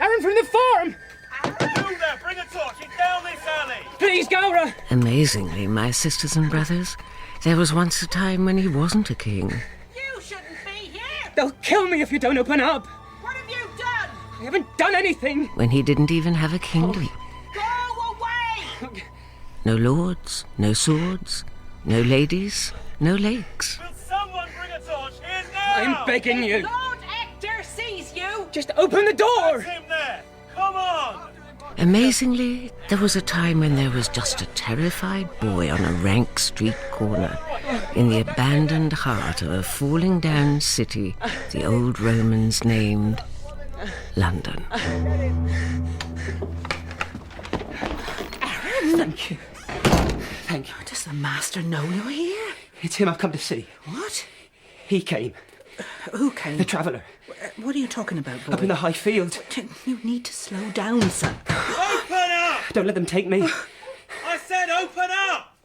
Aaron from the farm! You there, bring a torch. He's down this alley. Please, Gowra! Amazingly, my sisters and brothers, there was once a time when he wasn't a king. You shouldn't be here! They'll kill me if you don't open up! What have you done? I haven't done anything! When he didn't even have a kingdom. Go away! No lords, no swords, no ladies, no lakes. Will someone bring a torch? Here now. I'm begging you! Lord Hector sees you! Just open the door! That's him there. Come on. Amazingly, there was a time when there was just a terrified boy on a rank street corner in the abandoned heart of a falling down city the old Romans named London. Thank you. Thank you. Does the master know you're here? It's him I've come to see. What? He came. Who came? The traveller. What are you talking about, boy? Up in the high field. You need to slow down, son. Open up. Don't let them take me. I said open up.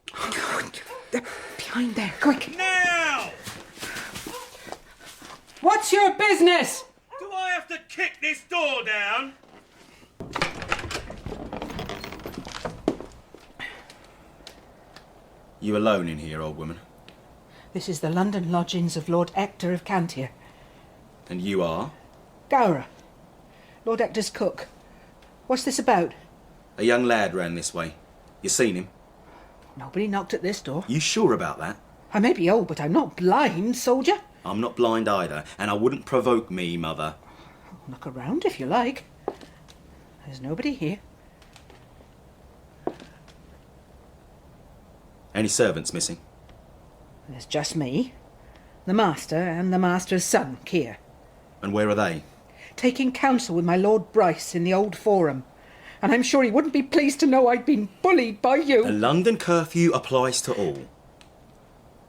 They're behind there. Quick. Now. What's your business? Do I have to kick this door down? You alone in here, old woman? This is the London lodgings of Lord Hector of Cantier. And you are? Gowra. Lord Hector's cook. What's this about? A young lad ran this way. You seen him? Nobody knocked at this door. You sure about that? I may be old, but I'm not blind, soldier. I'm not blind either, and I wouldn't provoke me, Mother. Look around if you like. There's nobody here. Any servants missing? There's just me, the master, and the master's son, Keir. And where are they? Taking counsel with my Lord Bryce in the old forum. And I'm sure he wouldn't be pleased to know I'd been bullied by you. The London curfew applies to all.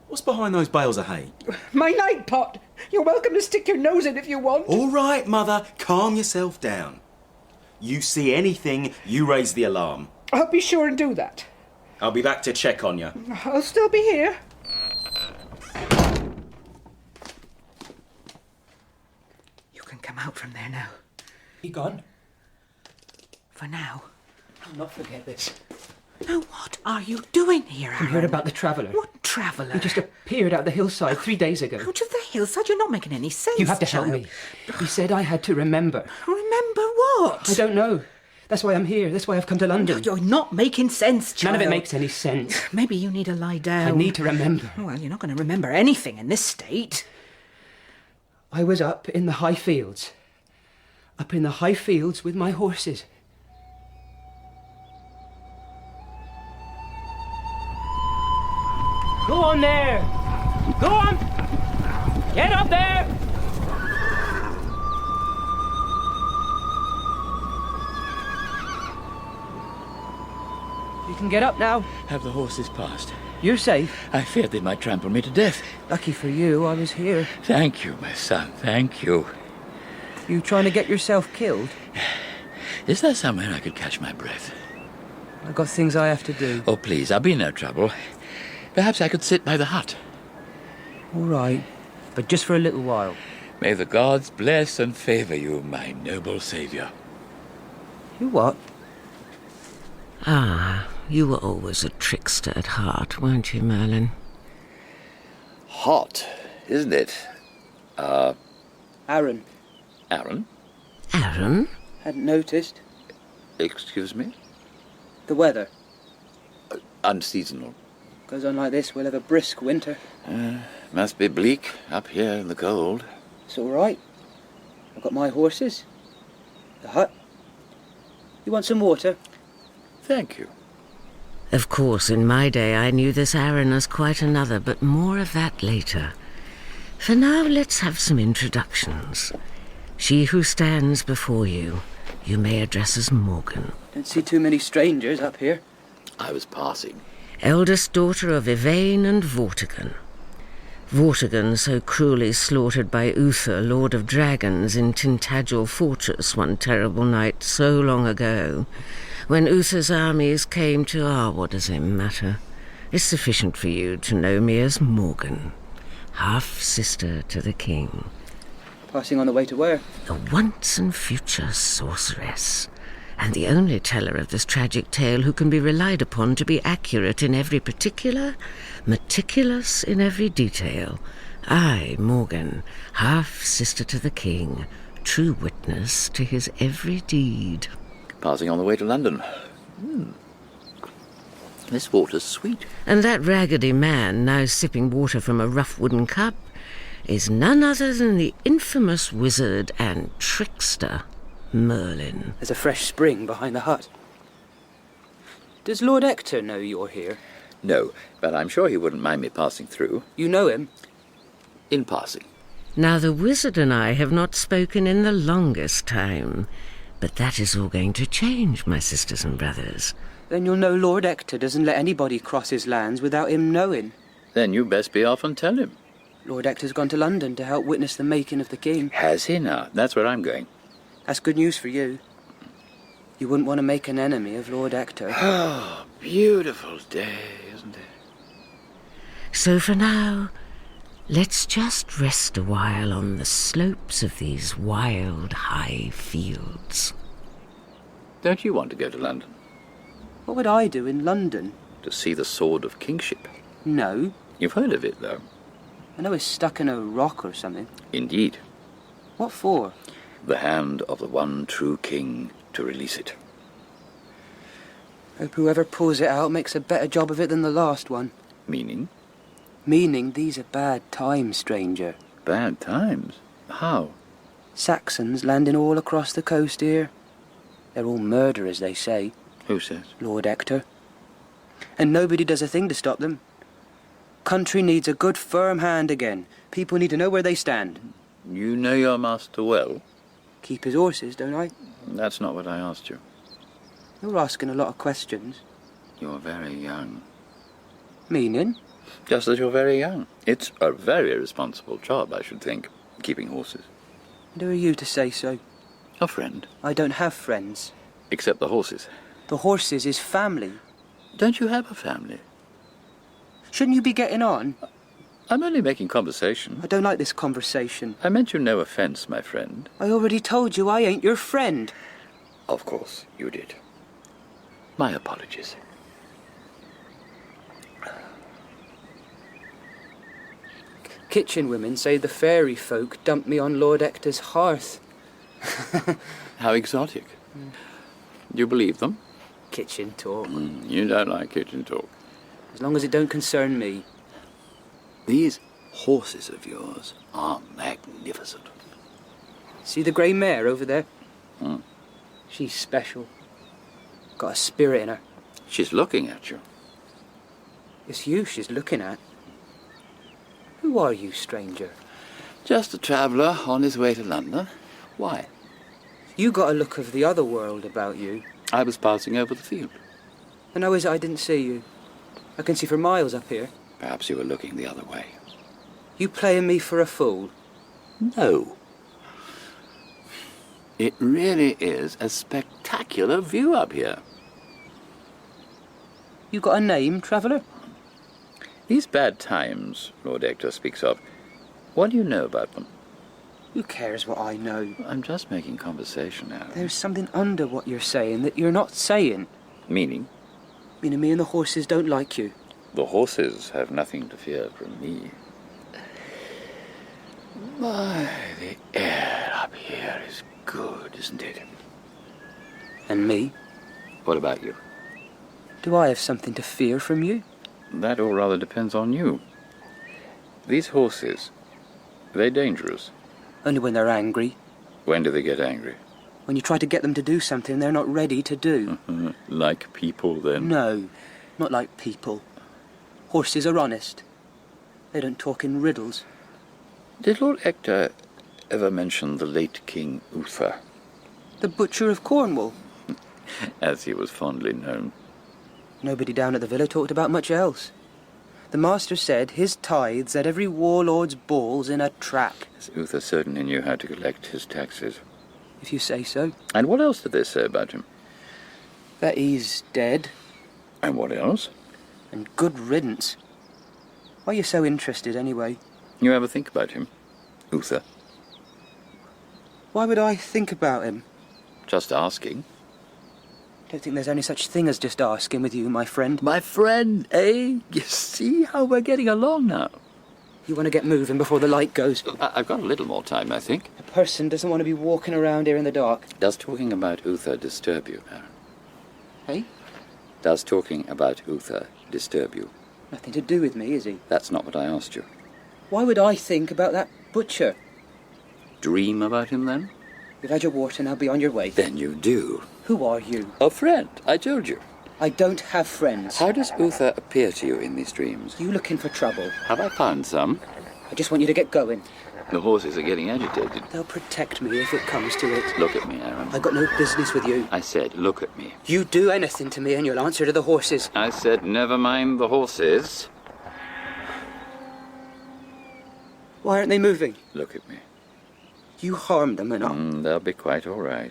What's behind those bales of hay? My night pot. You're welcome to stick your nose in if you want. All right, Mother, calm yourself down. You see anything, you raise the alarm. I'll be sure and do that. I'll be back to check on you. I'll still be here. You can come out from there now. He gone? For now. I'll not forget this. Now, what are you doing here, Aaron? You heard about the traveller? What traveller? He just appeared out the hillside 3 days ago. Out of the hillside? You're not making any sense, You have to help child. me. He said I had to remember. Remember what? I don't know. That's why I'm here. That's why I've come to London. You're not making sense, child. None of it makes any sense. Maybe you need to lie down. I need to remember. Well, you're not going to remember anything in this state. I was up in the high fields. Up in the high fields with my horses. Go on there! Go on! Get up there! You can get up now. Have the horses passed? You're safe. I feared they might trample me to death. Lucky for you, I was here. Thank you, my son, thank you. You trying to get yourself killed? Is there somewhere I could catch my breath? I've got things I have to do. Oh, please, I'll be no trouble. Perhaps I could sit by the hut. All right, but just for a little while. May the gods bless and favour you, my noble saviour. You what? Ah, you were always a trickster at heart, weren't you, Merlin? Hot, isn't it? Aaron. Aaron? Aaron? Hadn't noticed. Excuse me? The weather. Unseasonal. Goes on like this, we'll have a brisk winter. Must be bleak up here in the cold. It's all right. I've got my horses. The hut. You want some water? Thank you. Of course, in my day I knew this Aaron as quite another, but more of that later. For now, let's have some introductions. She who stands before you, you may address as Morgan. Don't see too many strangers up here. I was passing. Eldest daughter of Yvain and Vortigern. Vortigern so cruelly slaughtered by Uther, Lord of Dragons, in Tintagel Fortress one terrible night so long ago, when Uther's armies came to what does it matter? It's sufficient for you to know me as Morgan, half-sister to the king. Passing on the way to where? The once and future sorceress, and the only teller of this tragic tale who can be relied upon to be accurate in every particular, meticulous in every detail. I, Morgan, half-sister to the king, true witness to his every deed. Passing on the way to London. This water's sweet. And that raggedy man, now sipping water from a rough wooden cup, is none other than the infamous wizard and trickster, Merlin. There's a fresh spring behind the hut. Does Lord Hector know you're here? No, but I'm sure he wouldn't mind me passing through. You know him? In passing. Now, the wizard and I have not spoken in the longest time, but that is all going to change, my sisters and brothers. Then you'll know Lord Hector doesn't let anybody cross his lands without him knowing. Then you best be off and tell him. Lord Hector's gone to London to help witness the making of the king. Has he now? That's where I'm going. That's good news for you. You wouldn't want to make an enemy of Lord Hector. Oh, beautiful day, isn't it? So for now, let's just rest a while on the slopes of these wild high fields. Don't you want to go to London? What would I do in London? To see the sword of kingship. No. You've heard of it, though. I know it's stuck in a rock or something. Indeed. What for? The hand of the one true king to release it. Hope whoever pulls it out makes a better job of it than the last one. Meaning? Meaning these are bad times, stranger. Bad times? How? Saxons landing all across the coast here. They're all murderers, they say. Who says? Lord Hector. And nobody does a thing to stop them. Country needs a good firm hand again. People need to know where they stand. You know your master well? Keep his horses, don't I? That's not what I asked you. You're asking a lot of questions. You're very young. Meaning? Just as you're very young. It's a very responsible job, I should think, keeping horses. And who are you to say so? A friend. I don't have friends. Except the horses. The horses is family. Don't you have a family? Shouldn't you be getting on? I'm only making conversation. I don't like this conversation. I meant you no offence, my friend. I already told you I ain't your friend. Of course you did. My apologies. Kitchen women say the fairy folk dumped me on Lord Hector's hearth. How exotic. Do you believe them? Kitchen talk. You don't like kitchen talk. As long as it don't concern me. These horses of yours are magnificent. See the grey mare over there? Hmm. She's special. Got a spirit in her. She's looking at you. It's you she's looking at. Who are you, stranger? Just a traveller on his way to London. Why? You got a look of the other world about you. I was passing over the field. And how is it I didn't see you? I can see for miles up here. Perhaps you were looking the other way. You playing me for a fool? No. It really is a spectacular view up here. You got a name, traveller? These bad times Lord Hector speaks of, what do you know about them? Who cares what I know? I'm just making conversation, Aaron. There's something under what you're saying that you're not saying. Meaning? Meaning me and the horses don't like you. The horses have nothing to fear from me. My, the air up here is good, isn't it? And me? What about you? Do I have something to fear from you? That all rather depends on you. These horses, they're dangerous. Only when they're angry. When do they get angry? When you try to get them to do something they're not ready to do. Like people, then? No, not like people. Horses are honest. They don't talk in riddles. Did Lord Hector ever mention the late King Arthur? The butcher of Cornwall. As he was fondly known. Nobody down at the villa talked about much else. The master said his tithes had every warlord's balls in a track. Arthur certainly knew how to collect his taxes. If you say so. And what else did they say about him? That he's dead. And what else? And good riddance. Why are you so interested, anyway? You ever think about him, Arthur? Why would I think about him? Just asking. I don't think there's any such thing as just asking with you, my friend. My friend, eh? You see how we're getting along now? You want to get moving before the light goes. I've got a little more time, I think. A person doesn't want to be walking around here in the dark. Does talking about Uther disturb you, Aaron? Hey? Does talking about Uther disturb you? Nothing to do with me, is he? That's not what I asked you. Why would I think about that butcher? Dream about him, then? You've had your water, now be on your way. Then you do. Who are you? A friend, I told you. I don't have friends. How does Uther appear to you in these dreams? You looking for trouble? Have I found some? I just want you to get going. The horses are getting agitated. They'll protect me if it comes to it. Look at me, Aaron. I've got no business with you. I said, look at me. You do anything to me and you'll answer to the horses. I said, never mind the horses. Why aren't they moving? Look at me. You harmed them and all. They'll be quite all right.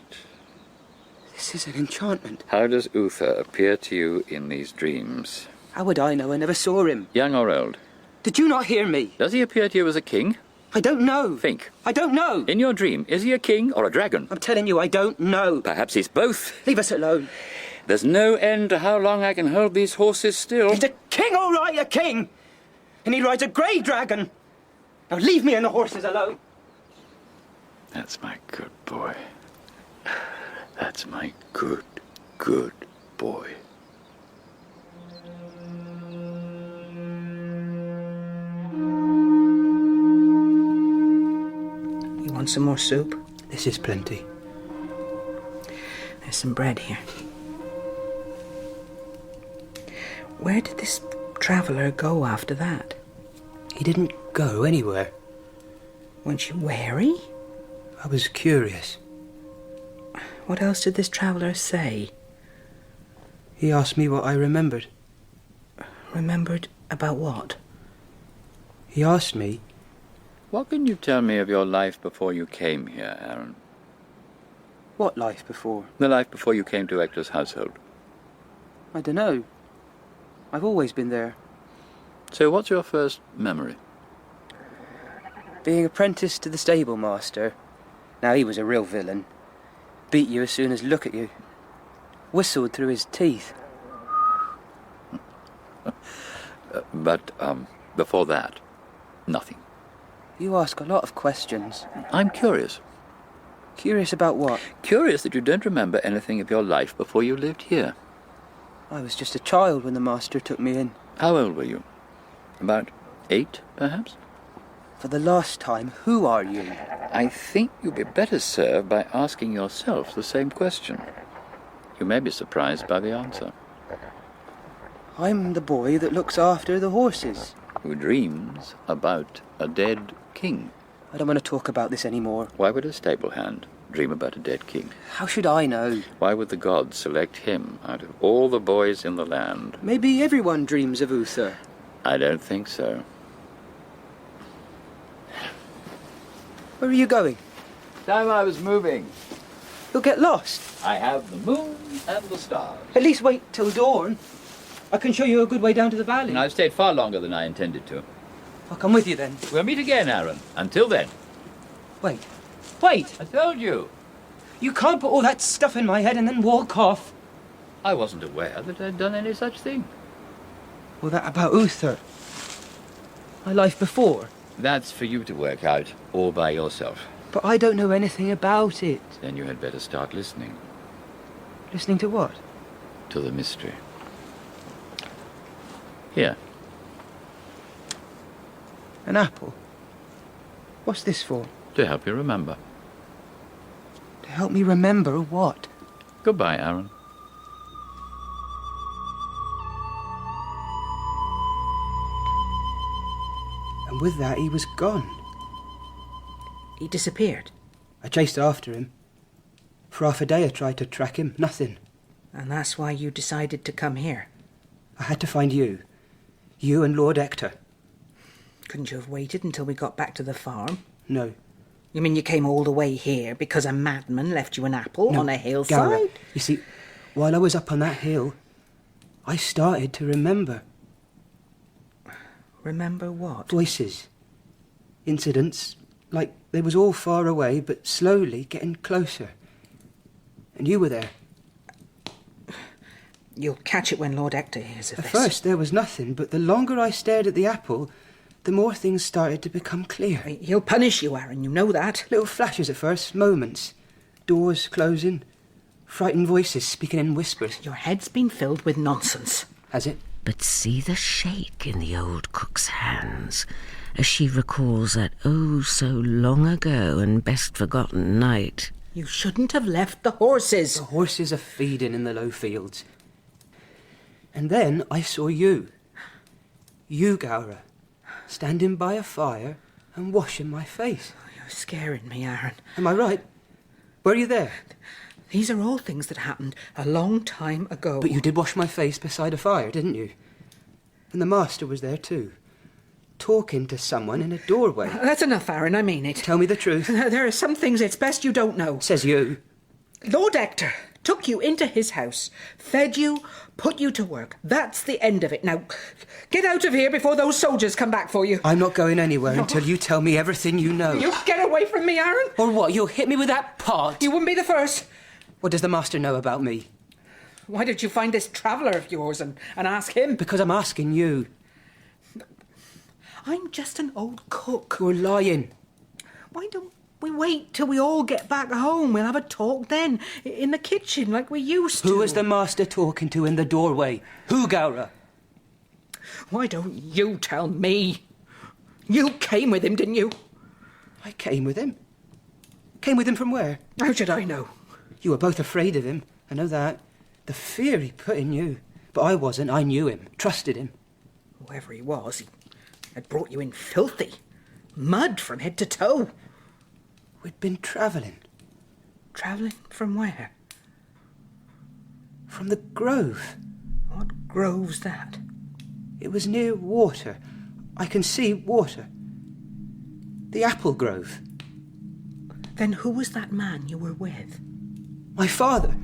This is an enchantment. How does Uther appear to you in these dreams? How would I know? I never saw him. Young or old? Did you not hear me? Does he appear to you as a king? I don't know. Think. I don't know. In your dream, is he a king or a dragon? I'm telling you, I don't know. Perhaps he's both. Leave us alone. There's no end to how long I can hold these horses still. He's a king, all right, a king. And he rides a grey dragon. Now leave me and the horses alone. That's my good boy. That's my good, good boy. You want some more soup? This is plenty. There's some bread here. Where did this traveller go after that? He didn't go anywhere. Weren't you wary? I was curious. What else did this traveller say? He asked me what I remembered. Remembered about what? He asked me, What can you tell me of your life before you came here, Aaron? what life before? The life before you came to Hector's household. I don't know. I've always been there. So what's your first memory? Being apprenticed to the stable master. Now he was a real villain. Beat you as soon as look at you. Whistled through his teeth. But before that, nothing. You ask a lot of questions. I'm curious. Curious about what? Curious that you don't remember anything of your life before you lived here. I was just a child when the master took me in. How old were you? About 8, perhaps? For the last time, who are you? I think you'd be better served by asking yourself the same question. You may be surprised by the answer. I'm the boy that looks after the horses. Who dreams about a dead king. I don't want to talk about this anymore. Why would a stable hand dream about a dead king? How should I know? Why would the gods select him out of all the boys in the land? Maybe everyone dreams of Uther. I don't think so. Where are you going? Time I was moving. You'll get lost. I have the moon and the stars. At least wait till dawn. I can show you a good way down to the valley. And I've stayed far longer than I intended to. I'll come with you then. We'll meet again, Aaron. Until then. Wait. Wait! I told you. You can't put all that stuff in my head and then walk off. I wasn't aware that I'd done any such thing. Well, that about Uther. My life before. That's for you to work out all by yourself. But I don't know anything about it. Then you had better start listening Listening to what? to the mystery. Here. An apple? What's this for? To help you remember. To help me remember what? Goodbye, Aaron. And with that, he was gone. He disappeared. I chased after him. For half a day I tried to track him. Nothing. And that's why you decided to come here. I had to find you. You and Lord Hector. Couldn't you have waited until we got back to the farm? No. You mean you came all the way here because a madman left you an apple No, on a hillside? Gara, you see, while I was up on that hill, I started to remember. Remember what? Voices. Incidents. Like they was all far away, but slowly getting closer. And you were there. You'll catch it when Lord Hector hears of At this. first there was nothing, but the longer I stared at the apple, the more things started to become clear. He'll punish you, Aaron, you know that. Little flashes at first, moments. Doors closing, frightened voices speaking in whispers. Your head's been filled with nonsense. Has it? But see the shake in the old cook's hands as she recalls that oh so long ago and best forgotten night. You shouldn't have left the horses. The horses are feeding in the low fields. And then I saw you. You, Gaura, standing by a fire and washing my face. You're scaring me, Aaron. Am I right? Were you there? These are all things that happened a long time ago. But you did wash my face beside a fire, didn't you? And the master was there too, talking to someone in a doorway. That's enough, Aaron, I mean it. Tell me the truth. There are some things it's best you don't know. Says you. Lord Hector took you into his house, fed you, put you to work. That's the end of it. Now, get out of here before those soldiers come back for you. I'm not going anywhere until you tell me everything you know. You get away from me, Aaron. Or what, you'll hit me with that pot? You wouldn't be the first. What does the master know about me? Why did you find this traveller of yours and ask him? Because I'm asking you. I'm just an old cook. You're lying. Why don't we wait till we all get back home? We'll have a talk then, in the kitchen, like we used to. Who was the master talking to in the doorway? Who, Gaura? Why don't you tell me? You came with him, didn't you? I came with him. Came with him from where? How should I know? You were both afraid of him. I know that. The fear he put in you. But I wasn't. I knew him. Trusted him. Whoever he was, he had brought you in filthy. Mud from head to toe. We'd been travelling. Travelling from where? From the grove. What grove's that? It was near water. I can see water. The apple grove. Then who was that man you were with? My father.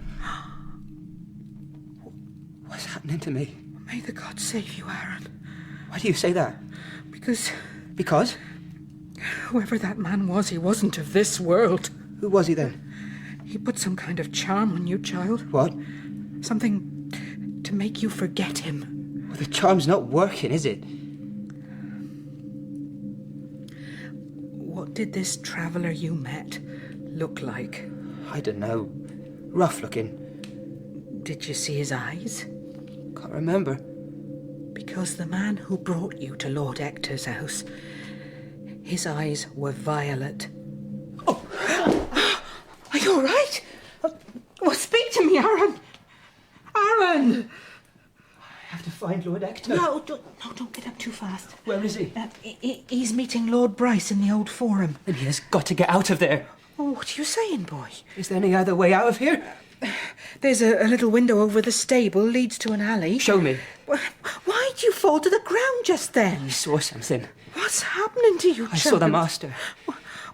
What's happening to me? May the gods save you, Aaron. Why do you say that? Because Because? whoever that man was, he wasn't of this world. Who was he then? He put some kind of charm on you, child. What? Something to make you forget him. Well, the charm's not working, is it? What did this traveller you met look like? I don't know. Rough looking. Did you see his eyes? Can't remember. Because the man who brought you to Lord Hector's house, his eyes were violet. Oh! Are you all right? Well, speak to me, Aaron! Aaron! I have to find Lord Hector. No, don't get up too fast. Where is he? He's meeting Lord Bryce in the old forum. Then he has got to get out of there. Oh, what are you saying, boy? Is there any other way out of here? There's a little window over the stable, leads to an alley. Show me. Why did you fall to the ground just then? I saw something. What's happening to you, I saw the child? master.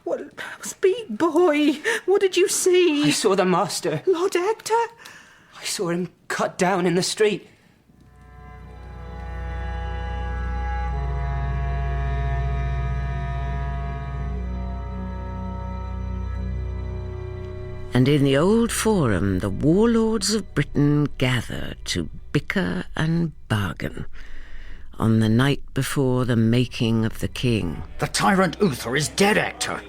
What? Speak, boy. What did you see? I saw the master. Lord Hector? I saw him cut down in the street. And in the old forum the warlords of Britain gather to bicker and bargain on the night before the making of the king. The tyrant Uther is dead, Hector.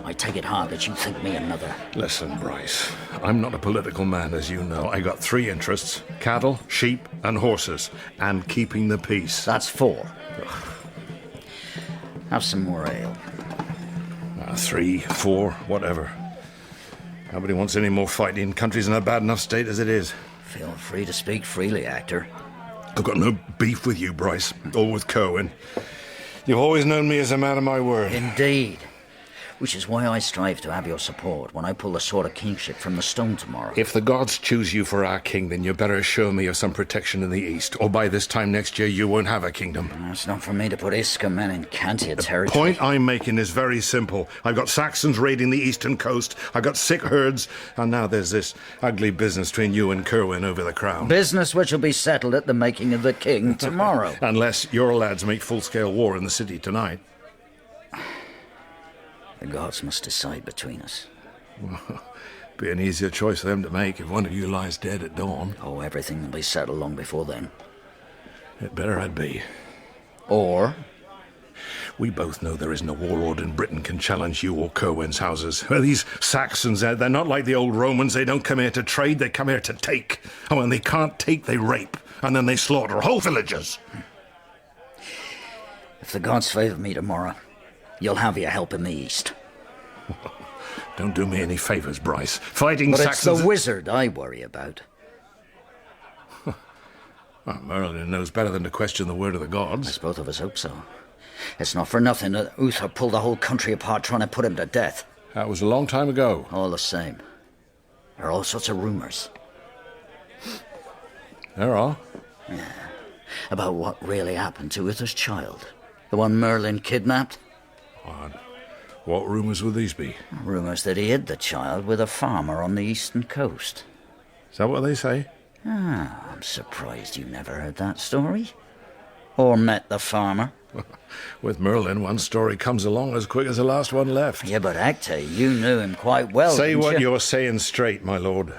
I take it hard that you think me another. Listen, Bryce, I'm not a political man, as you know. I got 3 interests: cattle, sheep, and horses, and keeping the peace. That's 4. Have some more ale. 3, 4, whatever. Nobody wants any more fighting. Country's in a bad enough state as it is. Feel free to speak freely, Hector. I've got no beef with you, Bryce, or with Cohen. You've always known me as a man of my word. Indeed. Which is why I strive to have your support when I pull the sword of kingship from the stone tomorrow. If the gods choose you for our king, then you better show me of some protection in the east, or by this time next year you won't have a kingdom. It's not for me to put Iska men in Cantia territory. The point I'm making is very simple. I've got Saxons raiding the eastern coast, I've got sick herds, and now there's this ugly business between you and Kerwin over the crown. Business which will be settled at the making of the king tomorrow. Unless your lads make full-scale war in the city tonight. The gods must decide between us. Be an easier choice for them to make if one of you lies dead at dawn. Oh, everything will be settled long before then. It better had be. Or We both know there isn't a warlord in Britain can challenge you or Kerwin's houses. Well, these Saxons, they're not like the old Romans. They don't come here to trade, they come here to take. And when they can't take, they rape. And then they slaughter whole villages. if the gods favour me tomorrow, you'll have your help in the east. Don't do me any favours, Bryce. Fighting But Saxons... it's the wizard I worry about. Well, Merlin knows better than to question the word of the gods. As both of us hope so. It's not for nothing that Uther pulled the whole country apart trying to put him to death. That was a long time ago. All the same, there are all sorts of rumours. There are. About what really happened to Uther's child. The one Merlin kidnapped. What rumours would these be? Rumours that he hid the child with a farmer on the eastern coast. Is that what they say? I'm surprised you never heard that story. Or met the farmer. With Merlin, one story comes along as quick as the last one left. Yeah, but Hector, you knew him quite well. Say didn't what you? you're saying straight, my lord.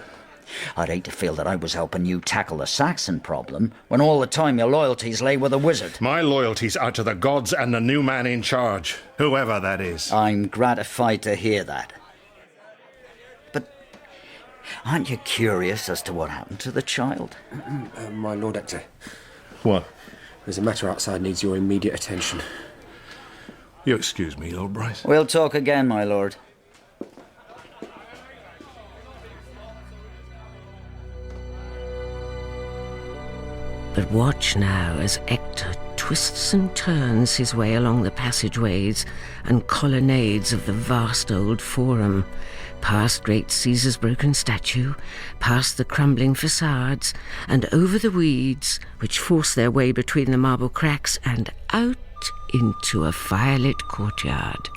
I'd hate to feel that I was helping you tackle the Saxon problem when all the time your loyalties lay with a wizard. My loyalties are to the gods and the new man in charge, whoever that is. I'm gratified to hear that. But aren't you curious as to what happened to the child? My Lord Hector, What? there's a matter outside needs your immediate attention. You excuse me, Lord Bryce. We'll talk again, my lord. But watch now as Hector twists and turns his way along the passageways and colonnades of the vast old forum, past great Caesar's broken statue, past the crumbling facades, and over the weeds which force their way between the marble cracks and out into a firelit courtyard.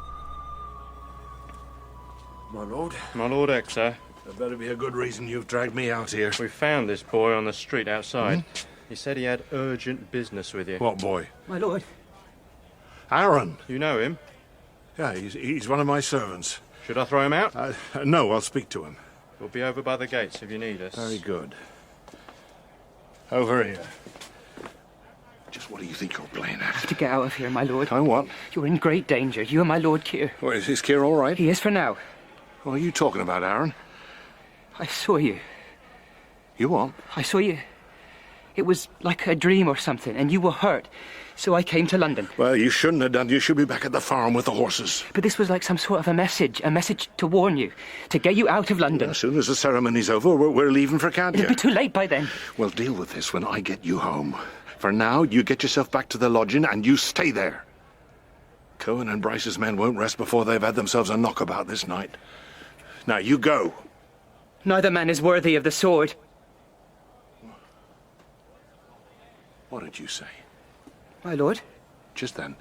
My Lord? My Lord Hector, There better be a good reason you've dragged me out here. we found this boy on the street outside. He said he had urgent business with you. What boy? My lord. Aaron. You know him? Yeah, he's one of my servants. Should I throw him out? No, I'll speak to him. We'll be over by the gates if you need us. Very good. Over here. Just what do you think you're playing at? To get out of here, my lord. I what? You're in great danger. You and my Lord Keir. Well, is his Keir all right? He is for now. What are you talking about, Aaron? I saw you. You what? I saw you. It was like a dream or something, and you were hurt. So I came to London. Well, you shouldn't have done. You should be back at the farm with the horses. But this was like some sort of a message to warn you, to get you out of London. As soon as the ceremony's over, we're leaving for It'll Candia. be too late by then. We'll deal with this when I get you home. For now, you get yourself back to the lodging and you stay there. Cohen and Bryce's men won't rest before they've had themselves a knockabout this night. Now, you go. Neither man is worthy of the sword. What did you say? My lord? Just then.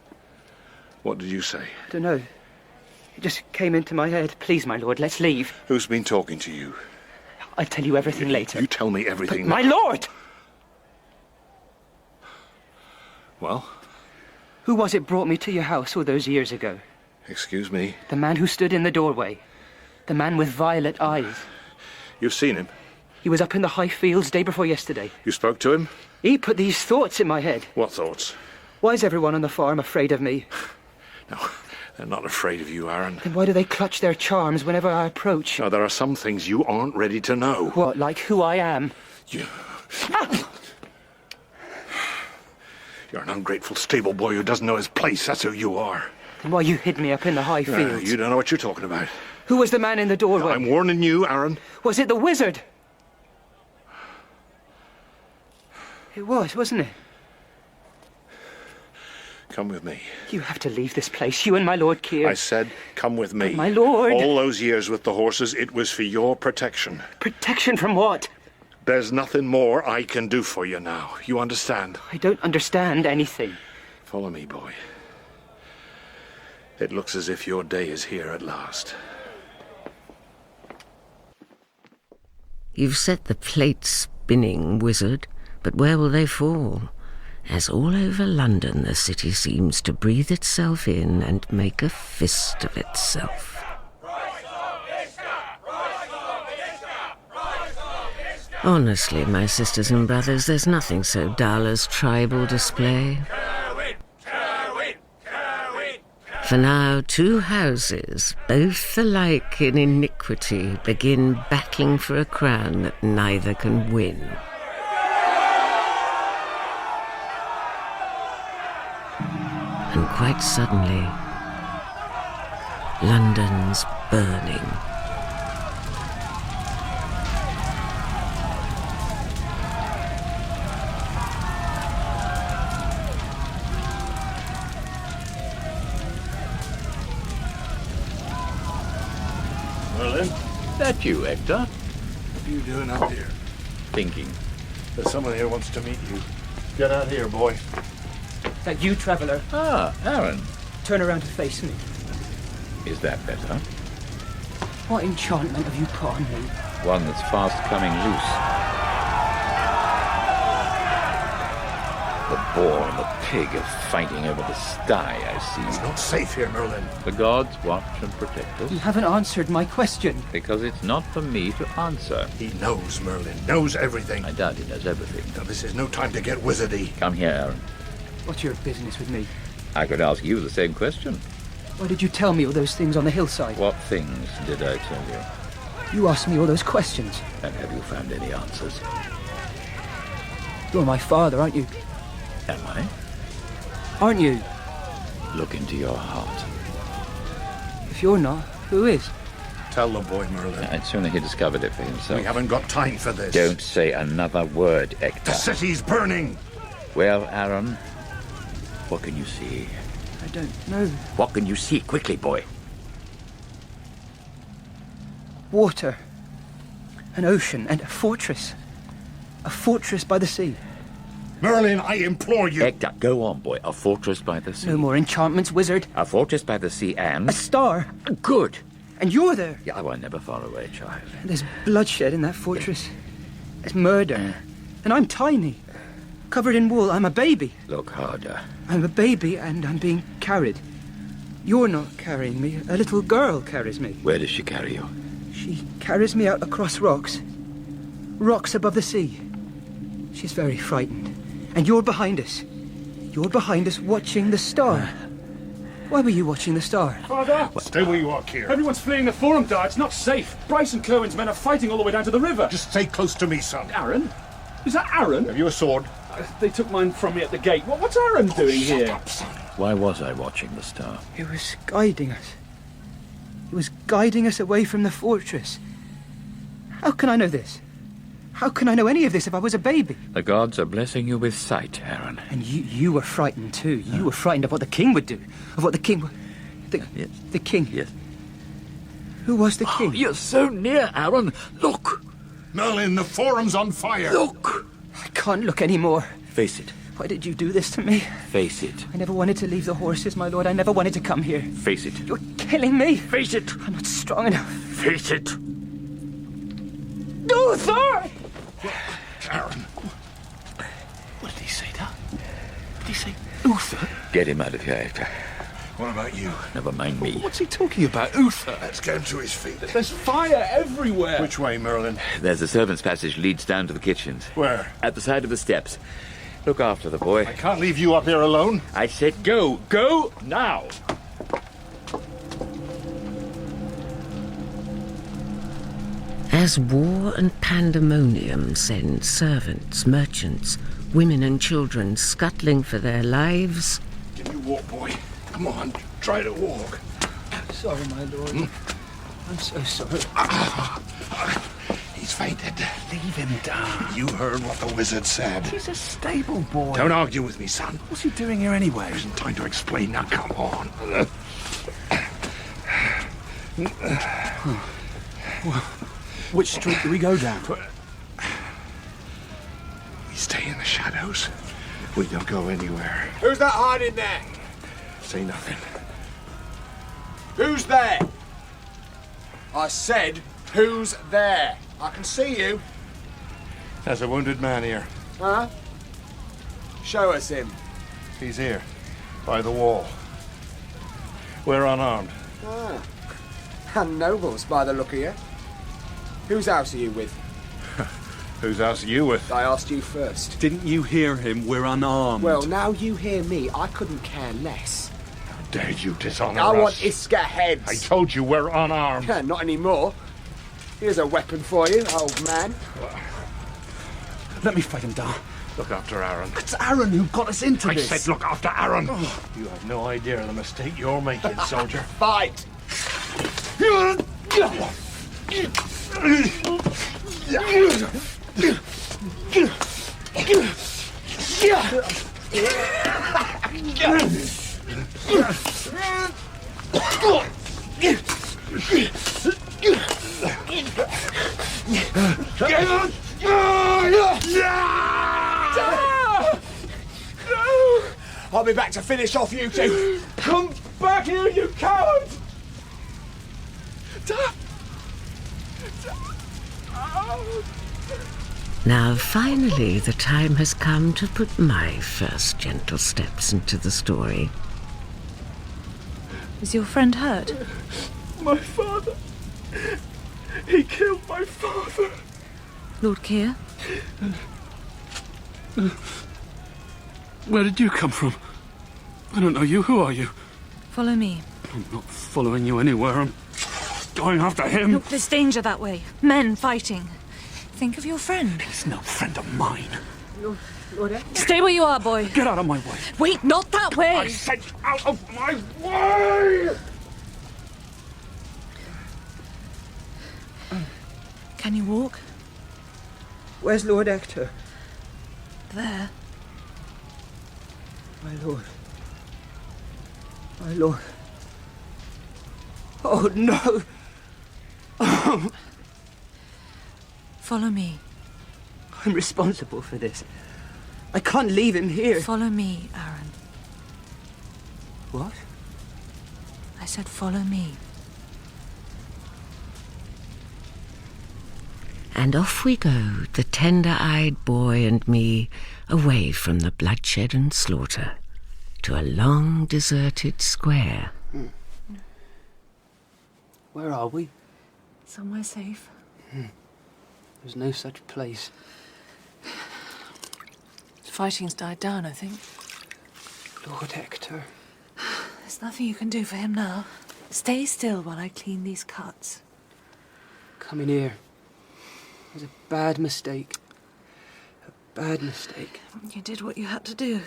What did you say? I don't know. It just came into my head. Please, my lord, let's leave. Who's been talking to you? I'll tell you everything later. You tell me everything. My lord! Well? Who was it brought me to your house all those years ago? Excuse me. The man who stood in the doorway. The man with violet eyes. You've seen him? He was up in the high fields day before yesterday. You spoke to him? He put these thoughts in my head. What thoughts? Why is everyone on the farm afraid of me? No, they're not afraid of you, Aaron. Then why do they clutch their charms whenever I approach? Now, there are some things you aren't ready to know. What, like who I am? You... You're an ungrateful stable boy who doesn't know his place. That's who you are. Then why you hid me up in the high fields? You don't know what you're talking about. Who was the man in the doorway? I'm warning you, Aaron. Was it the wizard? It was, wasn't it? Come with me. You have to leave this place, you and my Lord Keir. I said, come with me. But my lord... All those years with the horses, it was for your protection. Protection from what? There's nothing more I can do for you now. You understand? I don't understand anything. Follow me, boy. It looks as if your day is here at last. You've set the plates spinning, wizard, but where will they fall? as all over London the city seems to breathe itself in and make a fist of itself. Honestly, my sisters and brothers, there's nothing so dull as tribal display. For now, two houses, both alike in iniquity, begin battling for a crown that neither can win. And quite suddenly, London's burning. Merlin, That you, Hector? what are you doing out here? Thinking. There's someone here wants to meet you. Get out here, boy. That you, traveller? Ah, Aaron. Turn around to face me. Is that better? What enchantment have you put on me? One that's fast coming loose. The boar and the pig are fighting over the sty, I It's see. not safe here, Merlin. The gods watch and protect You us, haven't answered my question. because it's not for me to answer. He knows, Merlin. Knows everything. I doubt he knows everything. Now, this is no time to get wizardy. Come here, Aaron. What's your business with me? I could ask you the same question. Why did you tell me all those things on the hillside? What things did I tell you? You asked me all those questions. And have you found any answers? You're my father, aren't you? Am I? Aren't you? Look into your heart. If you're not, who is? Tell the boy, Merlin. I'd sooner he discovered it for himself. We haven't got time for this. Don't say another word, Hector. The city's burning. Well, Aaron, what can you see? I don't know. What can you see? Quickly, boy. Water. An ocean and a fortress. A fortress by the sea. Merlin, I implore you. Hector, go on, boy. A fortress by the sea. No more enchantments, wizard. A fortress by the sea and... A star. Good. And you're there. Yeah, I was never far away, child. There's bloodshed in that fortress. There's murder. And I'm tiny. Covered in wool. I'm a baby. Look harder. I'm a baby and I'm being carried. You're not carrying me. A little girl carries me. Where does she carry you? She carries me out across rocks. Rocks above the sea. She's very frightened. And you're behind us. You're behind us watching the star. Why were you watching the star? Father! Stay where you are, Kier. Everyone's fleeing the Forum, Dar. It's not safe. Bryce and Cohen's men are fighting all the way down to the river. Just stay close to me, son. Aaron? Is that Aaron? Have you a sword? They took mine from me at the gate. What's Aaron doing here? Shut up, son. Why was I watching the star? He was guiding us. He was guiding us away from the fortress. How can I know this? How can I know any of this if I was a baby? The gods are blessing you with sight, Aaron. And you were frightened too. You were frightened of what the king would do. Of what the king would... Yes. The king. Yes. Who was the king? You're so near, Aaron. Look! Merlin, the forum's on fire. Look! I can't look anymore. Face it. Why did you do this to me? Face it. I never wanted to leave the horses, my lord. I never wanted to come here. Face it. You're killing me. Face it. I'm not strong enough. Face it. Arthur! Aaron. What did he say, Dar? Did he say Uther? Get him out of here, Hector. What about you? Never mind me. What's he talking about? Uther? Let's get him to his feet. There's fire everywhere. Which way, Merlin? There's a servants' passage leads down to the kitchens. Where? At the side of the steps. Look after the boy. I can't leave you up here alone. I said go. Go now. As war and pandemonium send servants, merchants, women and children scuttling for their lives, Can you walk, boy? Come on, try to walk. Sorry, my lord. I'm so sorry. He's fainted. Leave him down. You heard what the wizard said. He's a stable boy. Don't argue with me, son. What's he doing here anyway? There isn't time to explain now. Come on. Which street do we go down? We stay in the shadows. We don't go anywhere. Who's that hiding there? Say nothing. Who's there? I said, who's there? I can see you. There's a wounded man here. Huh? Show us him. He's here, by the wall. We're unarmed. Ah. And nobles, by the look of you. Whose house are you with? Whose house are you with? I asked you first. Didn't you hear him? We're unarmed. Well, now you hear me. I couldn't care less. How dare you dishonor I us? want Iska heads. I told you we're unarmed. Yeah, not anymore. Here's a weapon for you, old man. Let me fight him down. Look after Aaron. It's Aaron who got us into I this. said look after Aaron. Oh. You have no idea of the mistake you're making, soldier. Fight! I'll be back to finish off you two. Come back here, you coward! Now, finally, the time has come to put my first gentle steps into the story. Is your friend hurt? My father. He killed my father. Lord Keir? Where did you come from? I don't know you. Who are you? Follow me. I'm not following you anywhere. I'm going after him. Look, there's danger that way. Men fighting. Think of your friend. He's no friend of mine. Stay where you are, boy. Get out of my way. Wait, not that way. I said out of my way! Can you walk? Where's Lord Hector? There. My lord. My lord. Oh, no! Oh. Follow me. I'm responsible for this. I can't leave him here. Follow me, Aaron. What? I said follow me. And off we go, the tender-eyed boy and me, away from the bloodshed and slaughter, to a long, deserted square. Where are we? Somewhere safe. There's no such place. Fighting's died down, I think. Lord Hector. There's nothing you can do for him now. Stay still while I clean these cuts. Coming here was a bad mistake. A bad mistake. You did what you had to do.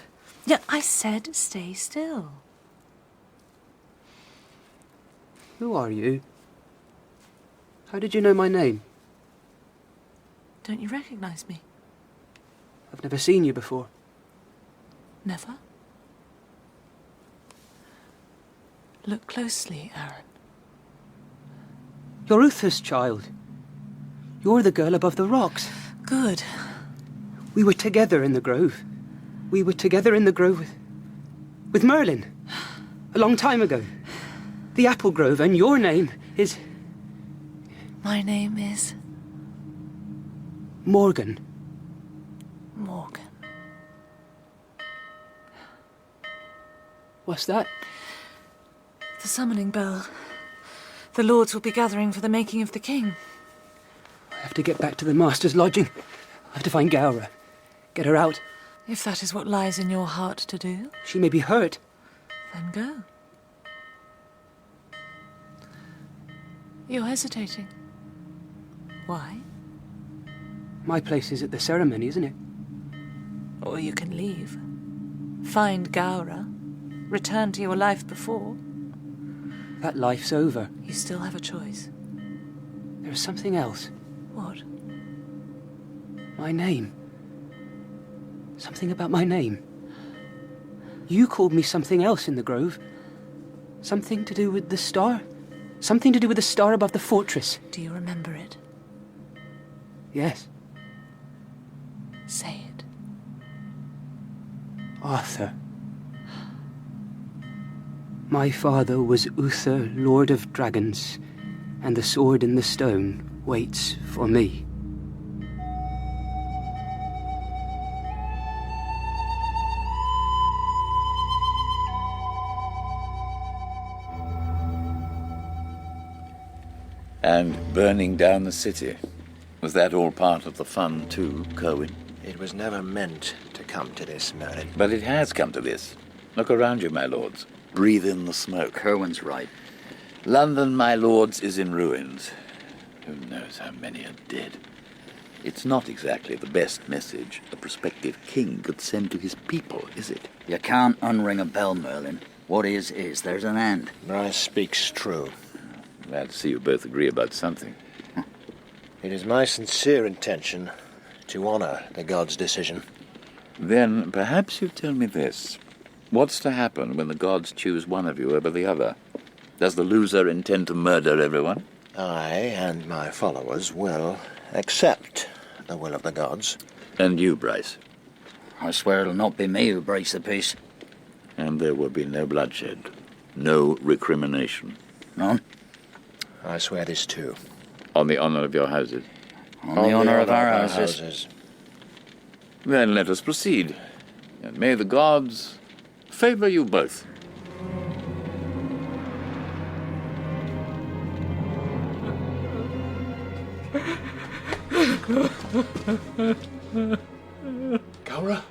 Yeah, I said stay still. Who are you? How did you know my name? Don't you recognize me? I've never seen you before. Never? Look closely, Aaron. You're Uther's child. You're the girl above the rocks. Good. We were together in the grove. We were together in the grove with Merlin. A long time ago. The apple grove, and your name is... My name is... Morgan. Morgan. What's that? The summoning bell. The lords will be gathering for the making of the king. I have to get back to the master's lodging. I have to find Gaura. Get her out. If that is what lies in your heart to do, She may be hurt. then go. You're hesitating. Why? My place is at the ceremony, isn't it? Or you can leave. Find Gaura. Return to your life before. That life's over. You still have a choice. There's something else. What? My name. Something about my name. You called me something else in the grove. Something to do with the star. Something to do with the star above the fortress. Do you remember it? Yes. Say it. Arthur. My father was Uther, Lord of Dragons, and the sword in the stone waits for me. And burning down the city. Was that all part of the fun too, Kerwin? It was never meant to come to this, Merlin. But it has come to this. Look around you, my lords. Breathe in the smoke. Kerwin's right. London, my lords, is in ruins. Who knows how many are dead? It's not exactly the best message a prospective king could send to his people, is it? You can't unring a bell, Merlin. What is. There's an end. Bryce speaks true. Glad to see you both agree about something. It is my sincere intention to honor the gods' decision. Then perhaps you tell me this. What's to happen when the gods choose one of you over the other? Does the loser intend to murder everyone? I and my followers will accept the will of the gods. And you, Bryce? I swear it'll not be me who breaks the peace. And there will be no bloodshed. No recrimination. None? I swear this too. On the honor of your houses? On the honor of our houses. Then let us proceed. And may the gods favor you both. Gaura?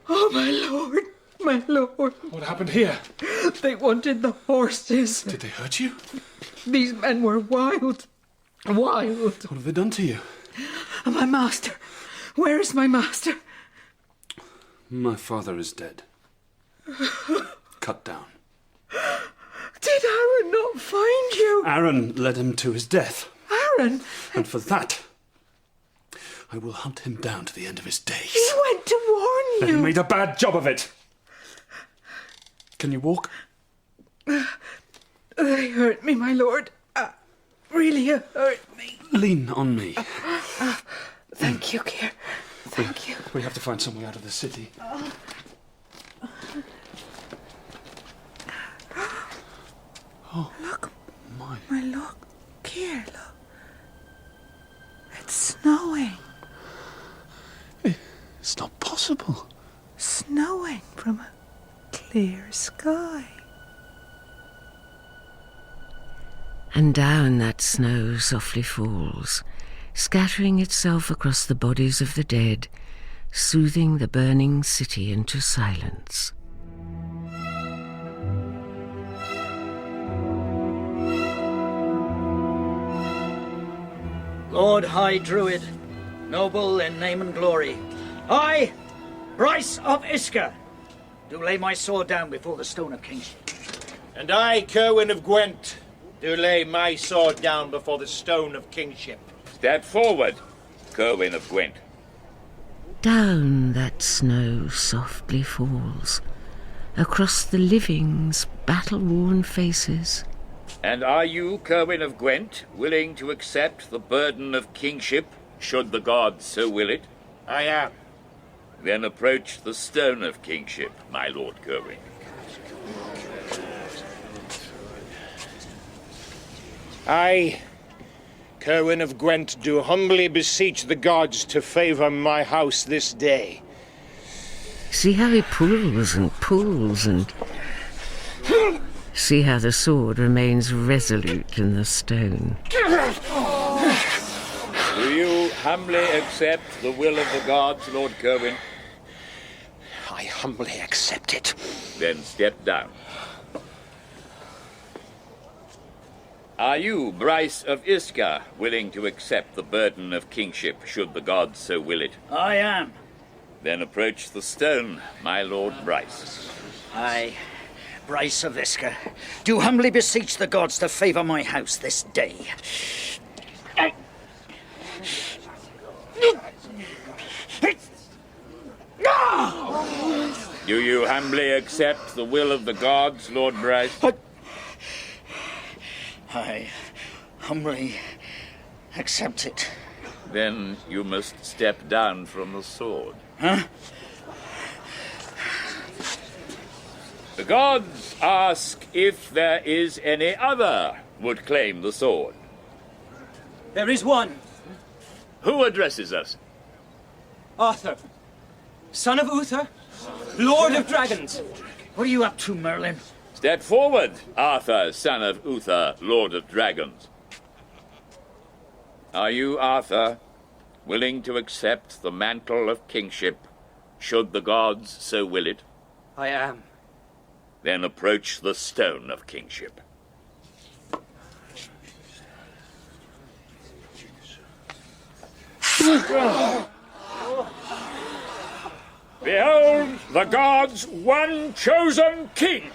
Oh, my lord, my lord. What happened here? They wanted the horses. Did they hurt you? These men were wild. Wild. What have they done to you? My master. Where is my master? My father is dead. Cut down. Did Aaron not find you? Aaron led him to his death. Aaron? And for that, I will hunt him down to the end of his days. He went to warn And you. he made a bad job of it. Can you walk? They hurt me, my lord. Really hurt me. Lean on me. Thank you, Keir. Thank you. We have to find some way out of the city. Oh, look. My look. Keir, look. It's snowing. It's not possible. Snowing from a clear sky. And down that snow softly falls, scattering itself across the bodies of the dead, soothing the burning city into silence. Lord High Druid, noble in name and glory, I, Bryce of Isker, do lay my sword down before the stone of kingship. And I, Kerwin of Gwent, do lay my sword down before the stone of kingship. Step forward, Kerwin of Gwent. Down that snow softly falls, across the living's battle-worn faces. And are you, Kerwin of Gwent, willing to accept the burden of kingship, should the gods so will it? I am. Then approach the stone of kingship, my lord Kerwin. I, Kerwin of Gwent, do humbly beseech the gods to favour my house this day. See how he pulls and pulls and... See how the sword remains resolute in the stone. Do you humbly accept the will of the gods, Lord Kerwin? I humbly accept it. Then step down. Are you, Bryce of Isker, willing to accept the burden of kingship, should the gods so will it? I am. Then approach the stone, my lord Bryce. I, Bryce of Isker, do humbly beseech the gods to favour my house this day. Do you humbly accept the will of the gods, Lord Bryce? I humbly accept it. Then you must step down from the sword. Huh? The gods ask if there is any other would claim the sword. There is one. Who addresses us? Arthur, son of Uther, Lord of Dragons. What are you up to, Merlin? Step forward, Arthur, son of Uther, Lord of Dragons. Are you, Arthur, willing to accept the mantle of kingship, should the gods so will it? I am. Then approach the stone of kingship. Behold the gods' one chosen king!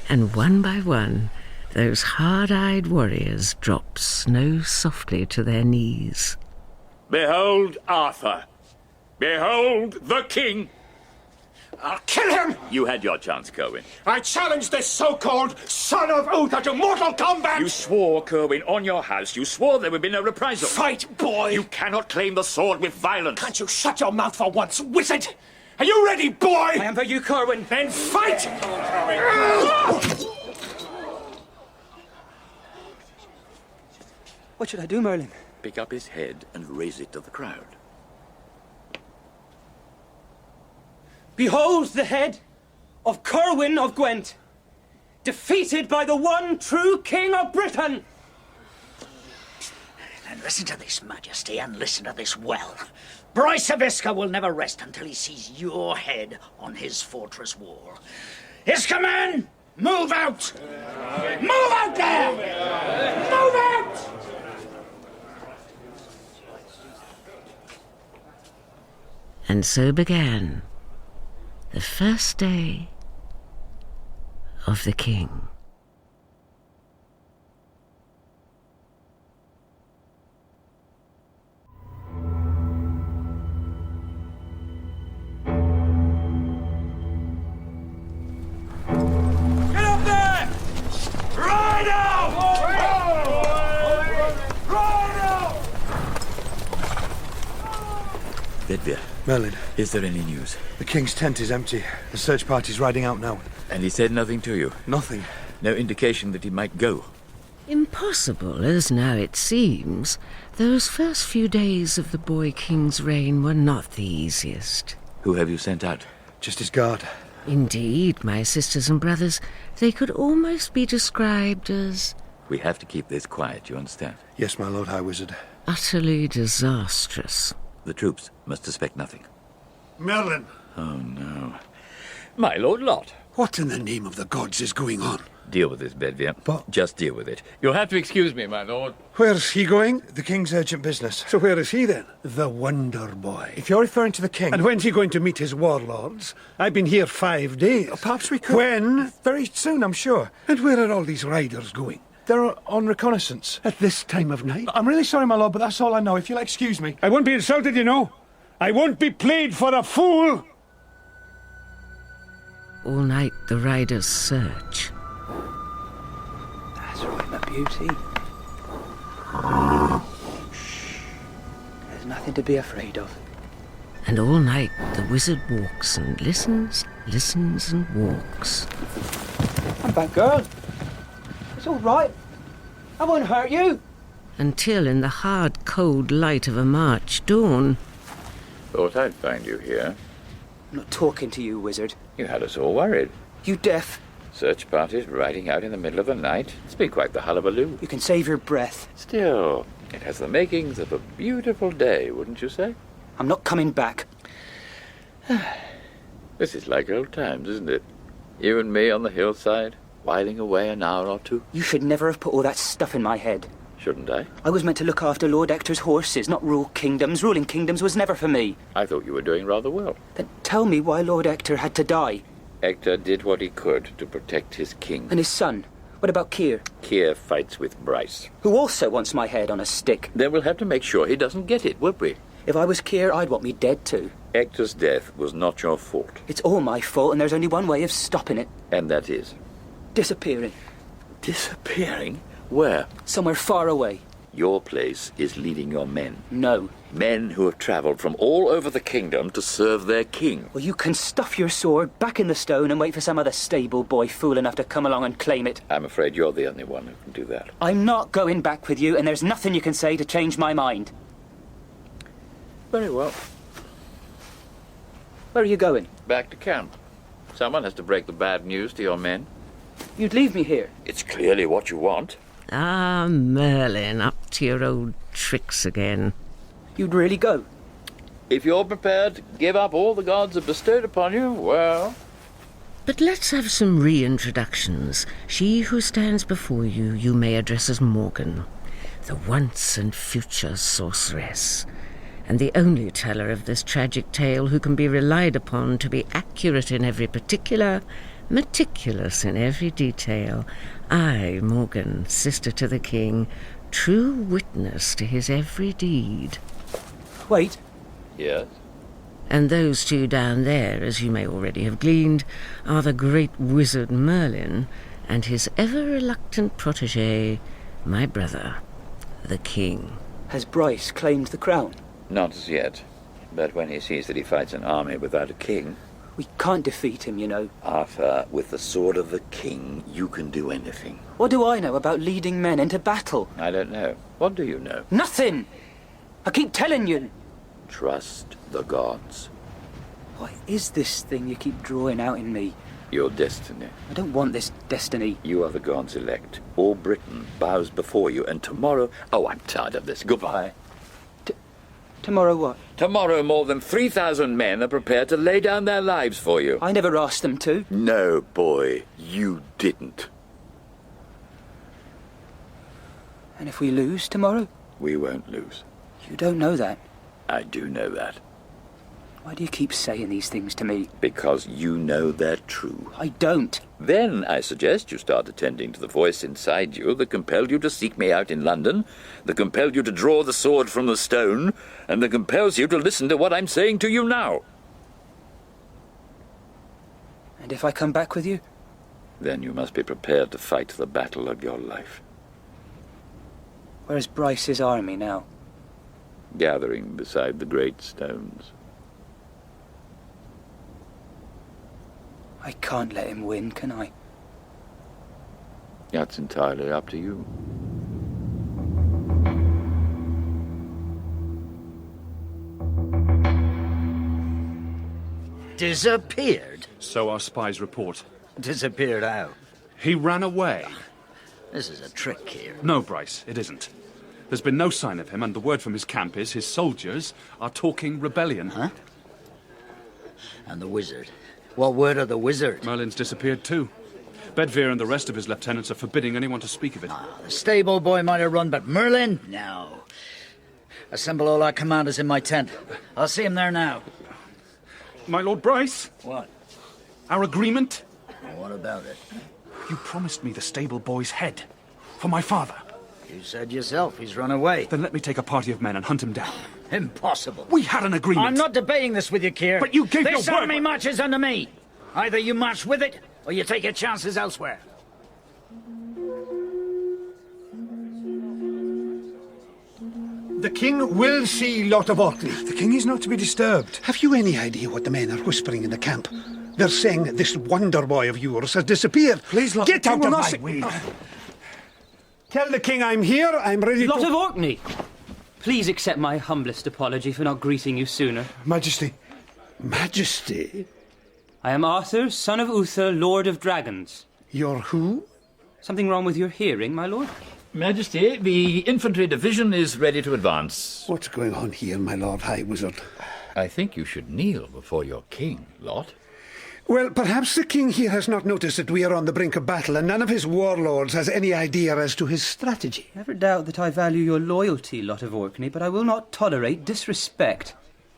And one by one, those hard-eyed warriors drop snow softly to their knees. Behold Arthur! Behold the king! I'll kill him! You had your chance, Kerwin. I challenge this so-called son of Uther to mortal combat! You swore, Kerwin, on your house. You swore there would be no reprisal. Fight, boy! You cannot claim the sword with violence. Can't you shut your mouth for once, wizard? Are you ready, boy? I am for you, Corwin. Then fight! What should I do, Merlin? Pick up his head and raise it to the crowd. Behold the head of Corwin of Gwent, defeated by the one true King of Britain. Then listen to this, Majesty, and listen to this well. Bryce of Isker will never rest until he sees your head on his fortress wall. Isker men, move out! Move out there! Move out! And so began the first day of the king. Get up there! Ride out! Ride out! Bedvere, Merlin, is there any news? the king's tent is empty. The search party's riding out now. And he said nothing to you? Nothing. No indication that he might go? Impossible as now it seems, those first few days of the boy king's reign were not the easiest. Who have you sent out? Just his guard. Indeed, my sisters and brothers, they could almost be described as We have to keep this quiet, you understand? Yes, my lord high wizard. utterly disastrous. The troops must suspect nothing. Merlin, Oh, no. My Lord Lot. what in the name of the gods is going on? Deal with this, Bedvere. But- Just deal with it. You'll have to excuse me, my lord. Where's he going? The king's urgent business. So where is he then? The Wonder Boy. If you're referring to the king... And when's he going to meet his warlords? I've been here 5 days. Perhaps we could... When? Very soon, I'm sure. And where are all these riders going? They're on reconnaissance. At this time of night? I'm really sorry, my lord, but that's all I know. If you'll excuse me. I won't be insulted, you know. I won't be played for a fool. All night the riders search. That's right, my beauty. There's nothing to be afraid of. And all night the wizard walks and listens and walks. Come back, girl. It's all right. I won't hurt you. Until in the hard, cold light of a March dawn, Thought I'd find you here. I'm not talking to you, wizard. You had us all worried. You deaf. Search parties riding out in the middle of the night. It's been quite the hullabaloo. You can save your breath. Still, it has the makings of a beautiful day, wouldn't you say? I'm not coming back. This is like old times, isn't it? You and me on the hillside, whiling away an hour or two. You should never have put all that stuff in my head. Shouldn't I? I was meant to look after Lord Ector's horses, not rule kingdoms. Ruling kingdoms was never for me. I thought you were doing rather well. Then tell me why Lord Ector had to die. Ector did what he could to protect his king. And his son. What about Keir? Keir fights with Bryce. Who also wants my head on a stick. Then we'll have to make sure he doesn't get it, won't we? If I was Keir, I'd want me dead too. Ector's death was not your fault. It's all my fault, and there's only one way of stopping it. And that is? Disappearing. Disappearing? Where? Somewhere far away. Your place is leading your men. No. Men who have travelled from all over the kingdom to serve their king. Well, you can stuff your sword back in the stone and wait for some other stable boy fool enough to come along and claim it. I'm afraid you're the only one who can do that. I'm not going back with you, and there's nothing you can say to change my mind. Very well. Where are you going? Back to camp. Someone has to break the bad news to your men. You'd leave me here. It's clearly what you want. Ah, Merlin, up to your old tricks again. You'd really go? If you're prepared to give up all the gods have bestowed upon you, well... But let's have some reintroductions. She who stands before you, you may address as Morgan, the once and future sorceress, and the only teller of this tragic tale who can be relied upon to be accurate in every particular, meticulous in every detail. I, Morgan, sister to the king, true witness to his every deed. Wait. Yes? And those two down there, as you may already have gleaned, are the great wizard Merlin and his ever-reluctant protégé, my brother, the king. Has Bryce claimed the crown? Not as yet. But when he sees that he fights an army without a king... We can't defeat him, you know. Arthur, with the sword of the king, you can do anything. What do I know about leading men into battle? I don't know. What do you know? Nothing! I keep telling you. Trust the gods. What is this thing you keep drawing out in me? Your destiny. I don't want this destiny. You are the gods' elect. All Britain bows before you, and tomorrow... Oh, I'm tired of this. Goodbye. Tomorrow what? Tomorrow more than 3,000 men are prepared to lay down their lives for you. I never asked them to. No, boy, you didn't. And if we lose tomorrow? We won't lose. You don't know that. I do know that. Why do you keep saying these things to me? Because you know they're true. I don't. Then I suggest you start attending to the voice inside you that compelled you to seek me out in London, that compelled you to draw the sword from the stone, and that compels you to listen to what I'm saying to you now. And if I come back with you? Then you must be prepared to fight the battle of your life. Where's Bryce's army now? Gathering beside the great stones. I can't let him win, can I? That's entirely up to you. Disappeared? So our spies report. Disappeared how? He ran away. This is a trick here. No, Bryce, it isn't. There's been no sign of him, and the word from his camp is his soldiers are talking rebellion. Huh? And the wizard? What word of the wizard? Merlin's disappeared too. Bedvere and the rest of his lieutenants are forbidding anyone to speak of it. The stable boy might have run, but Merlin? No. Assemble all our commanders in my tent. I'll see him there now. My Lord Bryce? What? Our agreement? What about it? You promised me the stable boy's head. For my father. You said yourself he's run away. Then let me take a party of men and hunt him down. Impossible. We had an agreement. I'm not debating this with you, Keir. But you gave your word. This army marches under me. Either you march with it, or you take your chances elsewhere. The king will see Lot of Orkney. The king is not to be disturbed. Have you any idea what the men are whispering in the camp? They're saying this wonder boy of yours has disappeared. Please, Lot, get out of my way. Tell the king I'm here. I'm ready Lot to... of Orkney! Please accept my humblest apology for not greeting you sooner. Majesty. Majesty? I am Arthur, son of Uther, Lord of Dragons. You're who? Something wrong with your hearing, my lord? Majesty, the infantry division is ready to advance. What's going on here, my Lord High Wizard? I think you should kneel before your king, Lot. Well, perhaps the king here has not noticed that we are on the brink of battle, and none of his warlords has any idea as to his strategy. Never doubt that I value your loyalty, Lot of Orkney, but I will not tolerate disrespect.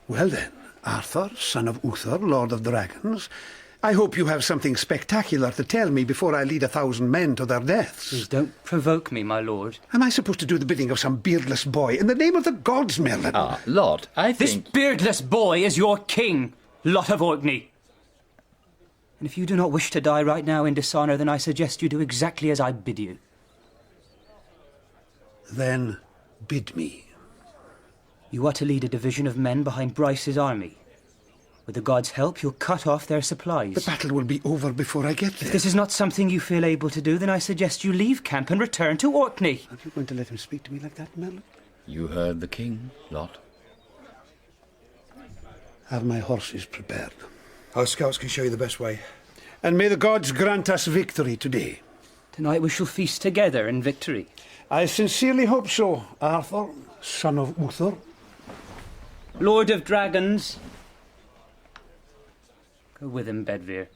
Well then, Arthur, son of Uther, Lord of Dragons, I hope you have something spectacular to tell me before I lead 1,000 men to their deaths. Please don't provoke me, my lord. Am I supposed to do the bidding of some beardless boy in the name of the gods, Merlin? Ah, Lot, I think... This beardless boy is your king, Lot of Orkney. And if you do not wish to die right now in dishonour, then I suggest you do exactly as I bid you. Then bid me. You are to lead a division of men behind Bryce's army. With the gods' help, you'll cut off their supplies. The battle will be over before I get there. If this is not something you feel able to do, then I suggest you leave camp and return to Orkney. Are you going to let him speak to me like that, Merlin? You heard the king, Lot. Have my horses prepared. Our scouts can show you the best way. And may the gods grant us victory today. Tonight we shall feast together in victory. I sincerely hope so, Arthur, son of Uther. Lord of Dragons. Go with him, Bedwyr.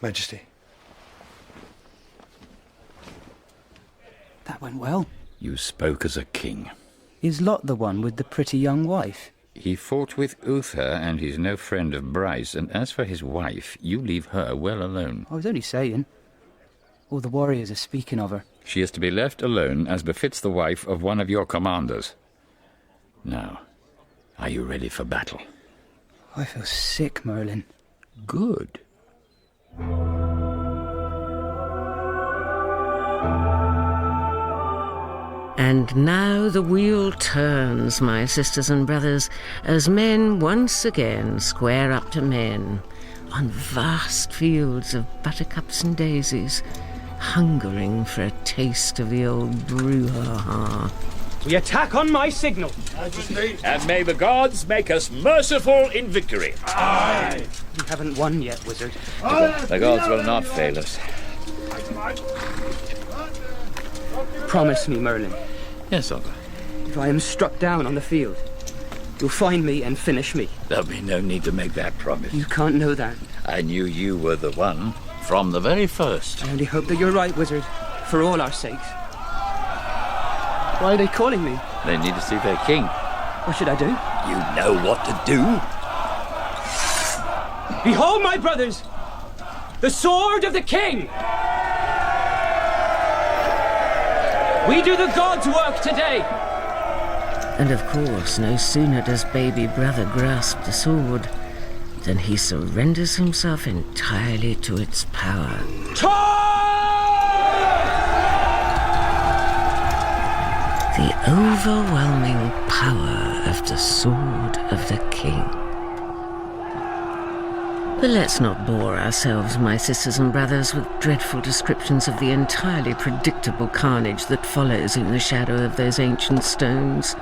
Majesty. That went well. You spoke as a king. Is Lot the one with the pretty young wife? He fought with Uther, and he's no friend of Bryce, and as for his wife, you leave her well alone. I was only saying. All the warriors are speaking of her. She is to be left alone, as befits the wife of one of your commanders. Now, are you ready for battle? I feel sick, Merlin. Good. And now the wheel turns, my sisters and brothers, as men once again square up to men, on vast fields of buttercups and daisies, hungering for a taste of the old brouhaha. We attack on my signal. And may the gods make us merciful in victory. Aye. We haven't won yet, wizard. The gods will not fail us. Promise me, Merlin. Yes, Arthur. If I am struck down on the field, you'll find me and finish me. There'll be no need to make that promise. You can't know that. I knew you were the one from the very first. I only hope that you're right, wizard, for all our sakes. Why are they calling me? They need to see their king. What should I do? You know what to do. Behold, my brothers, the sword of the king! We do the gods' work today! And of course, no sooner does baby brother grasp the sword than he surrenders himself entirely to its power. The overwhelming power of the sword of the king. But let's not bore ourselves, my sisters and brothers, with dreadful descriptions of the entirely predictable carnage that follows in the shadow of those ancient stones,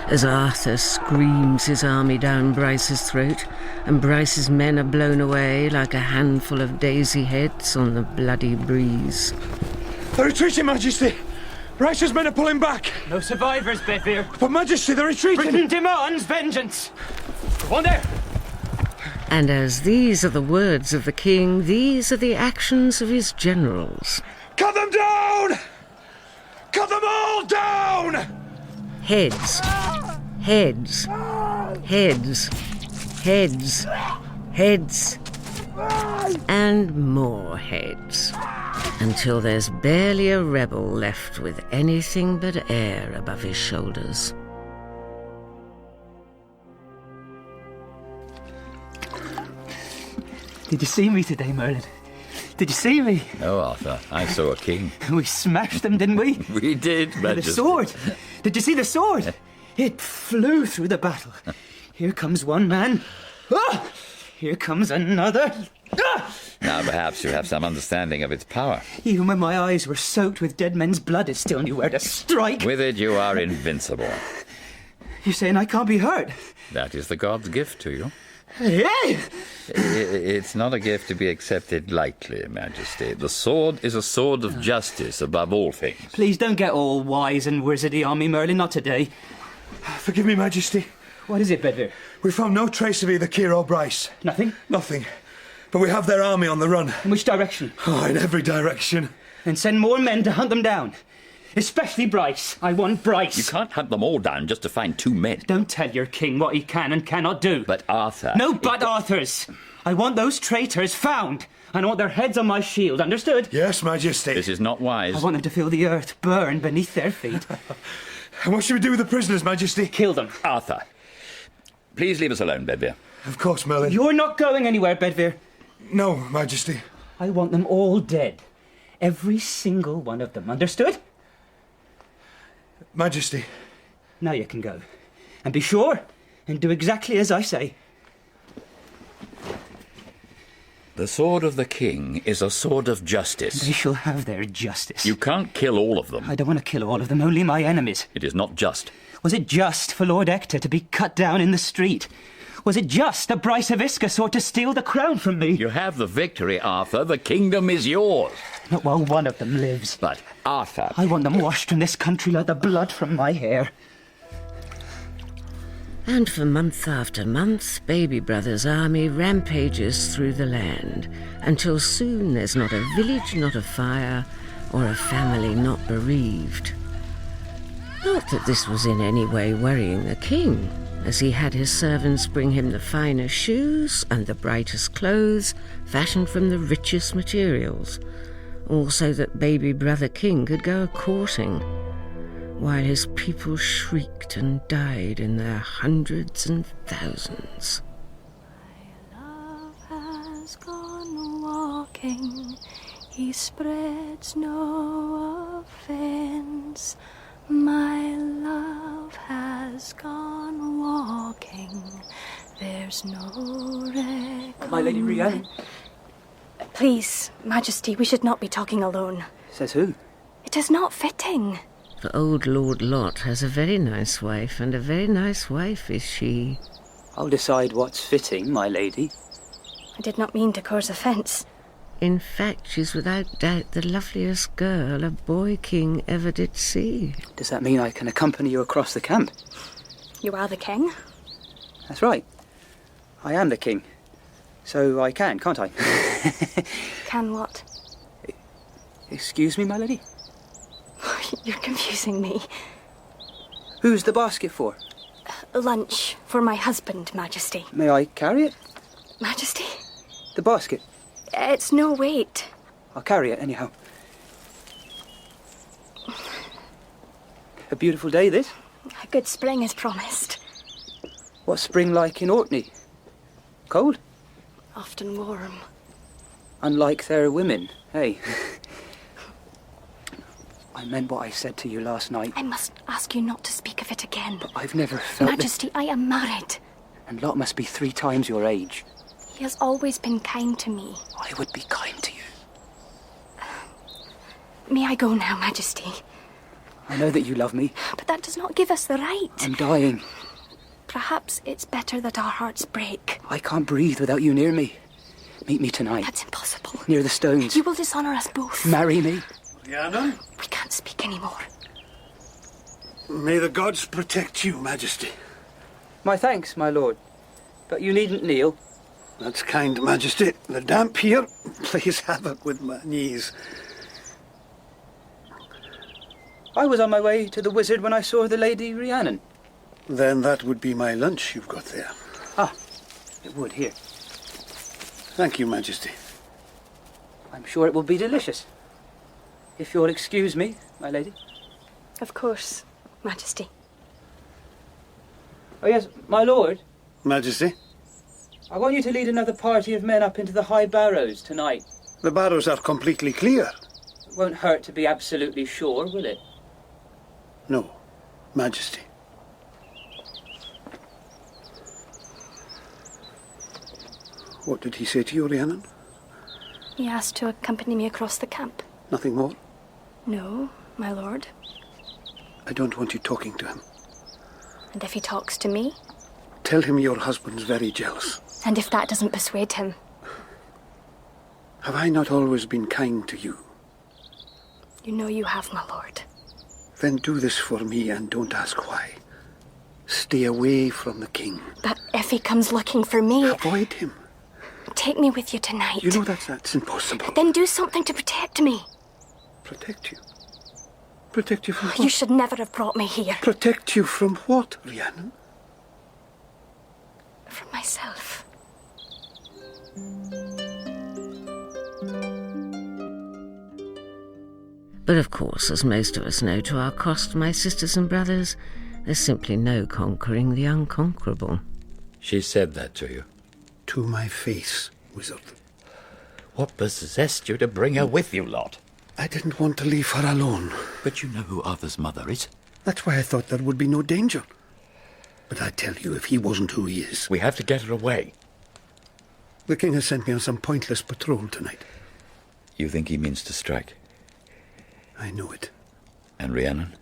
as Arthur screams his army down Bryce's throat, and Bryce's men are blown away like a handful of daisy heads on the bloody breeze. They're retreating, Majesty! Bryce's men are pulling back! No survivors, Bedwyr. But Majesty, they're retreating! Britain demands vengeance! Go on there! And as these are the words of the king, these are the actions of his generals. Cut them down! Cut them all down! Heads, heads, heads, heads, heads, and more heads, until there's barely a rebel left with anything but air above his shoulders. Did you see me today, Merlin? Did you see me? No, Arthur. I saw a king. We smashed them, didn't we? We did, Majesty. The sword! Did you see the sword? It flew through the battle. Here comes one man. Ah! Here comes another. Ah! Now perhaps you have some understanding of its power. Even when my eyes were soaked with dead men's blood, it still knew where to strike. With it you are invincible. You're saying I can't be hurt? That is the god's gift to you. Hey! It's not a gift to be accepted lightly, Majesty. The sword is a sword of justice above all things. Please don't get all wise and wizardy on me, Merlin, not today. Forgive me, Majesty. What is it, Bedwyr? We found no trace of either Keir or Bryce. Nothing? Nothing. But we have their army on the run. In which direction? Oh, in every direction. Then send more men to hunt them down. Especially Bryce. I want Bryce. You can't hunt them all down just to find 2 men. Don't tell your king what he can and cannot do. But Arthur... No but Arthurs. I want those traitors found. I want their heads on my shield, understood? Yes, Majesty. This is not wise. I want them to feel the earth burn beneath their feet. And what should we do with the prisoners, Majesty? Kill them. Arthur, please leave us alone, Bedwyr. Of course, Merlin. You're not going anywhere, Bedwyr. No, Majesty. I want them all dead. Every single one of them, understood? Majesty. Now you can go. And be sure and do exactly as I say. The sword of the king is a sword of justice. They shall have their justice. You can't kill all of them. I don't want to kill all of them, only my enemies. It is not just. Was it just for Lord Ector to be cut down in the street? Was it just that Bryce of Iska sought to steal the crown from me? You have the victory, Arthur. The kingdom is yours. Not while one of them lives. But, Arthur... I want them washed from this country like the blood from my hair. And for month after month, baby brother's army rampages through the land, until soon there's not a village, not a fire, or a family not bereaved. Not that this was in any way worrying the king, as he had his servants bring him the finest shoes and the brightest clothes, fashioned from the richest materials, also that baby brother king could go a-courting, while his people shrieked and died in their hundreds and thousands. My love has gone walking, he spreads no offense. My love has gone walking, there's no recompense. My Lady Rhiannon. Please, Majesty, we should not be talking alone. Says who? It is not fitting. For old Lord Lot has a very nice wife, and a very nice wife is she. I'll decide what's fitting, my lady. I did not mean to cause offence. In fact, she's without doubt the loveliest girl a boy king ever did see. Does that mean I can accompany you across the camp? You are the king? That's right. I am the king. So I can, can't I? Can what? Excuse me, my lady? You're confusing me. Who's the basket for? Lunch for my husband, Majesty. May I carry it? Majesty? The basket? It's no weight. I'll carry it anyhow. A beautiful day, this. A good spring is promised. What's spring like in Orkney? Cold? Often warm. Unlike their women, hey? I meant what I said to you last night. I must ask you not to speak of it again. But I've never felt Majesty, I am married. And Lot must be 3 times your age. He has always been kind to me. I would be kind to you. May I go now, Majesty? I know that you love me. But that does not give us the right. I'm dying. Perhaps it's better that our hearts break. I can't breathe without you near me. Meet me tonight. That's impossible. Near the stones. You will dishonour us both. Marry me. Rhiannon? We can't speak anymore. May the gods protect you, Majesty. My thanks, my lord. But you needn't kneel. That's kind, Majesty. The damp here plays havoc with my knees. I was on my way to the wizard when I saw the Lady Rhiannon. Then that would be my lunch you've got there. Ah, it would here. Thank you, Majesty. I'm sure it will be delicious. If you'll excuse me, my lady. Of course, Majesty. Oh yes, my lord. Majesty? I want you to lead another party of men up into the high barrows tonight. The barrows are completely clear. It won't hurt to be absolutely sure, will it? No, Majesty. What did he say to you, Rhiannon? He asked to accompany me across the camp. Nothing more? No, my lord. I don't want you talking to him. And if he talks to me? Tell him your husband's very jealous. And if that doesn't persuade him? Have I not always been kind to you? You know you have, my lord. Then do this for me and don't ask why. Stay away from the king. But if he comes looking for me... Avoid him. Take me with you tonight. You know that's impossible. Then do something to protect me. Protect you? Protect you from what? You should never have brought me here. Protect you from what, Rhiannon? From myself. But of course, as most of us know to our cost, my sisters and brothers, there's simply no conquering the unconquerable. She said that to you? To my face, wizard. What possessed you to bring her with you, Lot? I didn't want to leave her alone. But you know who Arthur's mother is? That's why I thought there would be no danger. But I tell you, if he wasn't who he is... We have to get her away. The king has sent me on some pointless patrol tonight. You think he means to strike? I know it. And Rhiannon?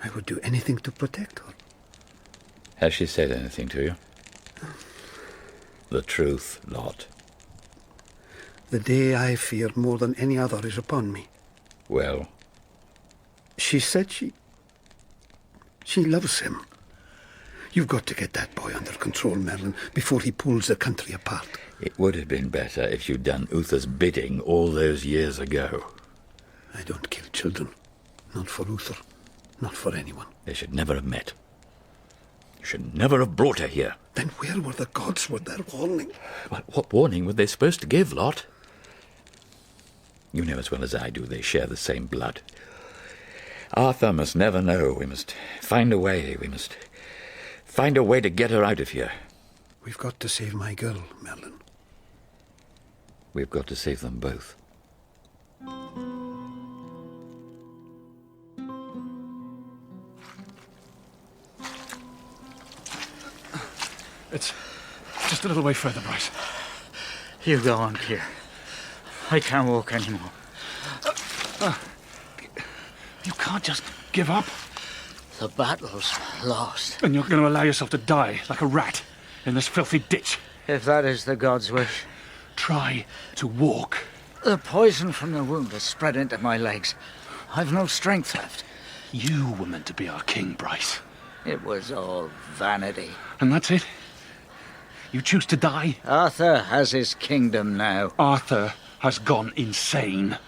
I would do anything to protect her. Has she said anything to you? The truth, Lot. The day I fear more than any other is upon me. Well? She said she loves him. You've got to get that boy under control, Merlin, before he pulls the country apart. It would have been better if you'd done Uther's bidding all those years ago. I don't kill children. Not for Uther. Not for anyone. They should never have met. You should never have brought her here. Then where were the gods with their warning? Well, what warning were they supposed to give, Lot? You know as well as I do they share the same blood. Arthur must never know. We must find a way. We must find a way to get her out of here. We've got to save my girl, Merlin. We've got to save them both. It's just a little way further, Bryce. You go on, Keir. I can't walk anymore. You can't just give up. The battle's lost. And you're going to allow yourself to die like a rat in this filthy ditch. If that is the god's wish. Try to walk. The poison from the wound has spread into my legs. I've no strength left. You were meant to be our king, Bryce. It was all vanity. And that's it? You choose to die? Arthur has his kingdom now. Arthur has gone insane.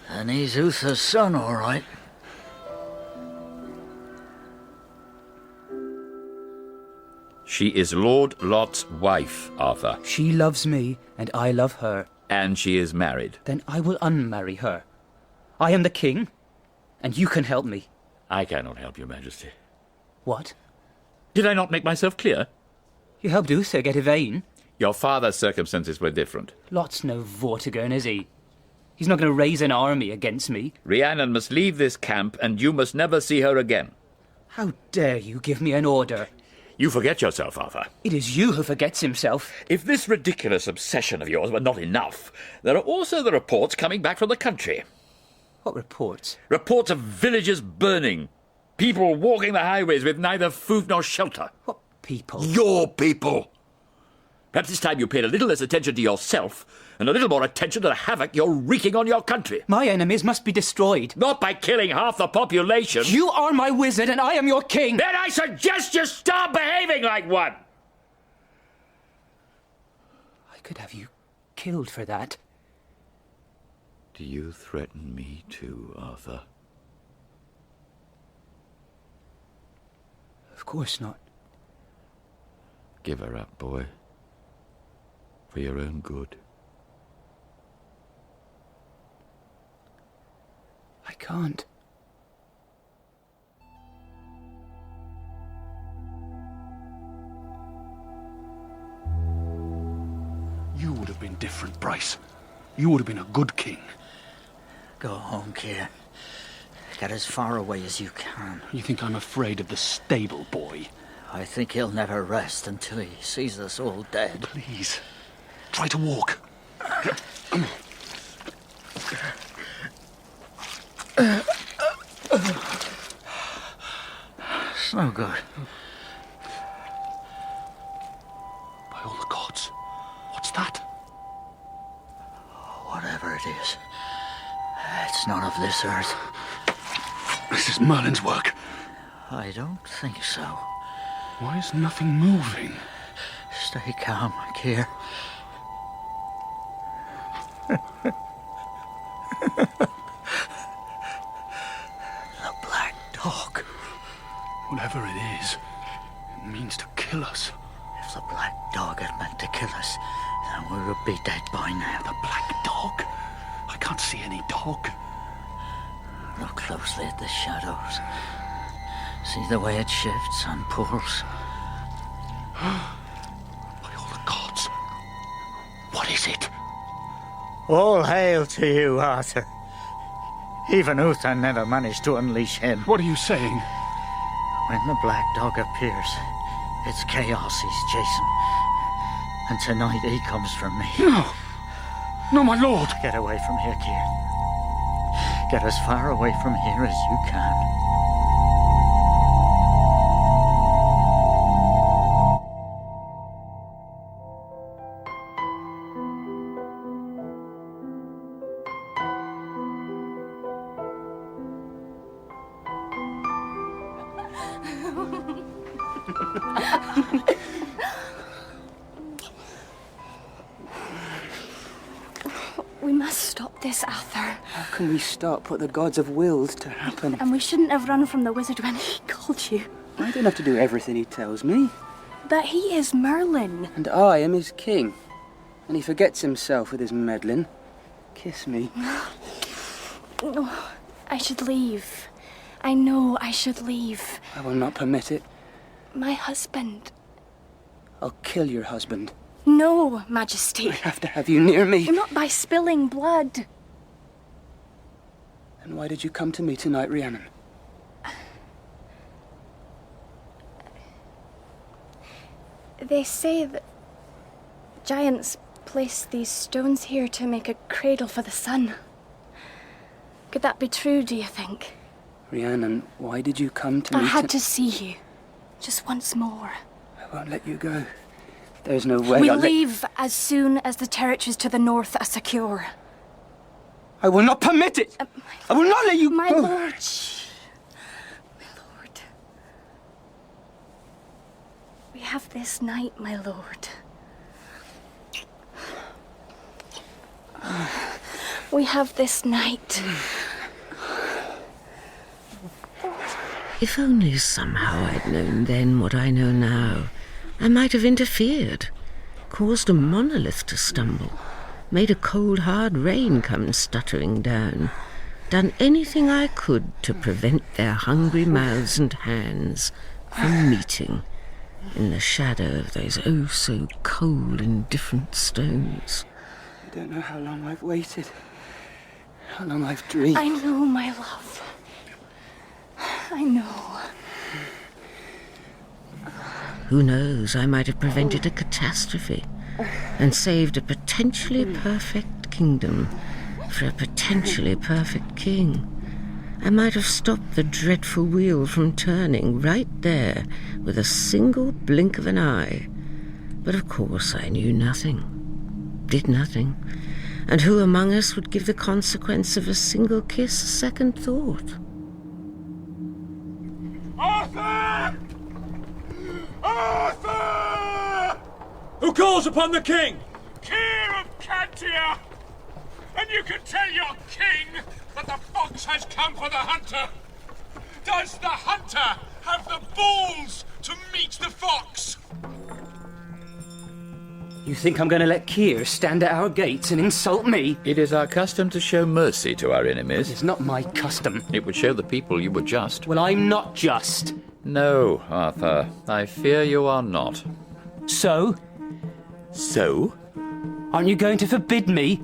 And he's Uther's son, all right. She is Lord Lot's wife, Arthur. She loves me, and I love her. And she is married. Then I will unmarry her. I am the king, and you can help me. I cannot help your majesty. What? Did I not make myself clear? You helped Uther get Yvain. Your father's circumstances were different. Lot's no Vortigern, is he? He's not going to raise an army against me. Rhiannon must leave this camp, and you must never see her again. How dare you give me an order? You forget yourself, Arthur. It is you who forgets himself. If this ridiculous obsession of yours were not enough, there are also the reports coming back from the country. What reports? Reports of villages burning. People walking the highways with neither food nor shelter. What people? Your people! Perhaps this time you paid a little less attention to yourself and a little more attention to the havoc you're wreaking on your country. My enemies must be destroyed. Not by killing half the population. You are my wizard and I am your king. Then I suggest you start behaving like one. I could have you killed for that. Do you threaten me too, Arthur? Of course not. Give her up, boy. For your own good. I can't. You would have been different, Bryce. You would have been a good king. Go home, Keir. Get as far away as you can. You think I'm afraid of the stable boy? I think he'll never rest until he sees us all dead. Please, try to walk. It's no good. By all the gods, what's that? Whatever it is, it's not of this earth. This is Merlin's work. I don't think so. Why is nothing moving? Stay calm, Keir. The black dog. Whatever it is, it means to kill us. If the black dog had meant to kill us, then we would be dead by now. The black dog? I can't see any dog. Look closely at the shadows. See the way it shifts and pulls. By all the gods. What is it? All hail to you, Arthur. Even Uther never managed to unleash him. What are you saying? When the black dog appears, it's chaos he's chasing. And tonight he comes for me. No! No, my lord! Get away from here, Keir. Get as far away from here as you can. this, Arthur. How can we stop what the gods have willed to happen? And we shouldn't have run from the wizard when he called you. I don't have to do everything he tells me. But he is Merlin. And I am his king. And he forgets himself with his meddling. Kiss me. No, I should leave. I know I should leave. I will not permit it. My husband. I'll kill your husband. No, Majesty. I have to have you near me. Not by spilling blood. And why did you come to me tonight, Rhiannon? They say that giants place these stones here to make a cradle for the sun. Could that be true, do you think? Rhiannon, why did you come to I me? had to see you. Just once more. I won't let you go. There's no way We I'll leave as soon as the territories to the north are secure. I will not permit it! I will not let you My go! lord. Shh. My lord. We have this night, my lord. We have this night. If only somehow I'd known then what I know now, I might have interfered, caused a monolith to stumble, made a cold, hard rain come stuttering down, done anything I could to prevent their hungry mouths and hands from meeting in the shadow of those oh-so-cold, indifferent stones. You don't know how long I've waited, how long I've dreamed. I know, my love. I know. Who knows, I might have prevented a catastrophe and saved a potentially perfect kingdom for a potentially perfect king. I might have stopped the dreadful wheel from turning right there with a single blink of an eye. But of course I knew nothing, did nothing, and who among us would give the consequence of a single kiss a second thought? Arthur! Arthur! Who calls upon the king? Keir of Cantia! And you can tell your king that the fox has come for the hunter. Does the hunter have the balls to meet the fox? You think I'm going to let Keir stand at our gates and insult me? It is our custom to show mercy to our enemies. It's not my custom. It would show the people you were just. Well, I'm not just. No, Arthur. I fear you are not. So? So? Aren't you going to forbid me?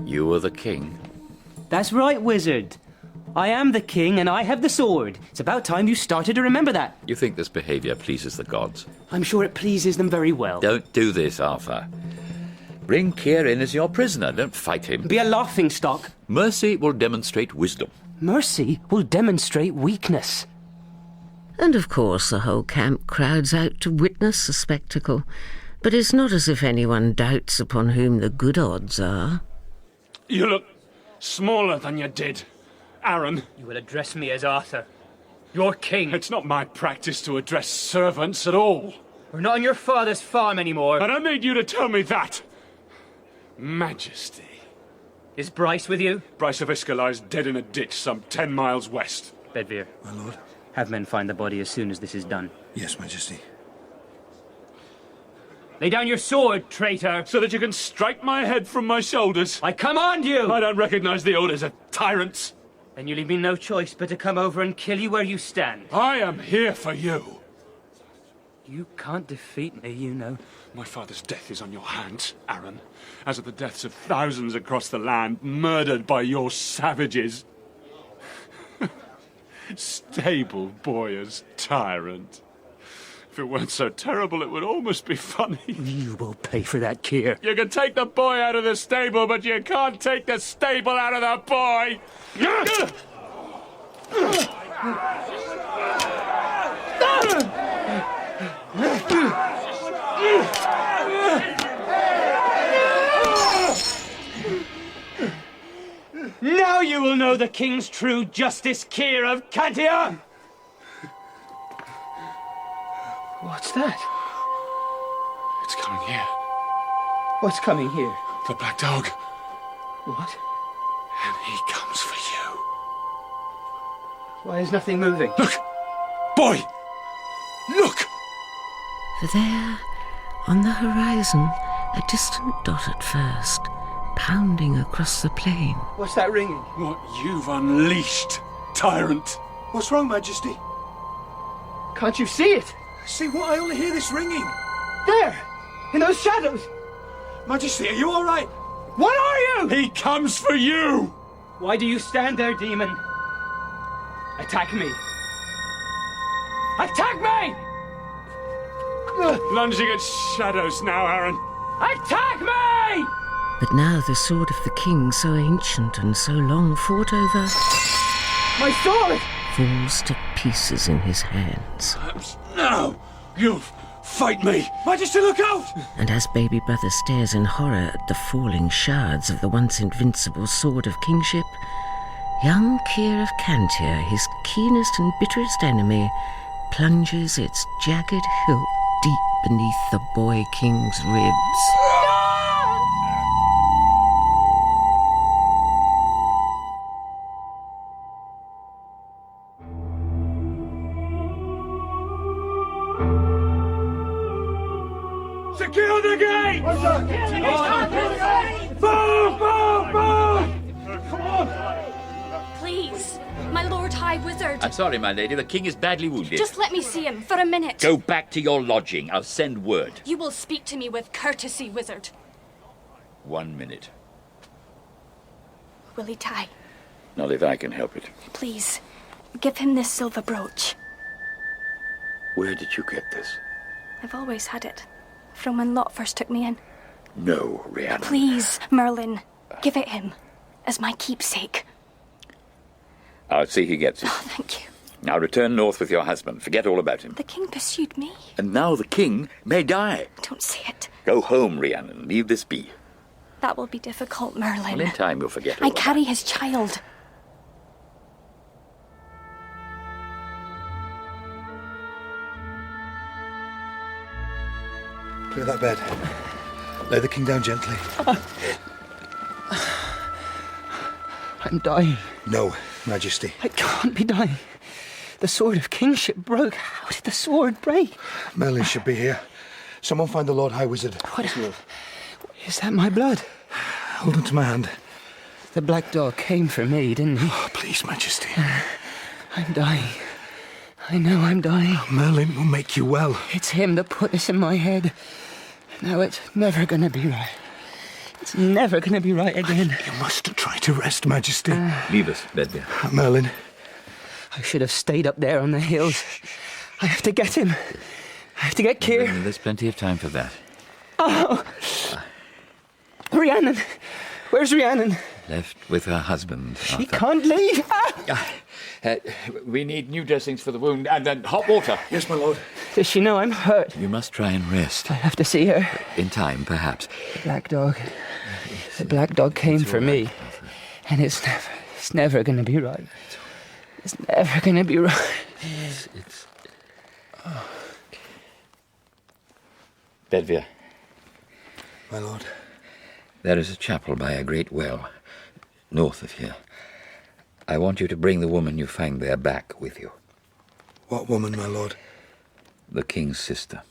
You are the king. That's right, wizard. I am the king and I have the sword. It's about time you started to remember that. You think this behaviour pleases the gods? I'm sure it pleases them very well. Don't do this, Arthur. Bring Keir in as your prisoner. Don't fight him. Be a laughingstock. Mercy will demonstrate wisdom. Mercy will demonstrate weakness. And of course the whole camp crowds out to witness the spectacle. But it's not as if anyone doubts upon whom the good odds are. You look smaller than you did, Aaron. You will address me as Arthur, your king. It's not my practice to address servants at all. We're not on your father's farm anymore. And I need you to tell me that. Majesty. Is Bryce with you? Bryce of Iska lies dead in a ditch some 10 miles west. Bedvere. My lord. Have men find the body as soon as this is done. Yes, Majesty. Lay down your sword, traitor! So that you can strike my head from my shoulders. I command you! I don't recognize the orders of tyrants. Then you leave me no choice but to come over and kill you where you stand. I am here for you. You can't defeat me, you know. My father's death is on your hands, Aaron, as are the deaths of thousands across the land murdered by your savages. Stable boy as tyrant. If it weren't so terrible, it would almost be funny. You will pay for that, Keir. You can take the boy out of the stable, but you can't take the stable out of the boy! Now you will know the king's true justice, Keir of Cantia! What's that? It's coming here. What's coming here? The black dog. What? And he comes for you. Why is nothing moving? Look! Boy! Look! For there, on the horizon, a distant dot at first, pounding across the plain. What's that ringing? What you've unleashed, tyrant. What's wrong, Majesty? Can't you see it? See what? I only hear this ringing. There! In those shadows! Majesty, are you all right? What are you? He comes for you! Why do you stand there, demon? Attack me! Attack me! Lunging at shadows now, Aaron. Attack me! But now the sword of the king, so ancient and so long fought over, My sword! falls to pieces in his hands. No! You fight me! Majesty, look out! And as baby brother stares in horror at the falling shards of the once invincible sword of kingship, young Keir of Cantia, his keenest and bitterest enemy, plunges its jagged hilt deep beneath the boy king's ribs. Secure the gate! Move! Move! Move! Come on! Please, my Lord High Wizard. I'm sorry, my lady. The king is badly wounded. Just let me see him for a minute. Go back to your lodging. I'll send word. You will speak to me with courtesy, Wizard. 1 minute. Will he die? Not if I can help it. Please, give him this silver brooch. Where did you get this? I've always had it. From when Lot first took me in. No, Rhiannon. Please, Merlin, give it him. As my keepsake. I'll see he gets it. Oh, thank you. Now return north with your husband. Forget all about him. The king pursued me. And now the king may die. Don't say it. Go home, Rhiannon. Leave this be. That will be difficult, Merlin. Well, in time you'll forget I all carry his child. Clear that bed. Lay the king down gently. I'm dying. No, Majesty. I can't be dying. The sword of kingship broke. How did the sword break? Merlin should be here. Someone find the Lord High Wizard. What? Is that my blood? Hold on to my hand. The black dog came for me, didn't he? Oh, please, Majesty. I'm dying. I know I'm dying. Merlin will make you well. It's him that put this in my head. Now it's never going to be right. It's never going to be right again. You must try to rest, Majesty. Leave us, Bedwyr. Merlin. I should have stayed up there on the hills. I have to get him. I have to get Keir. There's plenty of time for that. Oh! Rhiannon! Where's Rhiannon? Left with her husband, She Arthur. can't leave. We need new dressings for the wound and then hot water. Yes, my lord. Does she know I'm hurt? You must try and rest. I have to see her. In time, perhaps. The black dog. The black dog came for me. And it's never going to be right. It's never going to be right. Bedwyr. My lord. There is a chapel by a great well, north of here. I want you to bring the woman you find there back with you. What woman, my lord? The king's sister.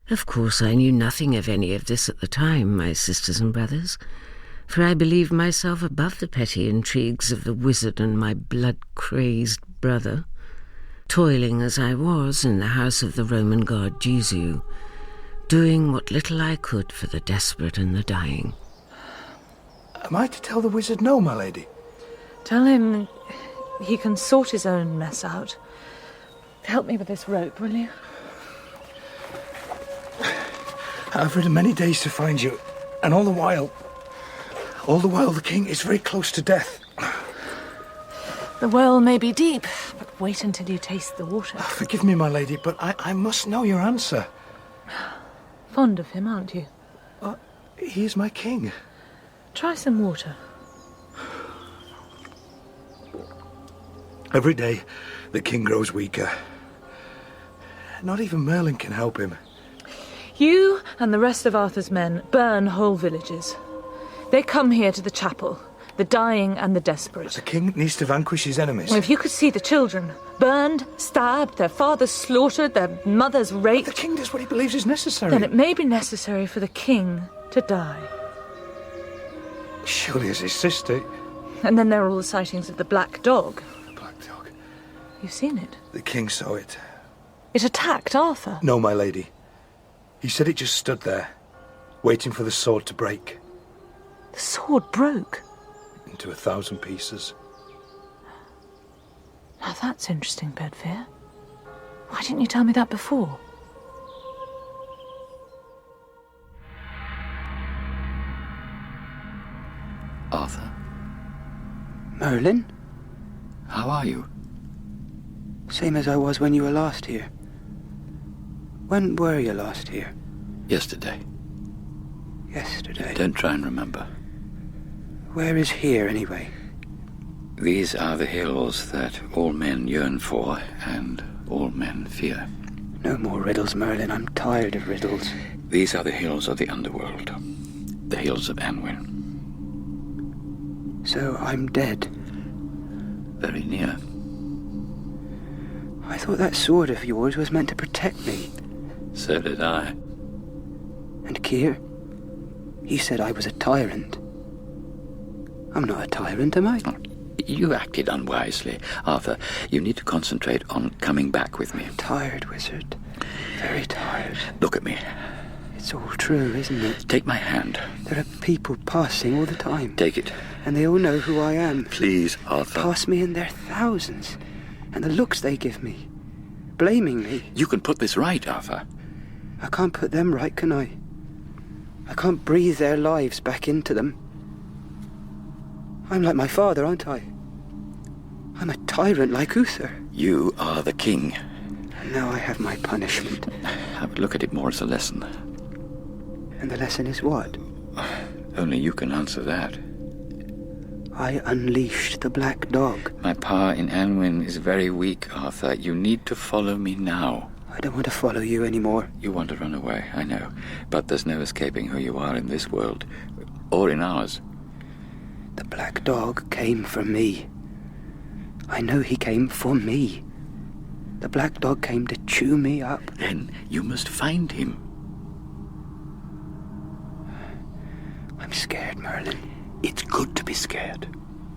Of course, I knew nothing of any of this at the time, my sisters and brothers, for I believed myself above the petty intrigues of the wizard and my blood-crazed brother, toiling as I was in the house of the Roman god Jesu, doing what little I could for the desperate and the dying. Am I to tell the wizard no, my lady? Tell him he can sort his own mess out. Help me with this rope, will you? I've ridden many days to find you, and all the while the king is very close to death. The well may be deep, but wait until you taste the water. Forgive me, my lady, but I must know your answer. Fond of him, aren't you? He is my king. Try some water. Every day, the king grows weaker. Not even Merlin can help him. You and the rest of Arthur's men burn whole villages. They come here to the chapel, the dying and the desperate. The king needs to vanquish his enemies. If you could see the children, burned, stabbed, their fathers slaughtered, their mothers raped... The king does what he believes is necessary. Then it may be necessary for the king to die. Surely as his sister... And then there are all the sightings of the black dog. The black dog. You've seen it? The king saw it. It attacked Arthur. No, my lady. He said it just stood there, waiting for the sword to break. The sword broke? Into 1,000 pieces. Now that's interesting, Bedfere. Why didn't you tell me that before? Arthur, Merlin? how are you? Same as I was when you were last here. When were you last here? Yesterday. Yesterday. Don't try and remember. Where is here, anyway? These are the hills that all men yearn for and all men fear. No more riddles, Merlin. I'm tired of riddles. These are the hills of the underworld. The hills of Anwen. So I'm dead. Very near. I thought that sword of yours was meant to protect me. So did I. And Keir? He said I was a tyrant. I'm not a tyrant, am I? You acted unwisely, Arthur. You need to concentrate on coming back with me. I'm tired, wizard. Very tired. Look at me. It's all true, isn't it? Take my hand. There are people passing all the time. Take it. And they all know who I am. Please, Arthur. Pass me in their thousands. And the looks they give me. Blaming me. You can put this right, Arthur. I can't put them right, can I? I can't breathe their lives back into them. I'm like my father, aren't I? I'm a tyrant like Uther. You are the king. And now I have my punishment. I would look at it more as a lesson. And the lesson is what? Only you can answer that. I unleashed the black dog. My power in Anwen is very weak, Arthur. You need to follow me now. I don't want to follow you anymore. You want to run away, I know. But there's no escaping who you are in this world. Or in ours. The black dog came for me. I know he came for me. The black dog came to chew me up. Then you must find him. I'm scared, Merlin. It's good to be scared.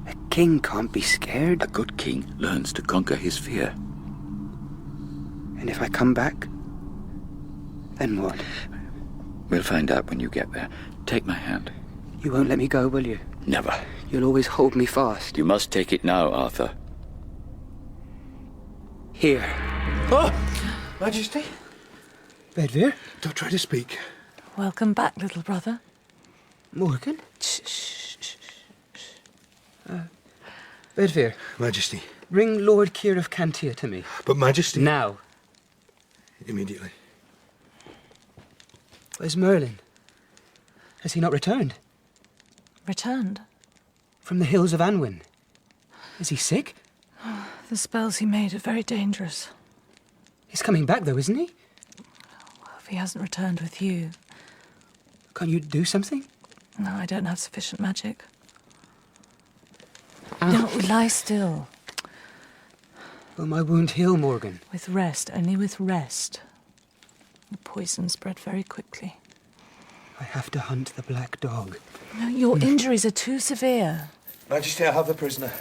A king can't be scared. A good king learns to conquer his fear. And if I come back, then what? We'll find out when you get there. Take my hand. You won't let me go, will you? Never. You'll always hold me fast. You must take it now, Arthur. Here. Oh! Majesty? Bedfere? Don't try to speak. Welcome back, little brother. Morgan? Bedfere. Majesty. Ring Lord Keir of Cantia to me. But Majesty... Now. Immediately. Where's Merlin? Has he not returned? Returned? From the hills of Anwen. Is he sick? The spells he made are very dangerous. He's coming back, though, isn't he? Well, if he hasn't returned with you... Can't you do something? No, I don't have sufficient magic. Ow. No, lie still. Will my wound heal, Morgan? With rest, only with rest. The poison spread very quickly. I have to hunt the black dog. No, your injuries are too severe. Majesty, I have the prisoner.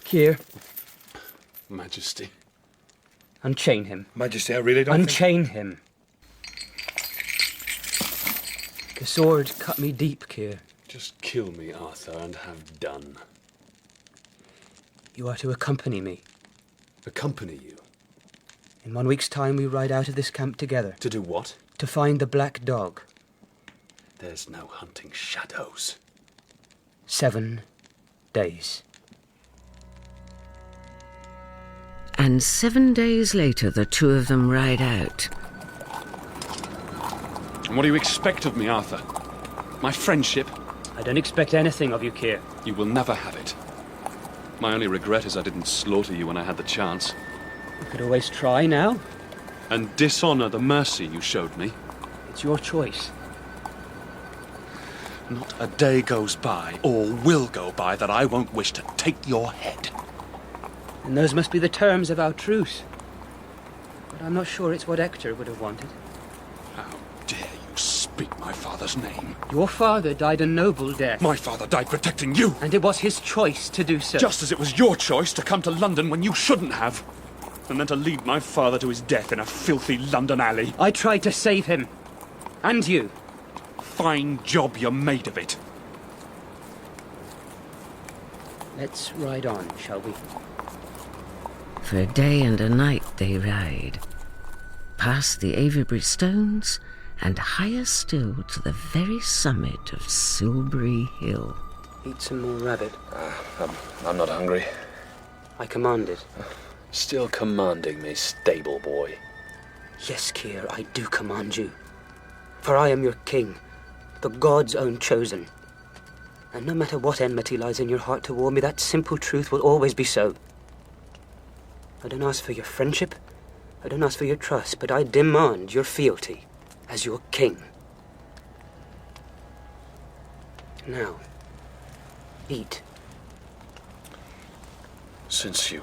Keir. Majesty. Unchain him. Majesty, I really don't Unchain him. The sword cut me deep, Keir. Just kill me, Arthur, and have done. You are to accompany me. Accompany you? In 1 week's time, we ride out of this camp together. To do what? To find the black dog. There's no hunting shadows. 7 days. And 7 days later, the two of them ride out. And what do you expect of me, Arthur? My friendship? I don't expect anything of you, Keir. You will never have it. My only regret is I didn't slaughter you when I had the chance. You could always try now. And dishonour the mercy you showed me. It's your choice. Not a day goes by, or will go by, that I won't wish to take your head. And those must be the terms of our truce. But I'm not sure it's what Hector would have wanted. How dare you speak my father's name? Your father died a noble death. My father died protecting you. And it was his choice to do so. Just as it was your choice to come to London when you shouldn't have. And then to lead my father to his death in a filthy London alley. I tried to save him. And you. Fine job you made of it. Let's ride on, shall we? For a day and a night they ride, past the Avebury stones, and higher still to the very summit of Silbury Hill. Eat some more rabbit. I'm not hungry. I command it. Still commanding me, stable boy. Yes, Keir, I do command you. For I am your king, the god's own chosen. And no matter what enmity lies in your heart toward me, that simple truth will always be so. I don't ask for your friendship, I don't ask for your trust, but I demand your fealty as your king. Now, eat. Since you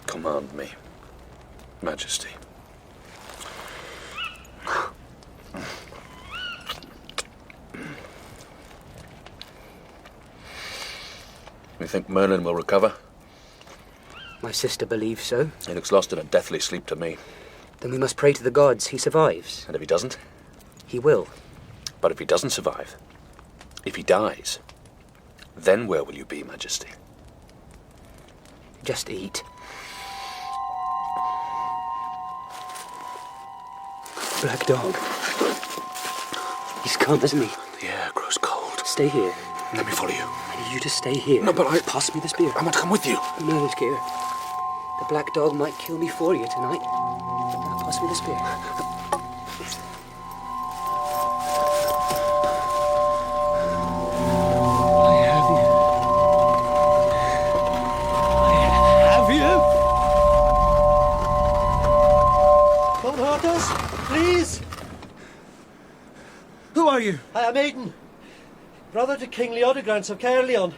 command me, Majesty. You think Merlin will recover? My sister believes so. He looks lost in a deathly sleep to me. Then we must pray to the gods he survives. And if he doesn't? He will. But if he doesn't survive, if he dies, then where will you be, Majesty? Just eat. Black dog. He's come, isn't he? The air grows cold. Stay here. Let me follow you. I need you to stay here. No, but Pass me the spear. I want to come with you. Who knows, Keir? The black dog might kill me for you tonight. Now pass me the spear. I have you. Don't hurt us, please. Who are you? I am Aidan, brother to King Leodegrance of Caerleon.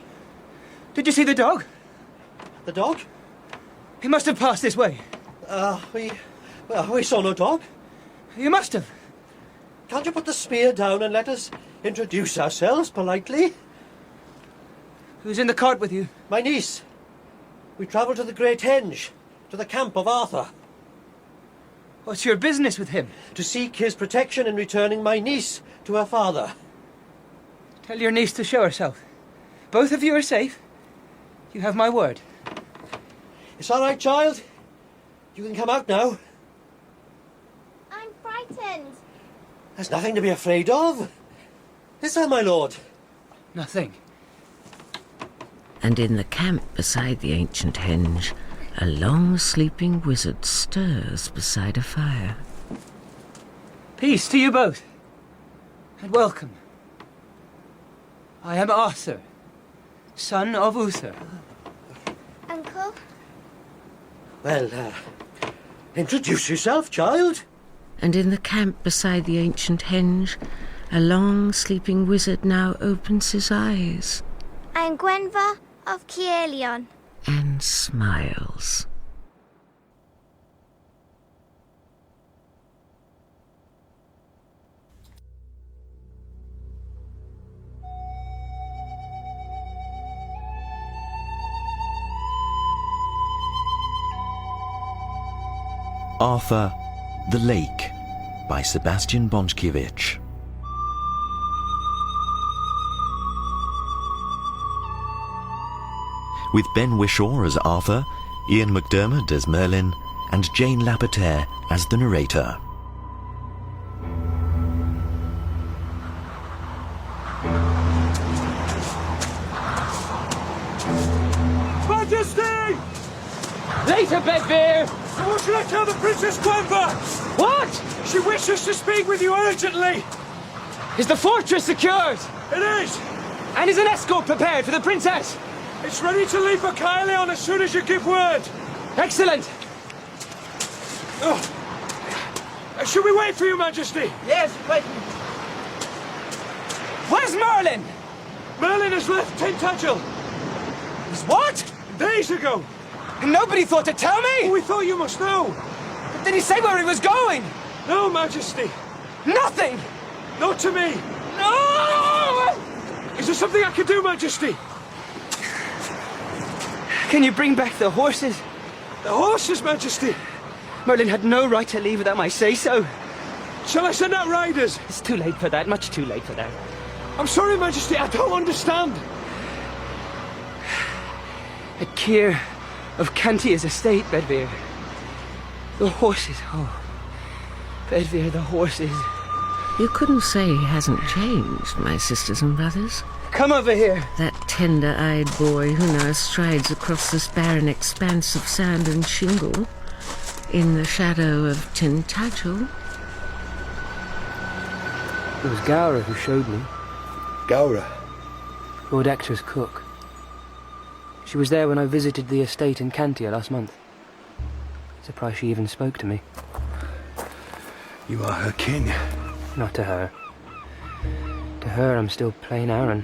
Did you see the dog? The dog? He must have passed this way. We saw no dog. You must have. Can't you put the spear down and let us introduce ourselves politely? Who's in the cart with you? My niece. We travel to the Great Henge, to the camp of Arthur. What's your business with him? To seek his protection in returning my niece to her father. Tell your niece to show herself. Both of you are safe. You have my word. It's all right, child. You can come out now. I'm frightened. There's nothing to be afraid of. Is there, my lord? Nothing. And in the camp beside the ancient henge, a long sleeping wizard stirs beside a fire. Peace to you both, and welcome. I am Arthur, son of Uther. Uncle? Well, introduce yourself, child. And in the camp beside the ancient henge, a long sleeping wizard now opens his eyes. I'm Gwenva of Caerleon. And smiles. Arthur, the Lake by Sebastian Bonchkiewicz. With Ben Whishaw as Arthur, Ian McDermott as Merlin, and Jane Lapotaire as the narrator. Majesty! Later, Bedveer! What should I tell the Princess Gwenva? What? She wishes to speak with you urgently. Is the fortress secured? It is. And is an escort prepared for the princess? It's ready to leave for Caerleon as soon as you give word. Excellent. Should we wait for you, Majesty? Yes, wait. Where's Merlin? Merlin has left Tintagel. He's what? Days ago. And nobody thought to tell me? We thought you must know. But did he say where he was going? No, Majesty. Nothing! Not to me. No! Is there something I can do, Majesty? Can you bring back the horses? The horses, Majesty. Merlin had no right to leave without my say-so. Shall I send out riders? It's too late for that, much too late for that. I'm sorry, Majesty, I don't understand. At Keir of Cantia's estate, Bedwyr. The horses, oh. Bedwyr, the horses. You couldn't say he hasn't changed, my sisters and brothers. Come over here. That tender-eyed boy who now strides across this barren expanse of sand and shingle in the shadow of Tintagel. It was Gaura who showed me. Gaura? Lord Ector's cook. She was there when I visited the estate in Cantia last month. Surprised she even spoke to me. You are her king. Not to her. To her, I'm still plain Aaron.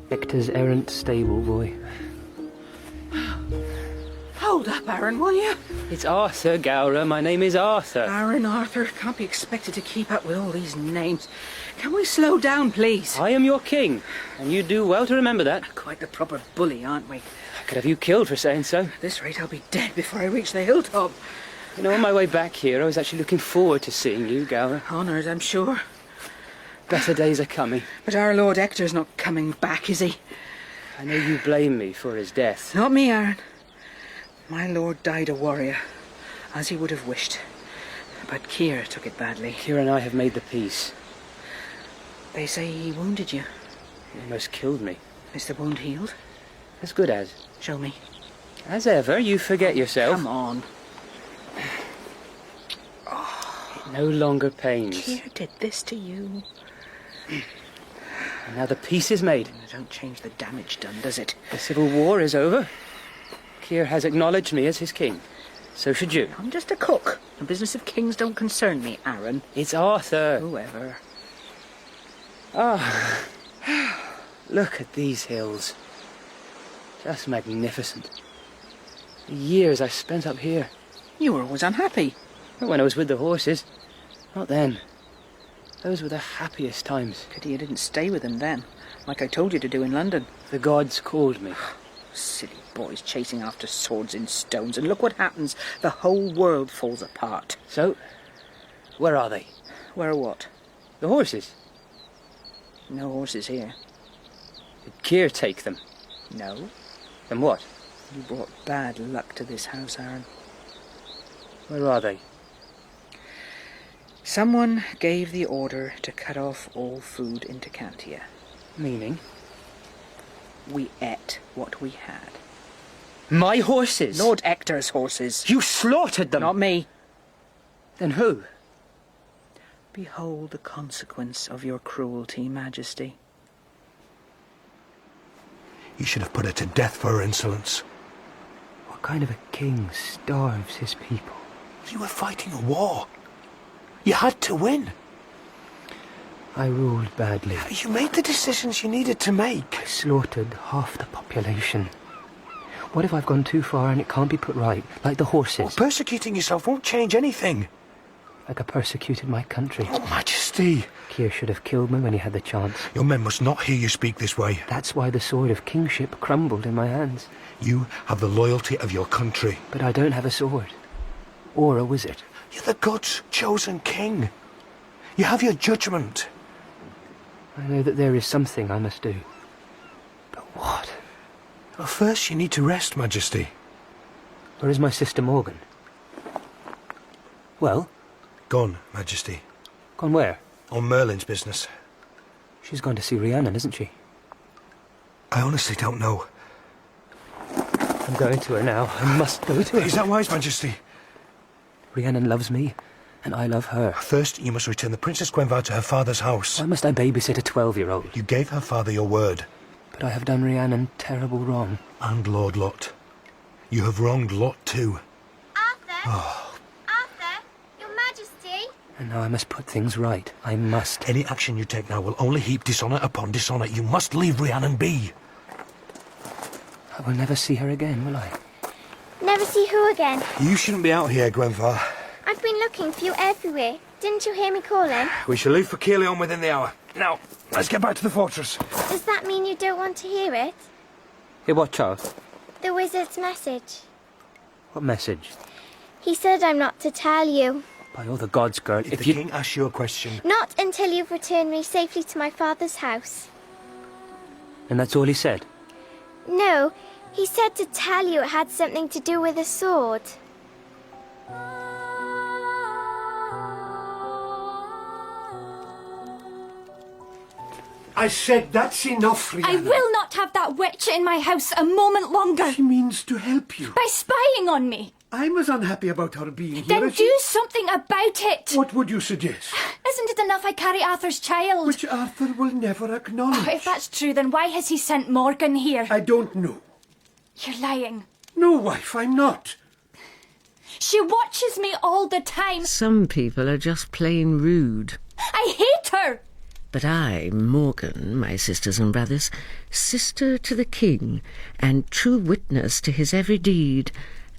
Ector's errant stable boy. Hold up, Aaron, will you? It's Arthur, Gaura. My name is Arthur. Aaron Arthur can't be expected to keep up with all these names. Can we slow down, please? I am your king, and you do well to remember that. Quite the proper bully, aren't we? I could have you killed for saying so. At this rate, I'll be dead before I reach the hilltop. You know, on my way back here, I was actually looking forward to seeing you, Gaura. Honoured, I'm sure. Better days are coming. But our Lord Ector's not coming back, is he? I know you blame me for his death. Not me, Aaron. My lord died a warrior, as he would have wished. But Keir took it badly. Keir and I have made the peace. They say he wounded you. He almost killed me. Is the wound healed? As good as. Show me. As ever, you forget yourself. Come on. It no longer pains. Keir did this to you. And now the peace is made. It don't change the damage done, does it? The civil war is over. Keir has acknowledged me as his king. So should you. I'm just a cook. The business of kings don't concern me, Aaron. It's Arthur. Whoever. Ah, look at these hills. Just magnificent. The years I spent up here. You were always unhappy. Not when I was with the horses. Not then. Those were the happiest times. Pity you didn't stay with them then, like I told you to do in London. The gods called me. Silly boys chasing after swords in stones, and look what happens. The whole world falls apart. So, where are they? Where what? The horses. No horses here. Did Keir take them? No. Then what? You brought bad luck to this house, Aaron. Where are they? Someone gave the order to cut off all food into Cantia. Meaning? We ate what we had. My horses? Lord Ector's horses. You slaughtered them? Not me. Then who? Behold the consequence of your cruelty, Majesty. You should have put her to death for her insolence. What kind of a king starves his people? You were fighting a war. You had to win. I ruled badly. You made the decisions you needed to make. I slaughtered half the population. What if I've gone too far and it can't be put right, like the horses? Well, persecuting yourself won't change anything. Like I persecuted my country. Oh, Majesty! Keir should have killed me when he had the chance. Your men must not hear you speak this way. That's why the sword of kingship crumbled in my hands. You have the loyalty of your country. But I don't have a sword. Or a wizard. You're the God's chosen king. You have your judgment. I know that there is something I must do. But what? Well, first you need to rest, Majesty. Where is my sister Morgan? Well? Gone, Majesty. Gone where? On Merlin's business. She's gone to see Rhiannon, isn't she? I honestly don't know. I'm going to her now. I must go to her. Is that wise, Majesty? Rhiannon loves me, and I love her. First, you must return the Princess Gwenvar to her father's house. Why must I babysit a 12-year-old? You gave her father your word. But I have done Rhiannon terrible wrong. And Lord Lot. You have wronged Lot too. Arthur? Oh. Arthur? Your Majesty? And now I must put things right. I must. Any action you take now will only heap dishonour upon dishonour. You must leave Rhiannon be. I will never see her again, will I? Never see who again? You shouldn't be out here, Gwenfar. I've been looking for you everywhere. Didn't you hear me calling? We shall leave for Caerleon within the hour. Now, let's get back to the fortress. Does that mean you don't want to hear it? Hear what, child? The wizard's message. What message? He said I'm not to tell you. By all the gods, girl, if the king asks you a question... Not until you've returned me safely to my father's house. And that's all he said? No, he said to tell you it had something to do with a sword. I said that's enough, Rhiannon. I will not have that witch in my house a moment longer. She means to help you. By spying on me. I'm as unhappy about her being here Then as do something about it. What would you suggest? Isn't it enough I carry Arthur's child? Which Arthur will never acknowledge. Oh, if that's true, then why has he sent Morgan here? I don't know. You're lying. No, wife, I'm not. She watches me all the time. Some people are just plain rude. I hate her. But I, Morgan, my sisters and brothers, sister to the king, and true witness to his every deed,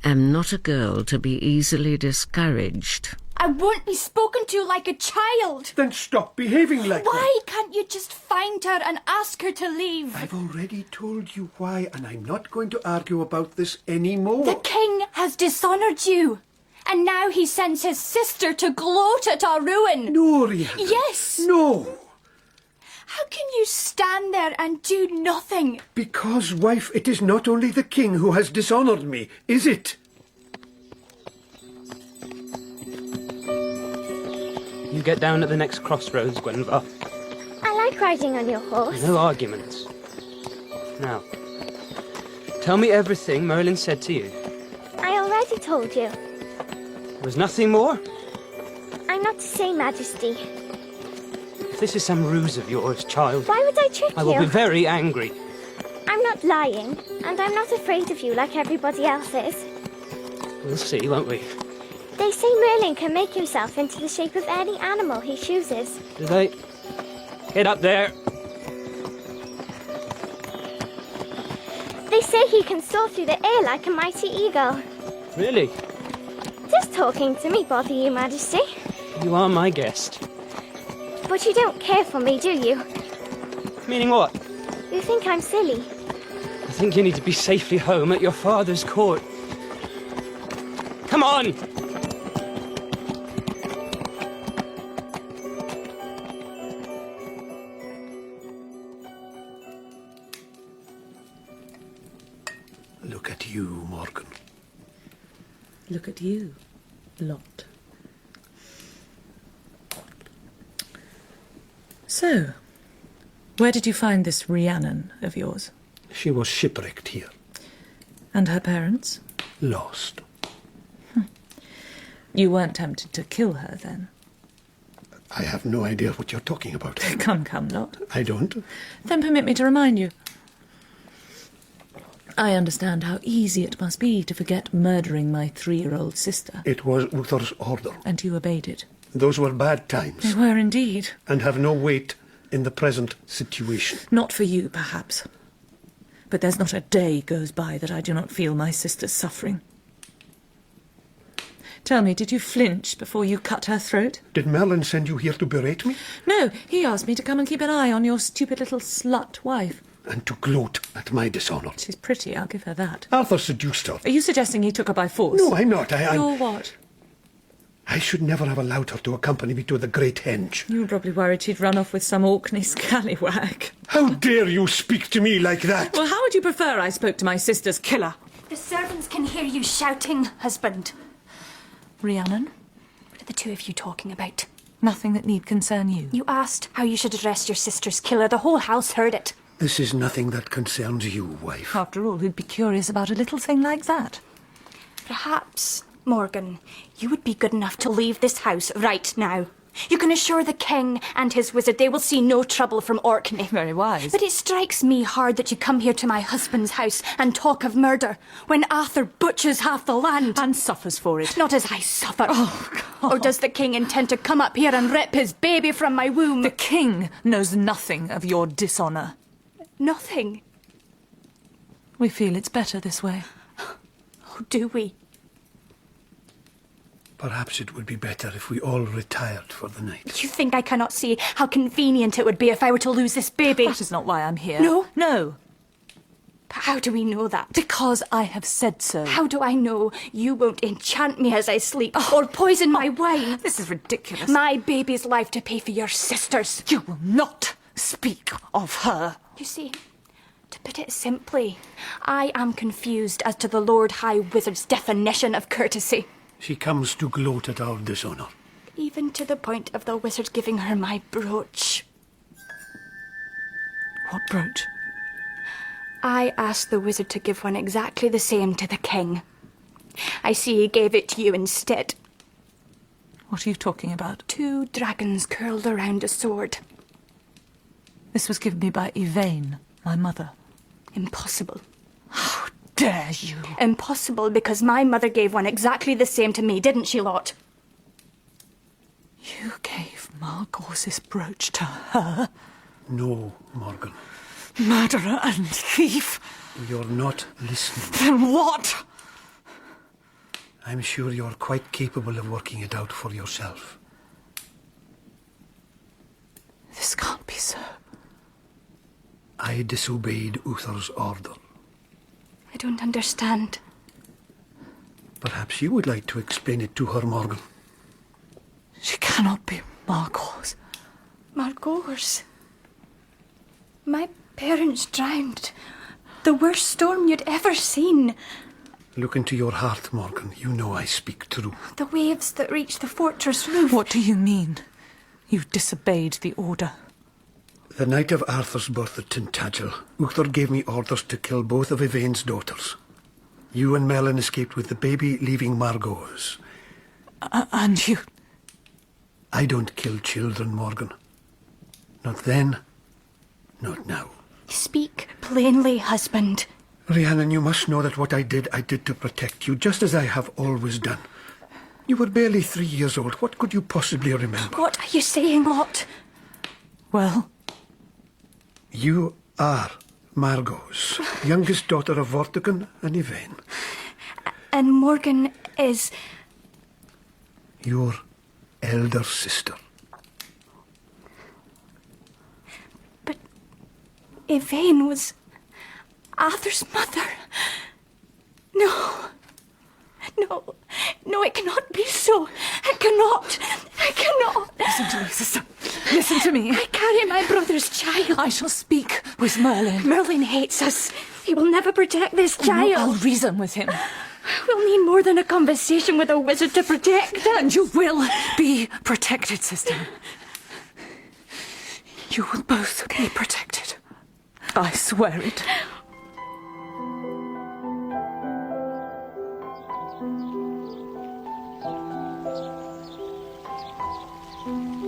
am not a girl to be easily discouraged. I won't be spoken to like a child. Then stop behaving like that. Why can't you just find her and ask her to leave? I've already told you why, and I'm not going to argue about this anymore. The king has dishonoured you. And now he sends his sister to gloat at our ruin. No, Rhiannon. Yes. No. How can you stand there and do nothing? Because, wife, it is not only the king who has dishonoured me, is it? You get down at the next crossroads, Gwenvar. I like riding on your horse. No arguments. Now, tell me everything Merlin said to you. I already told you. There was nothing more? I'm not to say, Majesty. If this is some ruse of yours, child... Why would I trick you? I will be very angry. I'm not lying, and I'm not afraid of you like everybody else is. We'll see, won't we? They say Merlin can make himself into the shape of any animal he chooses. Do they? Get up there. They say he can soar through the air like a mighty eagle. Really? Does talking to me bother you, Majesty? You are my guest. But you don't care for me, do you? Meaning what? You think I'm silly. I think you need to be safely home at your father's court. Come on! Look at you, Morgan. Look at you, Lot. So, where did you find this Rhiannon of yours? She was shipwrecked here. And her parents? Lost. You weren't tempted to kill her, then? I have no idea what you're talking about. Come, Lot. I don't. Then permit me to remind you. I understand how easy it must be to forget murdering my 3-year-old sister. It was Uther's order. And you obeyed it. Those were bad times. They were indeed. And have no weight in the present situation. Not for you, perhaps. But there's not a day goes by that I do not feel my sister's suffering. Tell me, did you flinch before you cut her throat? Did Merlin send you here to berate me? No, he asked me to come and keep an eye on your stupid little slut wife. And to gloat at my dishonour. She's pretty, I'll give her that. Arthur seduced her. Are you suggesting he took her by force? No, I'm not. You're what? I should never have allowed her to accompany me to the Great Henge. You were probably worried she'd run off with some Orkney scallywag. How dare you speak to me like that? Well, how would you prefer I spoke to my sister's killer? The servants can hear you shouting, husband. Rhiannon? What are the two of you talking about? Nothing that need concern you. You asked how you should address your sister's killer. The whole house heard it. This is nothing that concerns you, wife. After all, who'd be curious about a little thing like that? Perhaps, Morgan, you would be good enough to leave this house right now. You can assure the king and his wizard they will see no trouble from Orkney. Very wise. But it strikes me hard that you come here to my husband's house and talk of murder when Arthur butchers half the land. And suffers for it. Not as I suffer. Oh, God. Or does the king intend to come up here and rip his baby from my womb? The king knows nothing of your dishonour. Nothing? We feel it's better this way. Oh, do we? Perhaps it would be better if we all retired for the night. You think I cannot see how convenient it would be if I were to lose this baby? That is not why I'm here. No? No. But how do we know that? Because I have said so. How do I know you won't enchant me as I sleep or poison my wine? This is ridiculous. My baby's life to pay for your sister's. You will not speak of her. You see, to put it simply, I am confused as to the Lord High Wizard's definition of courtesy. She comes to gloat at our dishonour. Even to the point of the wizard giving her my brooch. What brooch? I asked the wizard to give one exactly the same to the king. I see he gave it to you instead. What are you talking about? 2 dragons curled around a sword. This was given me by Yvain, my mother. Impossible. How dare you? Impossible, because my mother gave one exactly the same to me, didn't she, Lot? You gave Margaux this brooch to her? No, Morgan. Murderer and thief. You're not listening. Then what? I'm sure you're quite capable of working it out for yourself. This can't be so. I disobeyed Uther's order. I don't understand. Perhaps you would like to explain it to her, Morgan. She cannot be Margaux. Margaux? My parents drowned. The worst storm you'd ever seen. Look into your heart, Morgan. You know I speak true. The waves that reached the fortress roof. What do you mean? You disobeyed the order. The night of Arthur's birth at Tintagel, Uther gave me orders to kill both of Yvain's daughters. You and Merlin escaped with the baby, leaving Margaux. And you... I don't kill children, Morgan. Not then, not now. Speak plainly, husband. Rhiannon, you must know that what I did to protect you, just as I have always done. You were barely 3 years old. What could you possibly remember? What are you saying, Lot? Well? You are Margaux, youngest daughter of Vortigern and Yvain. And Morgan is... your elder sister. But Yvain was Arthur's mother. No, it cannot be so. It cannot. I cannot. Listen to me, sister. Listen to me. I carry my brother's child. I shall speak with Merlin. Merlin hates us. He will never protect this child. I'll reason with him. We'll need more than a conversation with a wizard to protect him. And you will be protected, sister. You will both be protected. I swear it.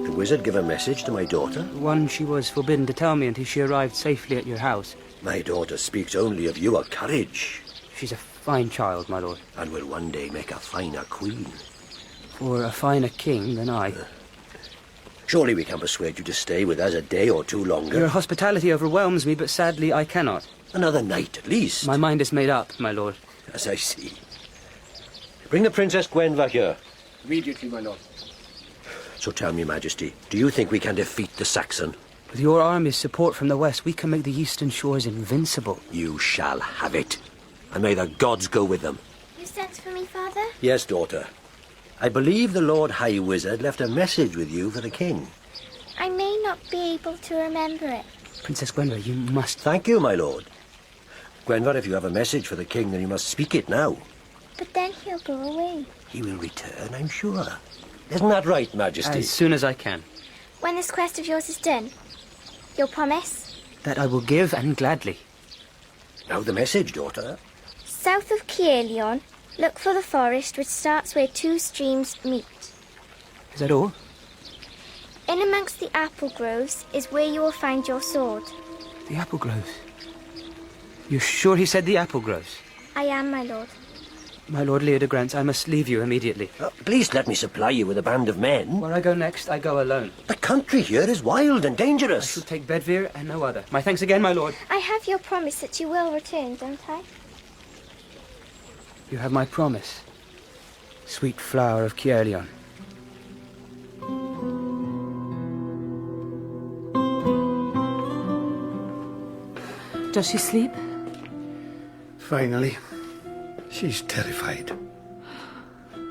The wizard give a message to my daughter? One she was forbidden to tell me until she arrived safely at your house. My daughter speaks only of your courage. She's a fine child, my lord. And will one day make a finer queen. Or a finer king than I. Surely we can persuade you to stay with us a day or two longer. Your hospitality overwhelms me, but sadly I cannot. Another night, at least. My mind is made up, my lord. As I see. Bring the Princess Gwenva here. Immediately, my lord. So tell me, Majesty, do you think we can defeat the Saxon? With your army's support from the west, we can make the eastern shores invincible. You shall have it. And may the gods go with them. You sent for me, Father? Yes, daughter. I believe the Lord High Wizard left a message with you for the king. I may not be able to remember it. Princess Gwenva, you must... Thank you, my lord. Gwenva, if you have a message for the king, then you must speak it now. But then he'll go away. He will return, I'm sure. Isn't that right, Majesty? As soon as I can. When this quest of yours is done, you'll promise? That I will give, and gladly. Now the message, daughter. South of Caerleon, look for the forest which starts where 2 streams meet. Is that all? In amongst the apple groves is where you will find your sword. The apple groves? You're sure he said the apple groves? I am, my lord. My lord Leodegrance, I must leave you immediately. Please let me supply you with a band of men. Where I go next, I go alone. The country here is wild and dangerous. I shall take Bedvere and no other. My thanks again, my lord. I have your promise that you will return, don't I? You have my promise, sweet flower of Caerleon. Does she sleep? Finally. She's terrified.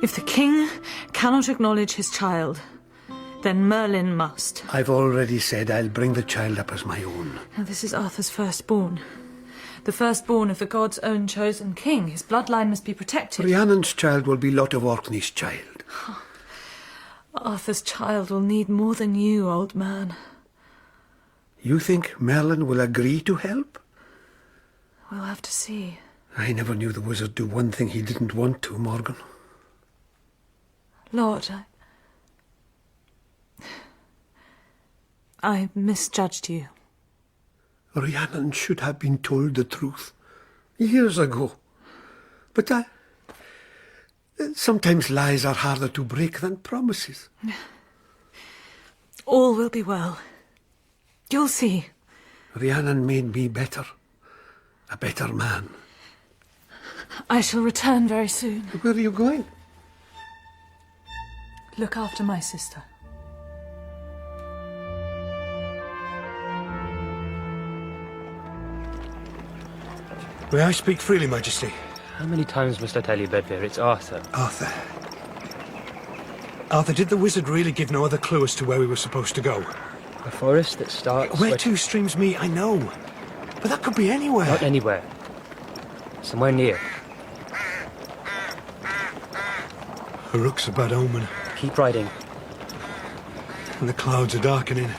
If the king cannot acknowledge his child, then Merlin must. I've already said I'll bring the child up as my own. Now, this is Arthur's firstborn. The firstborn of the god's own chosen king. His bloodline must be protected. Rhiannon's child will be Lot of Orkney's child. Arthur's child will need more than you, old man. You think Merlin will agree to help? We'll have to see. I never knew the wizard do one thing he didn't want to, Morgan. Lord, I misjudged you. Rhiannon should have been told the truth years ago. But sometimes lies are harder to break than promises. All will be well. You'll see. Rhiannon made me better. A better man. I shall return very soon. Where are you going? Look after my sister. May I speak freely, Majesty? How many times must I tell you, Bedvere? It's Arthur. Arthur. Arthur, did the wizard really give no other clue as to where we were supposed to go? A forest that starts... Where two streams meet, I know. But that could be anywhere. Not anywhere. Somewhere near. A rook's a bad omen. Keep riding. And the clouds are darkening.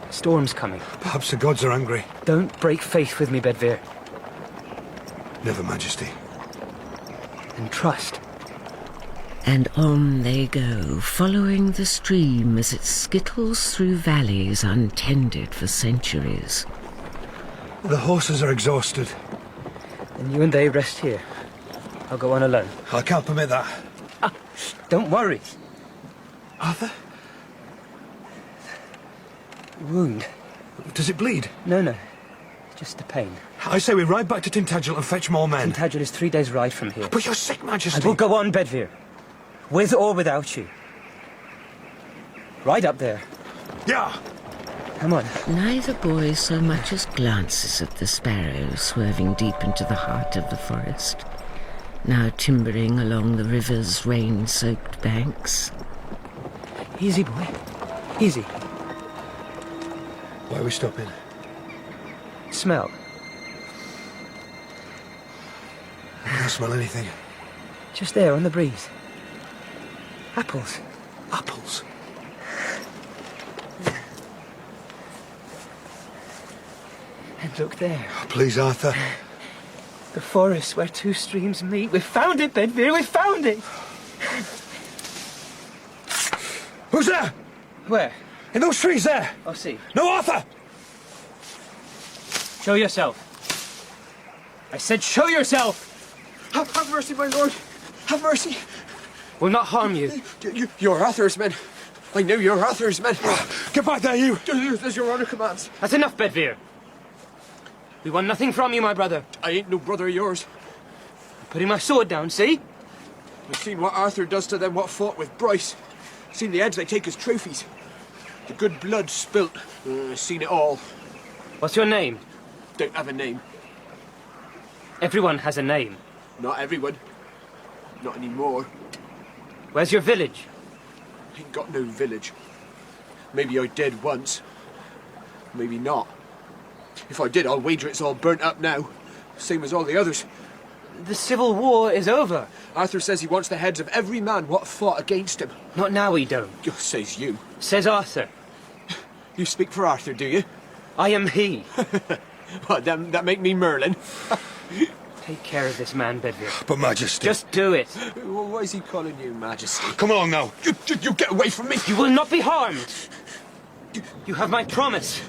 Storm's coming. Perhaps the gods are angry. Don't break faith with me, Bedvere. Never, Majesty. And trust. And on they go, following the stream as it skittles through valleys untended for centuries. The horses are exhausted. Then you and they rest here. I'll go on alone. I can't permit that. Don't worry. Arthur? Wound. Does it bleed? No. Just the pain. I say we ride back to Tintagel and fetch more men. Tintagel is 3 days' ride from here. But you're sick, Majesty. I will go on, Bedvere. With or without you. Ride up there. Yeah. Come on. Neither boy so much as glances at the sparrow swerving deep into the heart of the forest, now timbering along the river's rain-soaked banks. Easy, boy. Easy. Why are we stopping? Smell. I can't smell anything. Just there on the breeze. Apples. Apples? And look there. Oh, please, Arthur. The forest where two streams meet. We've found it, Bedvere. We've found it. Who's there? Where? In those trees there. I'll see. No, Arthur! Show yourself. I said show yourself! Have mercy, my lord. Have mercy. Will not harm you. You're Arthur's men. I know you're Arthur's men. Get back there, you! As your honor commands. That's enough, Bedvere. We want nothing from you, my brother. I ain't no brother of yours. I'm putting my sword down, see? I've seen what Arthur does to them what fought with Bryce. Seen the heads they take as trophies. The good blood spilt. Seen it all. What's your name? Don't have a name. Everyone has a name. Not everyone. Not anymore. Where's your village? Ain't got no village. Maybe I did once. Maybe not. If I did, I'll wager it's all burnt up now. Same as all the others. The civil war is over. Arthur says he wants the heads of every man what fought against him. Not now, he don't. Says you. Says Arthur. You speak for Arthur, do you? I am he. What, that make me Merlin? Take care of this man, Bedvere. But Majesty... Just do it. Why is he calling you Majesty? Come along now. You get away from me. You will not be harmed. You have my promise.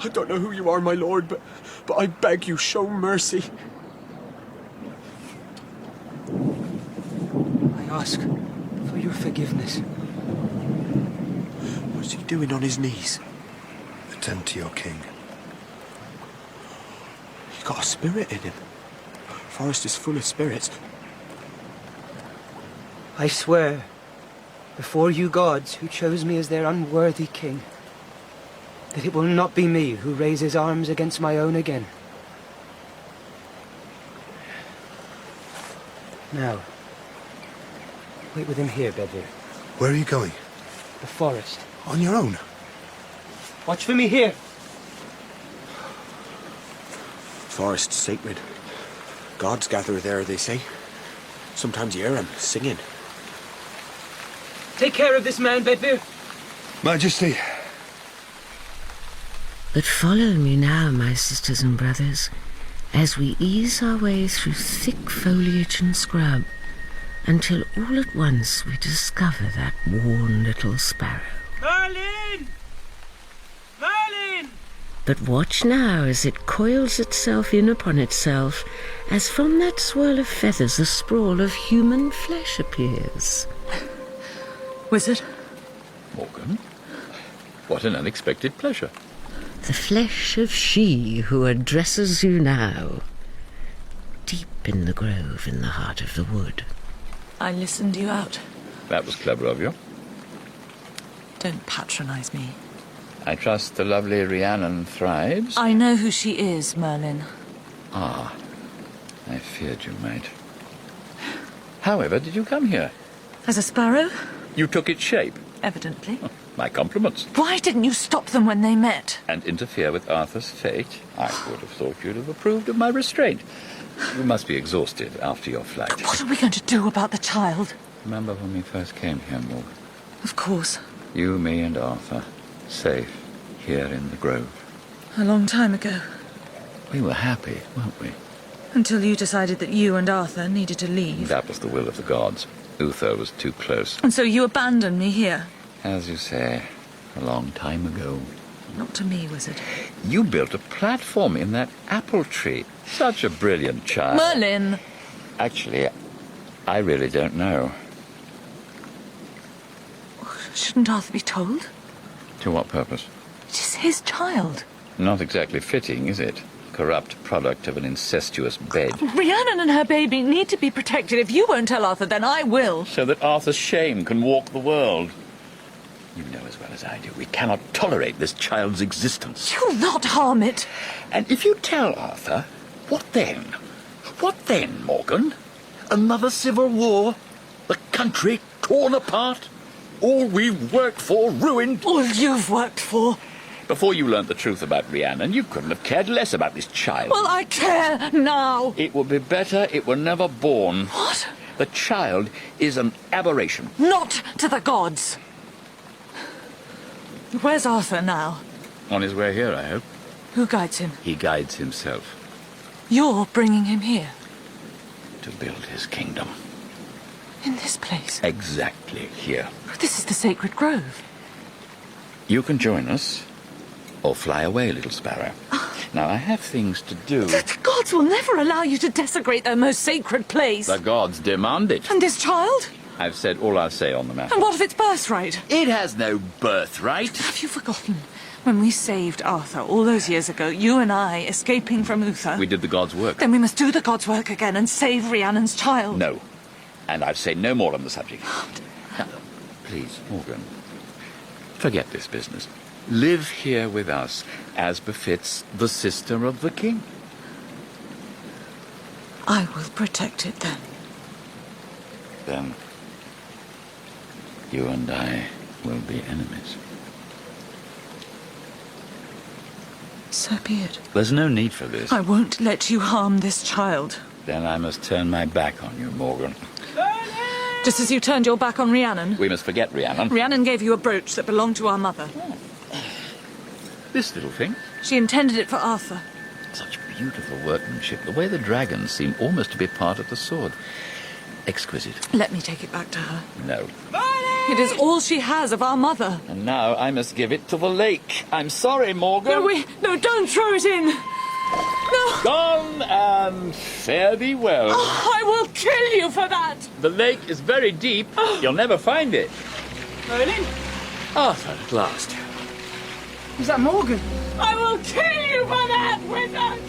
I don't know who you are, my lord, but I beg you, show mercy. I ask for your forgiveness. What's he doing on his knees? Attend to your king. He's got a spirit in him. Forest is full of spirits. I swear, before you gods who chose me as their unworthy king, that it will not be me who raises arms against my own again. Now, wait with him here, Bedwyr. Where are you going? The forest. On your own? Watch for me here. Forest's sacred. Gods gather there, they say. Sometimes you hear them singing. Take care of this man, Bedwyr. Majesty. But follow me now, my sisters and brothers, as we ease our way through thick foliage and scrub, until all at once we discover that worn little sparrow. Merlin! Merlin! But watch now as it coils itself in upon itself, as from that swirl of feathers a sprawl of human flesh appears. Wizard? Morgan? What an unexpected pleasure. The flesh of she who addresses you now, deep in the grove in the heart of the wood. I listened you out. That was clever of you. Don't patronize me. I trust the lovely Rhiannon thrives. I know who she is, Merlin. Ah, I feared you might. However, did you come here? As a sparrow? You took its shape. Evidently. My compliments. Why didn't you stop them when they met? And interfere with Arthur's fate? I would have thought you'd have approved of my restraint. You must be exhausted after your flight. What are we going to do about the child? Remember when we first came here, Morgan? Of course. You, me, and Arthur, safe here in the grove. A long time ago. We were happy, weren't we? Until you decided that you and Arthur needed to leave. That was the will of the gods. Uther was too close. And so you abandoned me here. As you say, a long time ago. Not to me, wizard. You built a platform in that apple tree. Such a brilliant child. Merlin! Actually, I really don't know. Shouldn't Arthur be told? To what purpose? It is his child. Not exactly fitting, is it? Corrupt product of an incestuous bed. Rhiannon and her baby need to be protected. If you won't tell Arthur, then I will. So that Arthur's shame can walk the world. You know as well as I do, we cannot tolerate this child's existence. You'll not harm it. And if you tell Arthur, what then? What then, Morgan? Another civil war? The country torn apart? All we've worked for ruined? All you've worked for? Before you learnt the truth about Rhiannon, you couldn't have cared less about this child. Well, I care now. It would be better it were never born. What? The child is an aberration. Not to the gods. Where's Arthur now? On his way here, I hope. Who guides him? He guides himself. You're bringing him here? To build his kingdom. In this place? Exactly here. This is the sacred grove. You can join us, or fly away, little sparrow. Now, I have things to do. The gods will never allow you to desecrate their most sacred place. The gods demand it. And this child? I've said all I'll say on the matter. And what of its birthright? It has no birthright. Have you forgotten? When we saved Arthur all those years ago, you and I escaping from Uther... We did the gods' work. Then we must do the gods' work again and save Rhiannon's child. No. And I've said no more on the subject. Now, please, Morgan, forget this business. Live here with us, as befits the sister of the king. I will protect it then. Then you and I will be enemies. So be it. There's no need for this. I won't let you harm this child. Then I must turn my back on you, Morgan. Just as you turned your back on Rhiannon. We must forget Rhiannon. Rhiannon gave you a brooch that belonged to our mother. This little thing? She intended it for Arthur. Such beautiful workmanship. The way the dragons seem almost to be part of the sword. Exquisite. Let me take it back to her. No. Merlin! It is all she has of our mother. And now I must give it to the lake. I'm sorry, Morgan. No, don't throw it in. No. Gone and fare thee well. Oh, I will kill you for that. The lake is very deep. You'll never find it. Merlin? Arthur, at last. Is that Morgan? I will kill you for that, wizard!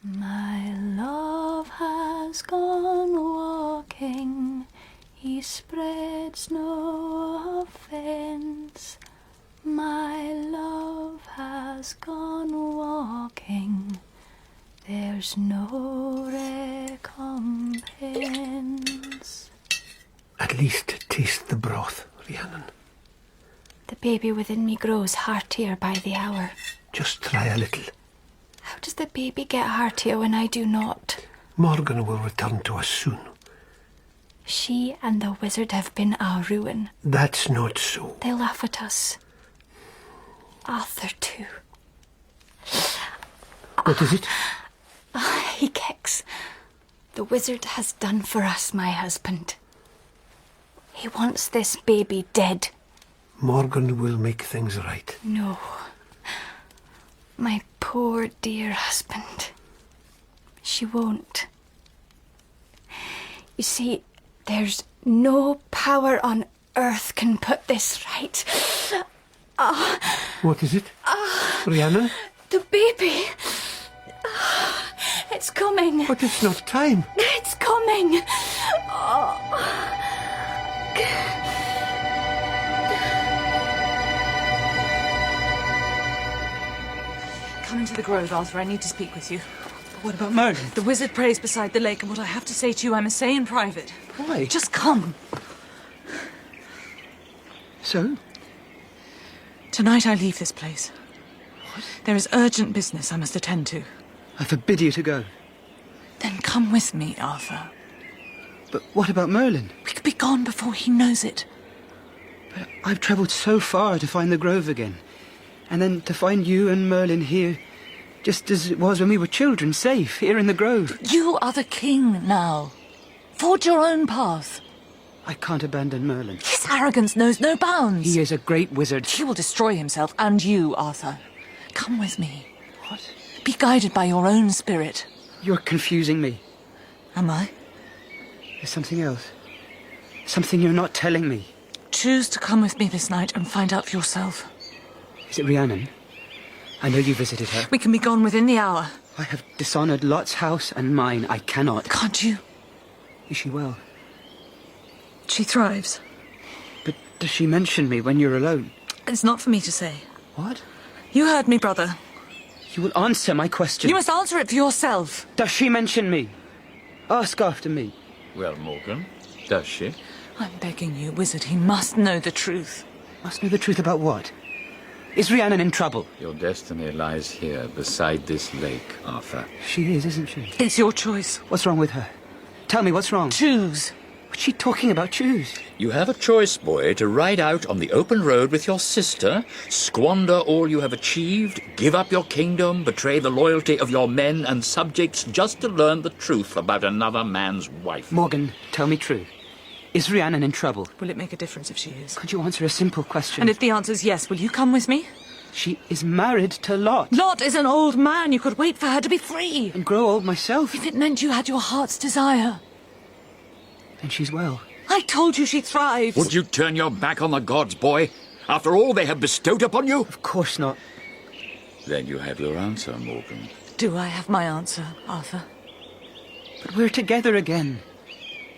My love has gone walking, he spreads no offence. My love has gone walking, there's no recompense. At least taste the broth, Rhiannon. The baby within me grows heartier by the hour. Just try a little. How does the baby get heartier when I do not? Morgan will return to us soon. She and the wizard have been our ruin. That's not so. They laugh at us. Arthur, too. What is it? He kicks. The wizard has done for us, my husband. He wants this baby dead. Morgan will make things right. No. My poor dear husband. She won't. You see, there's no power on earth can put this right. What is it? Rhiannon? The baby. It's coming. But it's not time. It's coming. Come into the grove, Arthur. I need to speak with you. But what about Merlin? The wizard prays beside the lake, and what I have to say to you, I must say in private. Why? Just come. So? Tonight I leave this place. What? There is urgent business I must attend to. I forbid you to go. Then come with me, Arthur. But what about Merlin? We could be gone before he knows it. But I've travelled so far to find the grove again. And then to find you and Merlin here, just as it was when we were children, safe, here in the grove. You are the king now. Forge your own path. I can't abandon Merlin. His arrogance knows no bounds. He is a great wizard. He will destroy himself, and you, Arthur. Come with me. What? Be guided by your own spirit. You're confusing me. Am I? There's something else. Something you're not telling me. Choose to come with me this night and find out for yourself. Is it Rhiannon? I know you visited her. We can be gone within the hour. I have dishonoured Lot's house and mine. I cannot. Can't you? Is she well? She thrives. But does she mention me when you're alone? It's not for me to say. What? You heard me, brother. You will answer my question. You must answer it for yourself. Does she mention me? Ask after me. Well, Morgan, does she? I'm begging you, wizard, he must know the truth. Must know the truth about what? Is Rhiannon in trouble? Your destiny lies here, beside this lake, Arthur. She is, isn't she? It's your choice. What's wrong with her? Tell me what's wrong. Choose. What's she talking about? Choose. You have a choice, boy, to ride out on the open road with your sister, squander all you have achieved, give up your kingdom, betray the loyalty of your men and subjects just to learn the truth about another man's wife. Morgan, tell me true. Is Rhiannon in trouble? Will it make a difference if she is? Could you answer a simple question? And if the answer's yes, will you come with me? She is married to Lot. Lot is an old man. You could wait for her to be free. And grow old myself. If it meant you had your heart's desire. Then she's well. I told you she thrives. Would you turn your back on the gods, boy, after all they have bestowed upon you? Of course not. Then you have your answer, Morgan. Do I have my answer, Arthur? But we're together again.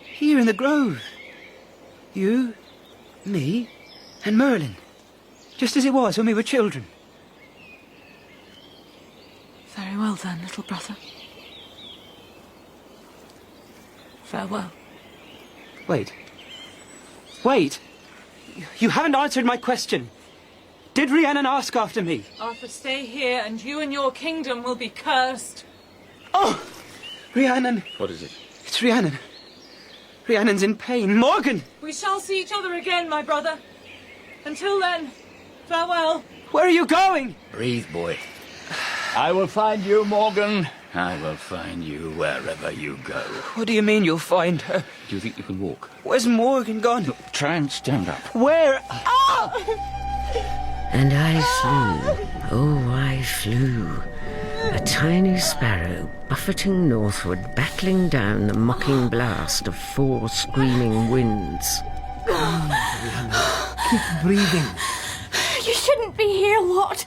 Here in the grove. You, me, and Merlin. Just as it was when we were children. Very well then, little brother. Farewell. Wait. Wait! You haven't answered my question. Did Rhiannon ask after me? Arthur, stay here and you and your kingdom will be cursed. Oh! Rhiannon! What is it? It's Rhiannon. Rhiannon's in pain. Morgan! We shall see each other again, my brother. Until then, farewell. Where are you going? Breathe, boy. I will find you, Morgan. I will find you wherever you go. What do you mean you'll find her? Do you think you can walk? Where's Morgan gone? Look, try and stand up. Where? And I flew, oh, I flew, a tiny sparrow buffeting northward, battling down the mocking blast of 4 screaming winds. Keep breathing. You shouldn't be here, Lot.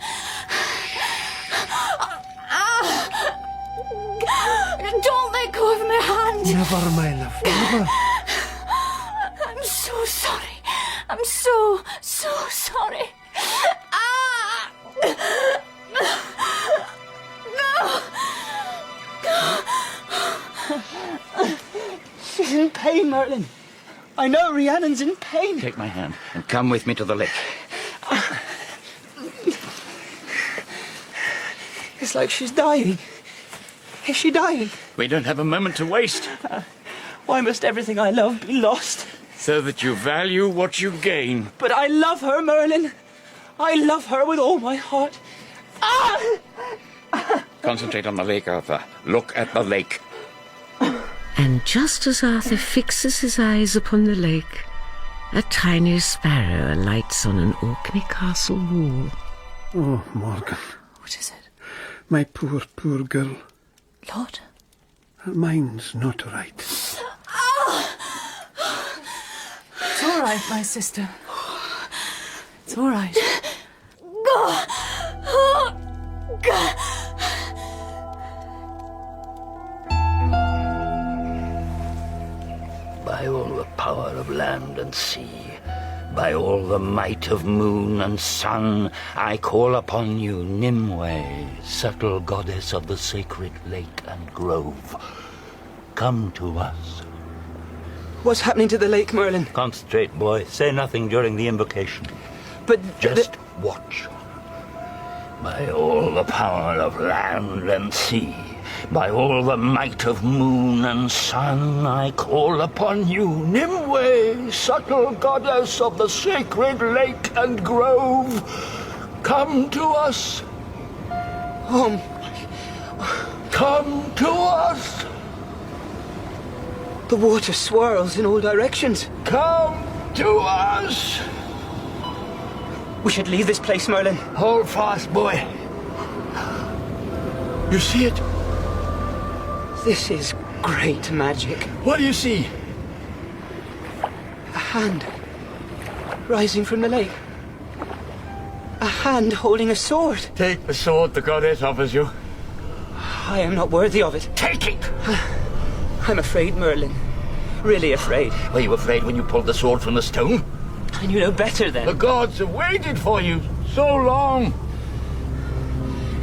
Don't let go of my hand. Never, my love, never. I'm so sorry. I'm so sorry. She's in pain, Merlin. I know Rhiannon's in pain. Take my hand and come with me to the lake. It's like she's dying. Is she dying? We don't have a moment to waste. Why must everything I love be lost? So that you value what you gain. But I love her, Merlin. I love her with all my heart. Concentrate on the lake, Arthur. Look at the lake. And just as Arthur fixes his eyes upon the lake, a tiny sparrow alights on an Orkney castle wall. Oh, Morgan. What is it? My poor, poor girl. Lord? Her mind's not right. It's all right, my sister. It's all right. By all the power of land and sea, by all the might of moon and sun, I call upon you, Nimue, subtle goddess of the sacred lake and grove. Come to us. What's happening to the lake, Merlin? Concentrate, boy. Say nothing during the invocation. But just watch. By all the power of land and sea, by all the might of moon and sun, I call upon you, Nimue, subtle goddess of the sacred lake and grove. Come to us. Come to us. The water swirls in all directions. Come to us. We should leave this place, Merlin. Hold fast, boy. You see it? This is great magic. What do you see? A hand rising from the lake. A hand holding a sword. Take the sword the goddess offers you. I am not worthy of it. Take it! I'm afraid, Merlin. Really afraid. Were you afraid when you pulled the sword from the stone? I knew no better then. The gods have waited for you so long.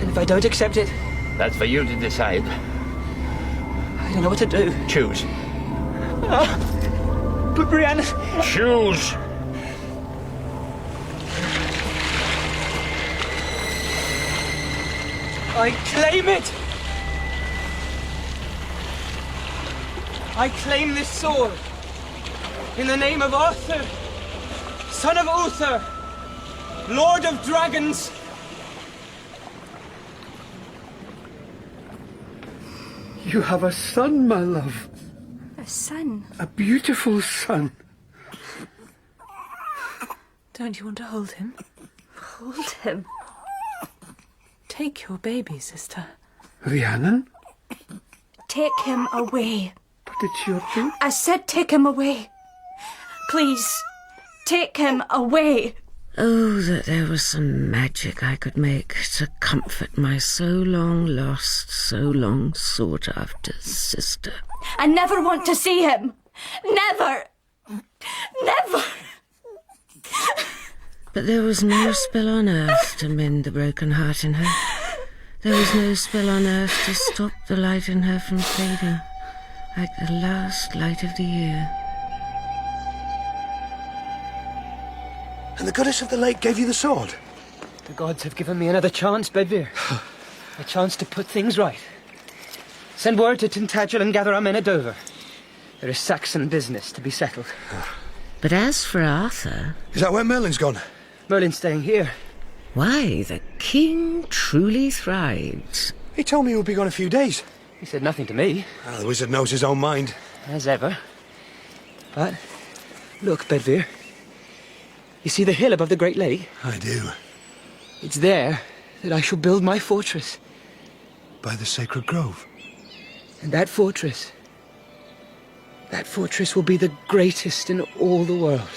And if I don't accept it? That's for you to decide. I don't know what to do. Choose. But Brianna... Choose. I claim it! I claim this sword in the name of Arthur, son of Uther, Lord of Dragons. You have a son, my love. A son? A beautiful son. Don't you want to hold him? Hold him? Take your baby, sister. Rhiannon? Take him away. But it's your baby. I said take him away. Please, take him away. Oh, that there was some magic I could make to comfort my so long lost, so long sought after sister. I never want to see him. Never. Never. But there was no spell on earth to mend the broken heart in her. There was no spell on earth to stop the light in her from fading, like the last light of the year. And the goddess of the lake gave you the sword? The gods have given me another chance, Bedwyr. A chance to put things right. Send word to Tintagel and gather our men at Dover. There is Saxon business to be settled. But as for Arthur... Is that where Merlin's gone? Merlin's staying here. Why, the king truly thrives. He told me he would be gone a few days. He said nothing to me. Well, the wizard knows his own mind. As ever. But, look, Bedwyr. You see the hill above the Great Lake? I do. It's there that I shall build my fortress. By the sacred grove. And that fortress will be the greatest in all the world.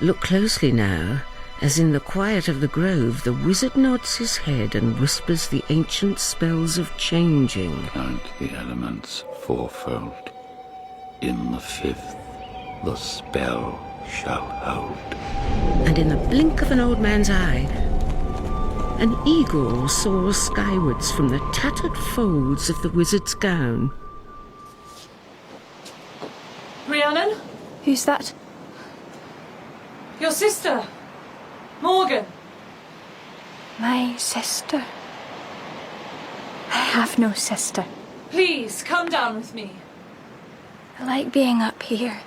Look closely now, as in the quiet of the grove the wizard nods his head and whispers the ancient spells of changing. Count the elements fourfold. In the fifth, the spell shall hold. And in the blink of an old man's eye, an eagle soars skywards from the tattered folds of the wizard's gown. Rhiannon? Who's that? Your sister, Morgan. My sister? I have no sister. Please, come down with me. I like being up here.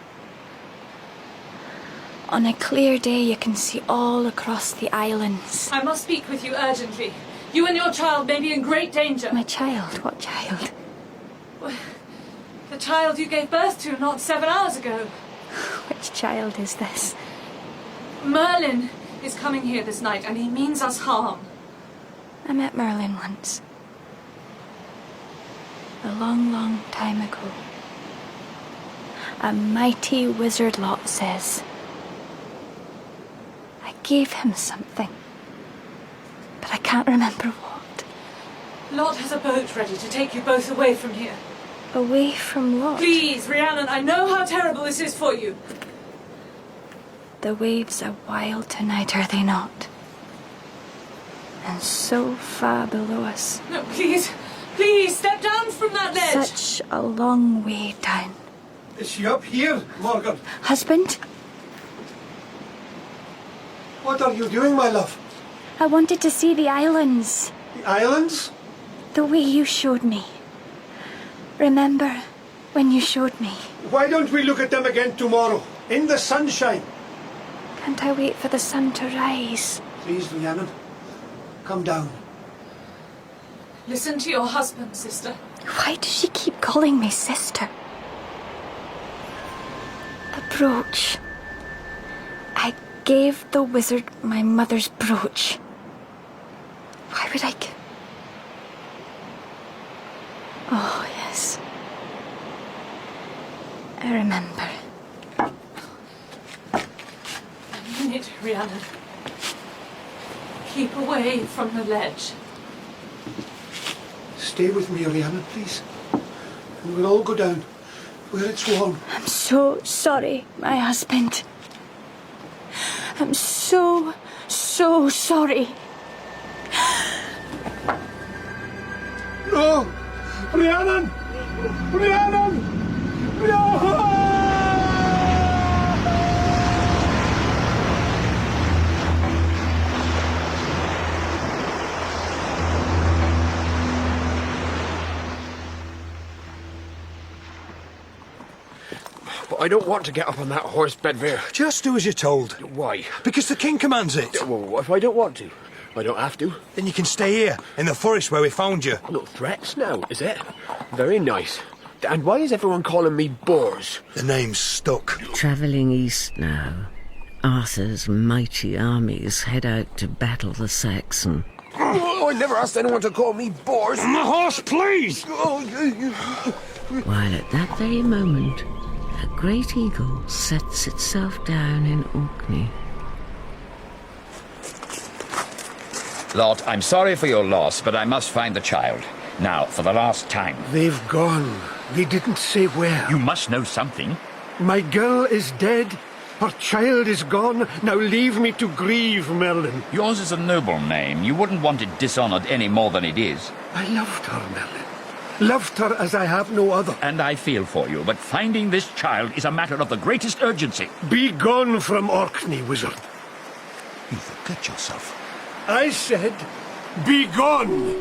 On a clear day, you can see all across the islands. I must speak with you urgently. You and your child may be in great danger. My child? What child? The child you gave birth to not 7 hours ago. Which child is this? Merlin is coming here this night, and he means us harm. I met Merlin once. A long, long time ago. A mighty wizard Lot says. I gave him something, but I can't remember what. Lot has a boat ready to take you both away from here. Away from Lot? Please, Rhiannon, I know how terrible this is for you. The waves are wild tonight, are they not? And so far below us. No, please, please, step down from that ledge. Such a long way down. Is she up here, Morgan? Husband? What are you doing, my love? I wanted to see the islands. The islands? The way you showed me. Remember when you showed me? Why don't we look at them again tomorrow, in the sunshine? Can't I wait for the sun to rise? Please, Rhiannon, come down. Listen to your husband, sister. Why does she keep calling me sister? A brooch. I gave the wizard my mother's brooch. Why would I give... Oh, yes. I remember. A minute, Rhiannon. Keep away from the ledge. Stay with me, Rhiannon, please. And we'll all go down where it's warm. I'm so sorry, my husband. I'm so sorry. No! Rhiannon! Rhiannon! No! But I don't want to get up on that horse, Bedwyr. Just do as you're told. Why? Because the king commands it. Well, what if I don't want to? I don't have to. Then you can stay here, in the forest where we found you. No threats now, is it? Very nice. And why is everyone calling me Boars? The name's stuck. Travelling east now, Arthur's mighty armies head out to battle the Saxon. Oh, I never asked anyone to call me Boars. On the horse, please! While at that very moment, a great eagle sets itself down in Orkney. Lord, I'm sorry for your loss, but I must find the child. Now, for the last time. They've gone. They didn't say where. You must know something. My girl is dead. Her child is gone. Now leave me to grieve, Merlin. Yours is a noble name. You wouldn't want it dishonoured any more than it is. I loved her, Merlin. Loved her as I have no other. And I feel for you, but finding this child is a matter of the greatest urgency. Be gone from Orkney, wizard. You forget yourself. I said, be gone!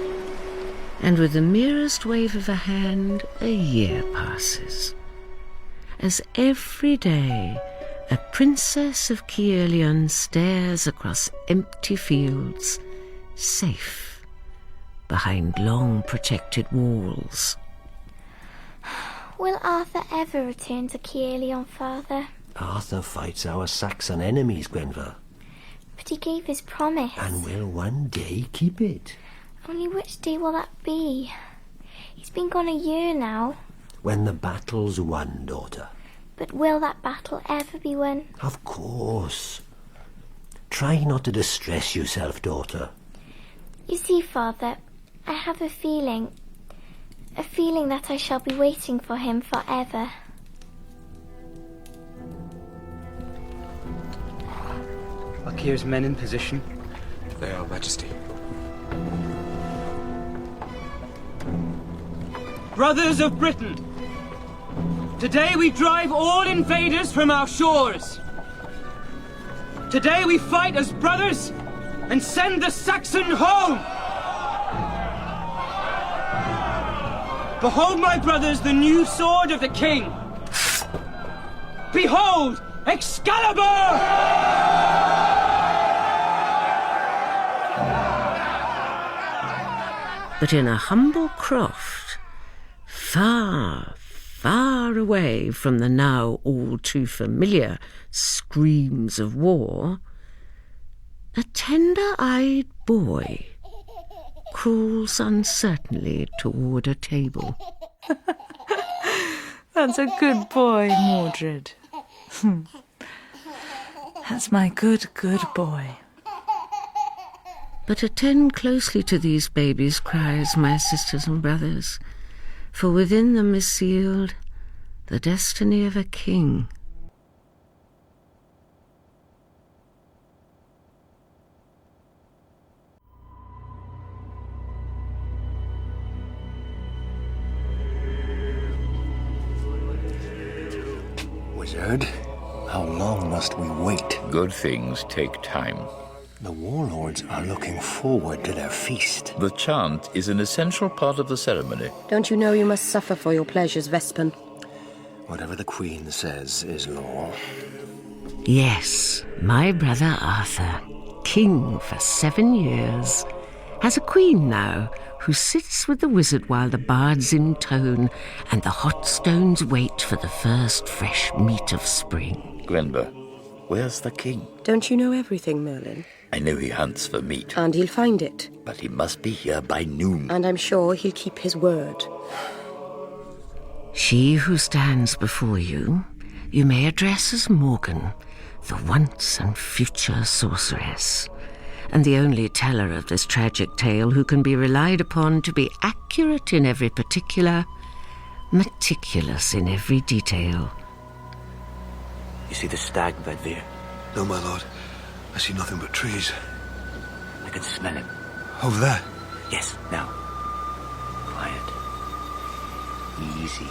And with the merest wave of a hand, a year passes. As every day, A princess of Caerleon stares across empty fields, safe behind long protected walls. Will Arthur ever return to Caerleon, Father? Arthur fights our Saxon enemies, Gwenver, But he gave his promise. and will one day keep it. Only which day will that be? He's been gone a year now. When the battle's won, daughter. But will that battle ever be won? Of course. Try not to distress yourself, daughter. You see, Father, I have a feeling that I shall be waiting for him forever. Are Kyr's men in position? They are, Majesty. Brothers of Britain, today we drive all invaders from our shores. Today we fight as brothers and send the Saxon home. Behold, my brothers, the new sword of the king. Behold, Excalibur! But in a humble croft, far, far away from the now all too familiar screams of war, a tender-eyed boy crawls uncertainly toward a table. That's a good boy, Mordred. That's my good boy. But attend closely to these babies' cries, my sisters and brothers, for within them is sealed the destiny of a king. Wizard, how long must we wait? Good things take time. The warlords are looking forward to their feast. The chant is an essential part of the ceremony. Don't you know you must suffer for your pleasures, Vespin? Whatever the Queen says is law. Yes, my brother Arthur, king for 7 years, has a queen now who sits with the wizard while the bards intone and the hot stones wait for the first fresh meat of spring. Gwenver, where's the king? Don't you know everything, Merlin? I know he hunts for meat. And he'll find it. But he must be here by noon. And I'm sure he'll keep his word. She who stands before you, you may address as Morgan, the once and future sorceress, and the only teller of this tragic tale who can be relied upon to be accurate in every particular, meticulous in every detail. You see the stag, Bedveer? No, my lord. I see nothing but trees. I can smell him. Over there? Yes, now. Quiet. Easy.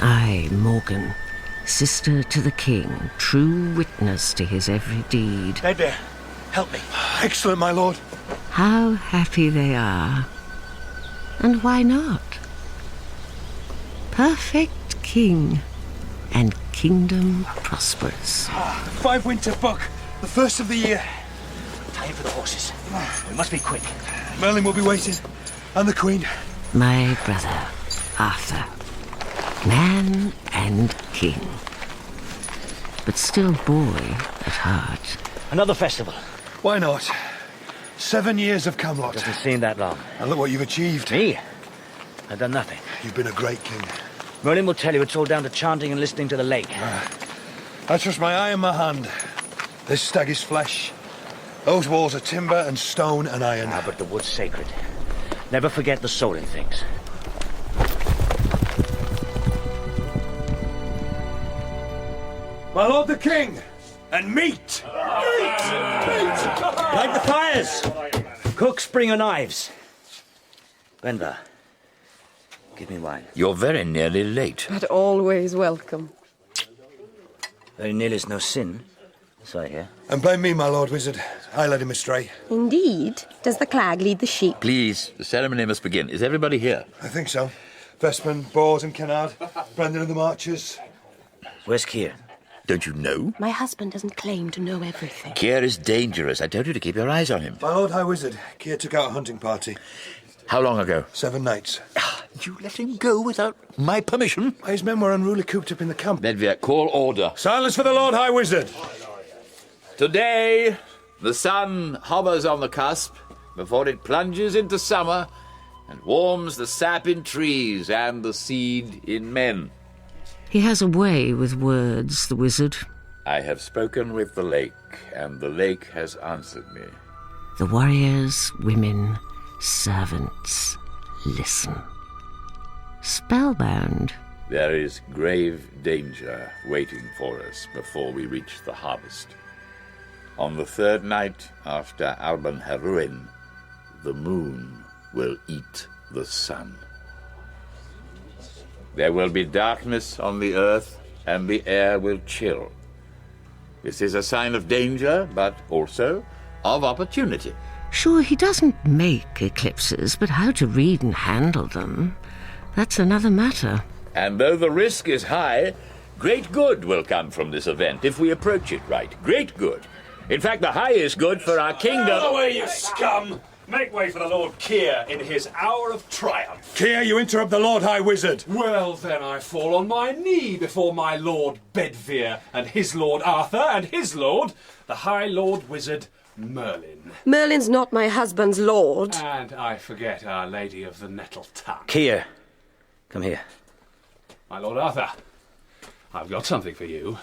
I, Morgan, sister to the king, true witness to his every deed. Bedveer, help me. Excellent, my lord. How happy they are. And why not? Perfect king, and kingdom prosperous. 5 winter buck, the first of the year. Time for the horses. We must be quick. Merlin will be waiting, and the Queen. My brother, Arthur, man and king, but still boy at heart. Another festival. Why not? 7 years of Camelot. Doesn't seem that long. And look what you've achieved. Me? I've done nothing. You've been a great king. Merlin will tell you it's all down to chanting and listening to the lake. I trust my eye and my hand. This stag is flesh. Those walls are timber and stone and iron. But the wood's sacred. Never forget the soul in things. My lord the king, and meat! Light the fires! Cooks, bring your knives. Gwenver, give me wine. You're very nearly late. But always welcome. Very nearly is no sin, so I hear. And blame me, my lord wizard. I led him astray. Indeed. Does the clag lead the sheep? Please, the ceremony must begin. Is everybody here? I think so. Vestman, Bors and Kennard, Brendan and the Marchers. Where's Keir? Don't you know? My husband doesn't claim to know everything. Keir is dangerous. I told you to keep your eyes on him. My Lord High Wizard, Keir took out a hunting party. How long ago? 7 nights. You let him go without my permission? His men were unruly cooped up in the camp. Bedwyr, call order. Silence for the Lord High Wizard! Today, the sun hovers on the cusp before it plunges into summer and warms the sap in trees and the seed in men. He has a way with words, the wizard. I have spoken with the lake, and the lake has answered me. The warriors, women, servants, listen. Spellbound. There is grave danger waiting for us before we reach the harvest. On the 3rd night after Alban Heruin, the moon will eat the sun. There will be darkness on the earth, and the air will chill. This is a sign of danger, but also of opportunity. Sure, he doesn't make eclipses, but how to read and handle them, that's another matter. And though the risk is high, great good will come from this event if we approach it right. Great good. In fact, the highest good for our kingdom... Out of the way, you scum! Make way for the Lord Keir in his hour of triumph. Keir, you interrupt the Lord High Wizard. Well, then I fall on my knee before my Lord Bedwyr and his Lord Arthur and his Lord, the High Lord Wizard Merlin. Merlin's not my husband's lord. And I forget Our Lady of the Nettle Tongue. Keir, come here. My Lord Arthur, I've got something for you.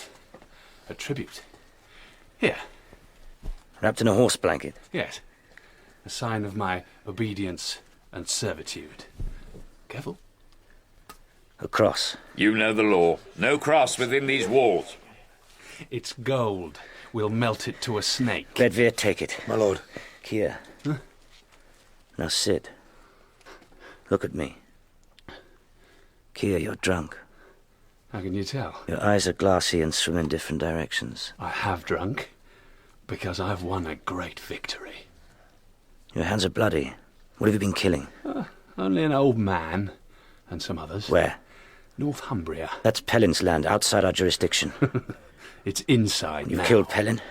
A tribute. Here. Wrapped in a horse blanket? Yes. A sign of my obedience and servitude. Careful. A cross. You know the law. No cross within these walls. It's gold. We'll melt it to a snake. Bedwyr, take it. My lord. Keir. Huh? Now sit. Look at me. Keir, you're drunk. How can you tell? Your eyes are glassy and swim in different directions. I have drunk because I've won a great victory. Your hands are bloody. What have you been killing? Only an old man and some others. Where? Northumbria. That's Pellin's land, outside our jurisdiction. It's inside You've now. killed Pellin?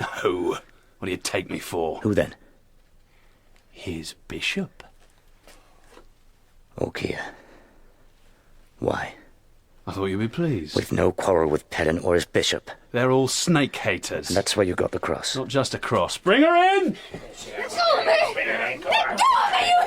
No. What do you take me for? Who then? His bishop. Oh, Keir. Why? I thought you'd be pleased. We've no quarrel with Pellin or his bishop. They're all snake haters. And that's where you got the cross. Not just a cross. Bring her in! Let go of me! Let go of me, you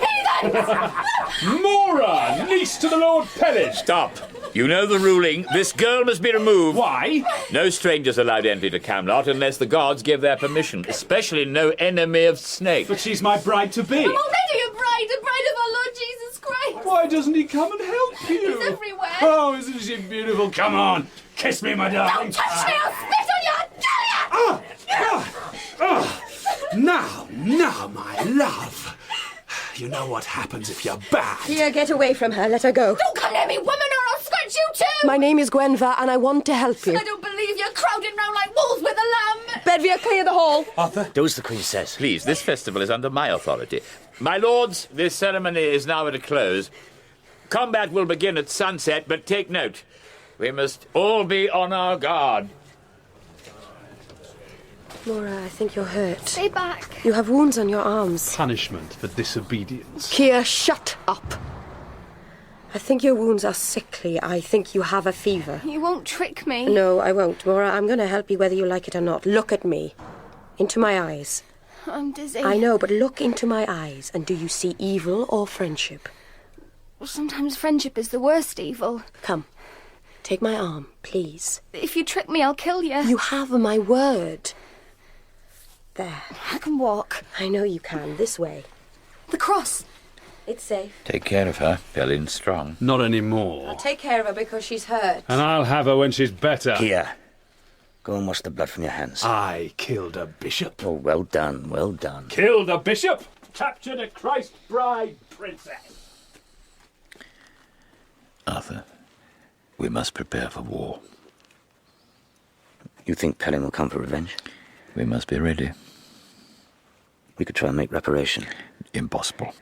heathen! Mora, niece to the Lord Pellin. Stop. You know the ruling. This girl must be removed. Why? No strangers allowed entry to Camelot unless the gods give their permission, especially no enemy of snakes. But she's my bride-to-be. I'm already a bride of our Lord Jesus Christ. Why doesn't he come and help you? He's everywhere. Oh, isn't she beautiful? Come on, kiss me, my darling. Don't touch me, I'll spit on you! Now, my love. You know what happens if you're bad. Keir, get away from her. Let her go. Don't come near me, woman, or I'll scratch you too! My name is Gwenver, and I want to help you. I don't believe you're crowding round like wolves with a lamb! Bedwyr, clear the hall. Arthur? Do as the Queen says. Please, this festival is under my authority. My lords, this ceremony is now at a close. Combat will begin at sunset, but take note. We must all be on our guard. Mora, I think you're hurt. Stay back. You have wounds on your arms. Punishment for disobedience. Keir, shut up. I think your wounds are sickly. I think you have a fever. You won't trick me. No, I won't. Mora, I'm going to help you whether you like it or not. Look at me. Into my eyes. I'm dizzy. I know, but look into my eyes. And do you see evil or friendship? Well, sometimes friendship is the worst evil. Come. Take my arm, please. If you trick me, I'll kill you. You have my word. There. I can walk. I know you can. This way. The cross. It's safe. Take care of her. Pellin's strong. Not anymore. I'll take care of her because she's hurt. And I'll have her when she's better. Keir, go and wash the blood from your hands. I killed a bishop. Oh, well done, well done. Killed a bishop? Captured a Christ bride princess. Arthur, we must prepare for war. You think Pellin will come for revenge? We must be ready. We could try and make reparation. Impossible.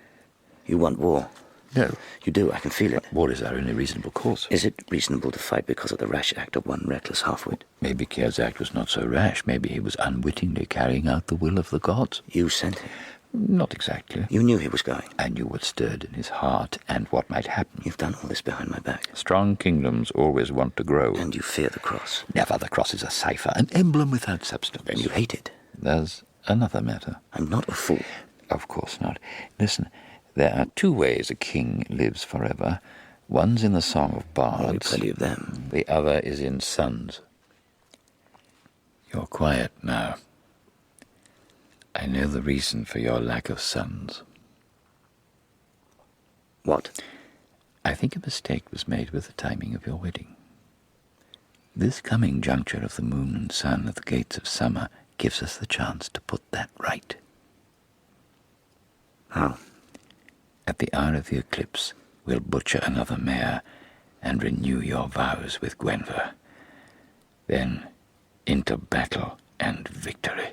You want war? No. You do, I can feel it. War is our only reasonable course. Is it reasonable to fight because of the rash act of one reckless half-wit? Maybe Kier's act was not so rash. Maybe he was unwittingly carrying out the will of the gods. You sent him? Not exactly. You knew he was going? I knew what stirred in his heart and what might happen. You've done all this behind my back. Strong kingdoms always want to grow. And you fear the cross? Never. The cross is a cipher, an emblem without substance. And you hate it? There's another matter. I'm not a fool. Of course not. Listen, there are two ways a king lives forever. One's in the Song of Bards. Well, plenty of them. The other is in sons. You're quiet now. I know the reason for your lack of sons. What? I think a mistake was made with the timing of your wedding. This coming juncture of the moon and sun at the gates of summer gives us the chance to put that right. How? At the hour of the eclipse, we'll butcher another mare and renew your vows with Gwenver. Then, into battle and victory.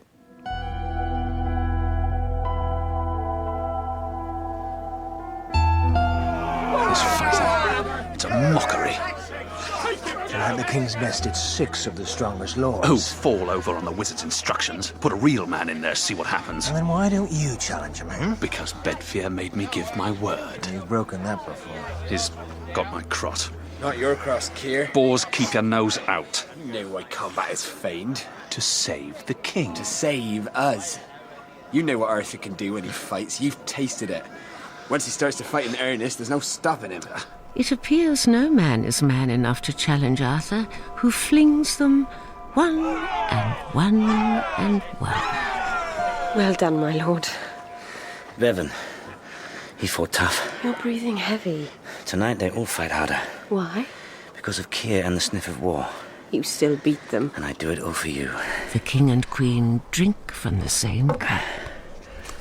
This fight, it's a mockery. And at the King's Nest, it's 6 of the strongest lords. Oh, fall over on the wizard's instructions. Put a real man in there, see what happens. And then why don't you challenge him, eh? Because Bedfere made me give my word. You've broken that before. He's got my cross. Not your cross, Keir. Boars, keep your nose out. You know why combat is feigned. To save the king. To save us. You know what Arthur can do when he fights. You've tasted it. Once he starts to fight in earnest, there's no stopping him. It appears no man is man enough to challenge Arthur, who flings them one and one and one. Well done, my lord. Bevan. He fought tough. You're breathing heavy. Tonight they all fight harder. Why? Because of Keir and the sniff of war. You still beat them. And I do it all for you. The king and queen drink from the same cup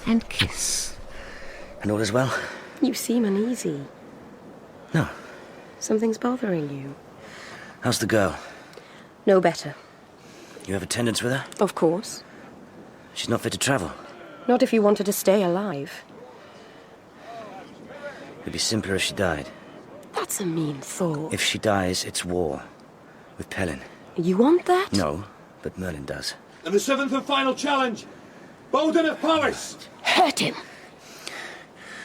and kiss. And all is well? You seem uneasy. No. Something's bothering you. How's the girl? No better. You have attendance with her? Of course. She's not fit to travel? Not if you wanted to stay alive. It'd be simpler if she died. That's a mean thought. If she dies, it's war. With Pelin. You want that? No, but Merlin does. And the 7th and final challenge. Bowden of Powys. Hurt him.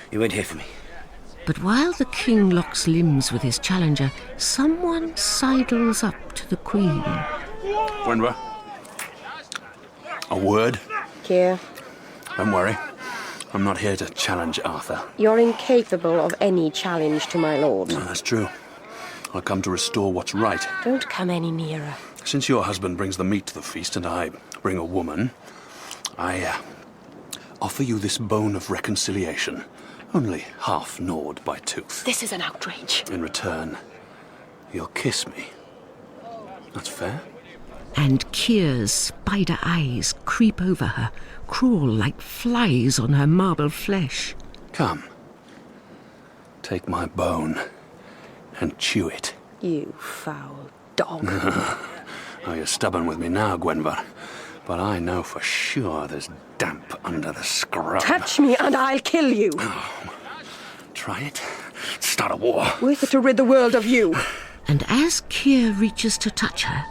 You wait here for me. But while the king locks limbs with his challenger, someone sidles up to the queen. Gwenver. A word? Keir. Don't worry. I'm not here to challenge Arthur. You're incapable of any challenge to my lord. No, that's true. I'll come to restore what's right. Don't come any nearer. Since your husband brings the meat to the feast and I bring a woman, I offer you this bone of reconciliation, only half gnawed by tooth. This is an outrage. In return, you'll kiss me. That's fair? And Keir's spider eyes creep over her, crawl like flies on her marble flesh. Come. Take my bone and chew it. You foul dog. Oh, you're stubborn with me now, Gwenver. But I know for sure there's damp under the scrub. Touch me and I'll kill you. Oh, try it. Start a war. Worth it to rid the world of you. And as Keir reaches to touch her,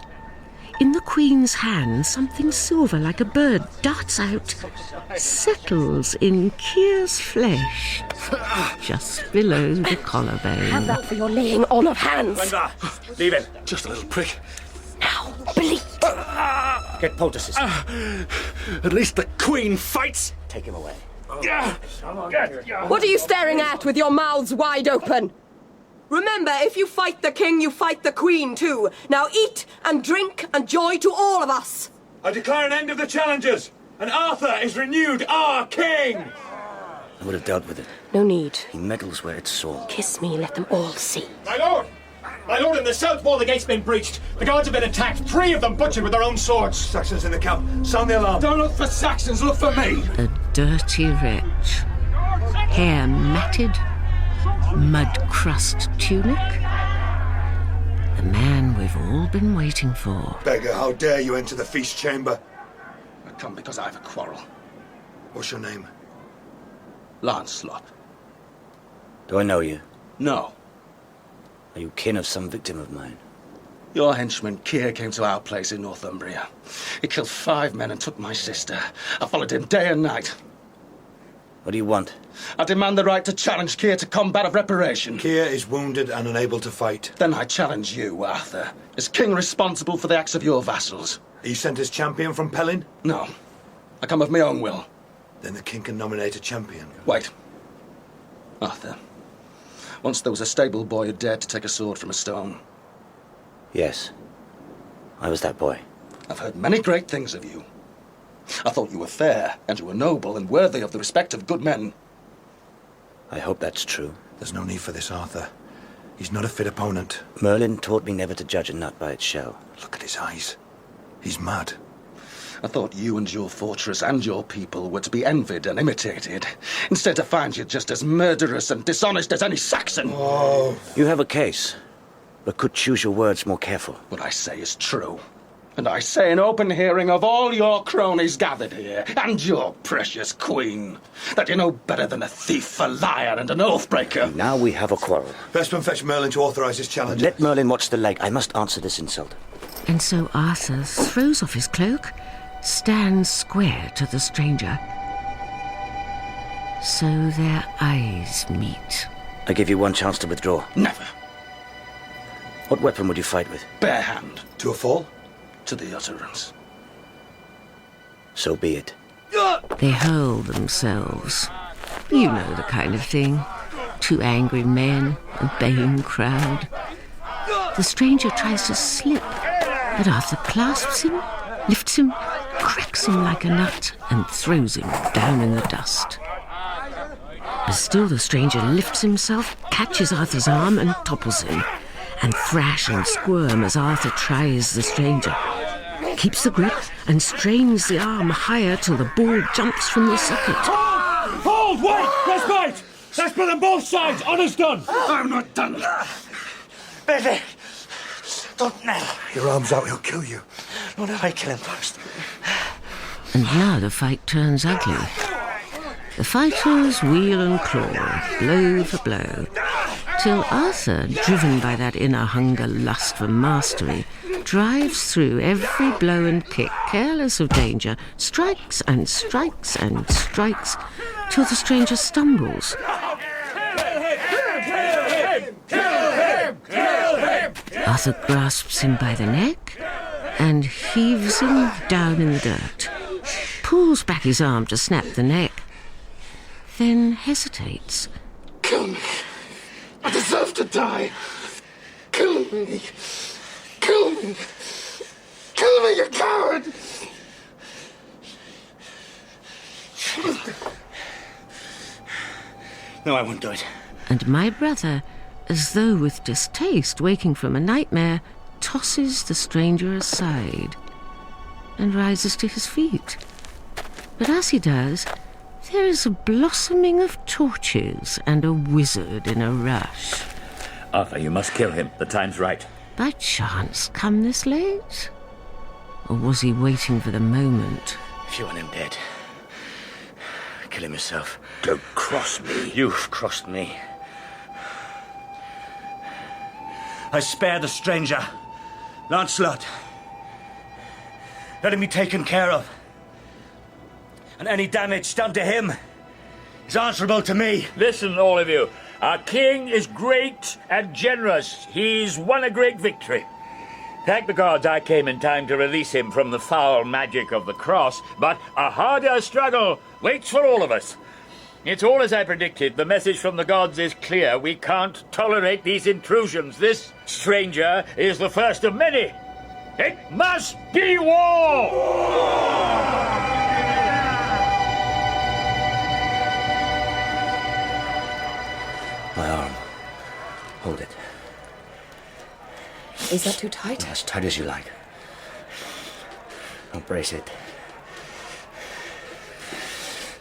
in the queen's hand, something silver like a bird darts out, settles in Keir's flesh, just below the collarbone. Have that for your laying on of hands. Gwenver, leave him. Just a little prick. Now, bleed. Get poultices. At least the queen fights. Take him away. What are you staring at with your mouths wide open? Remember, if you fight the king, you fight the queen too. Now eat and drink and joy to all of us. I declare an end of the challenges, and Arthur is renewed our king. I would have dealt with it. No need. He meddles where it's sore. Kiss me, let them all see. My lord! My lord, in the south wall, the gate's been breached. The guards have been attacked. 3 of them butchered with their own swords. Saxons in the camp. Sound the alarm. Don't look for Saxons, look for me. A dirty wretch. Hair matted, mud-crust tunic. The man we've all been waiting for. Beggar, how dare you enter the feast chamber? I come because I have a quarrel. What's your name? Lancelot. Do I know you? No. Are you kin of some victim of mine? Your henchman, Keir, came to our place in Northumbria. He killed 5 men and took my sister. I followed him day and night. What do you want? I demand the right to challenge Keir to combat of reparation. Keir is wounded and unable to fight. Then I challenge you, Arthur. Is king responsible for the acts of your vassals? He sent his champion from Pelin? No. I come of my own will. Then the king can nominate a champion. Wait. Arthur. Once there was a stable boy who dared to take a sword from a stone. Yes. I was that boy. I've heard many great things of you. I thought you were fair, and you were noble and worthy of the respect of good men. I hope that's true. There's no need for this, Arthur. He's not a fit opponent. Merlin taught me never to judge a nut by its shell. Look at his eyes. He's mad. I thought you and your fortress and your people were to be envied and imitated. Instead, I find you just as murderous and dishonest as any Saxon. Oh. You have a case, but could choose your words more careful. What I say is true. And I say in open hearing of all your cronies gathered here, and your precious queen, that you're no better than a thief, a liar, and an oath-breaker. Now we have a quarrel. Bestman, fetch Merlin to authorise his challenge. Let Merlin watch the leg. I must answer this insult. And so Arthur throws off his cloak, stands square to the stranger. So their eyes meet. I give you one chance to withdraw. Never. What weapon would you fight with? Bare hand. To a fall? To the utterance. So be it. They hurl themselves. You know the kind of thing. 2 angry men, a baying crowd. The stranger tries to slip, but Arthur clasps him, lifts him, cracks him like a nut, and throws him down in the dust. But still the stranger lifts himself, catches Arthur's arm, and topples him, and thrash and squirm as Arthur tries the stranger. Keeps the grip and strains the arm higher till the ball jumps from the socket. Hold! Wait! Let's fight! Let's put them both sides! Honour's done! I'm not done. Baby! Don't now. Your arm's out, he'll kill you. No, I kill him first. And now the fight turns ugly. The fighters wheel and claw, blow for blow, till Arthur, driven by that inner hunger lust for mastery, drives through every blow and kick, careless of danger, strikes and strikes and strikes, till the stranger stumbles. Arthur grasps him by the neck and heaves him down in the dirt, pulls back his arm to snap the neck, then hesitates. Kill me. I deserve to die. Kill me. Kill me. Kill me, you coward! No, I won't do it. And my brother, as though with distaste waking from a nightmare, tosses the stranger aside and rises to his feet. But as he does, there is a blossoming of torches and a wizard in a rush. Arthur, you must kill him. The time's right. By chance come this late? Or was he waiting for the moment? If you want him dead, kill him yourself. Don't cross me. You've crossed me. I spare the stranger, Lancelot. Let him be taken care of. And any damage done to him is answerable to me. Listen, all of you. Our king is great and generous. He's won a great victory. Thank the gods I came in time to release him from the foul magic of the cross, but a harder struggle waits for all of us. It's all as I predicted. The message from the gods is clear. We can't tolerate these intrusions. This stranger is the first of many. It must be war! My arm. Hold it. Is that too tight? As tight as you like. I'll brace it.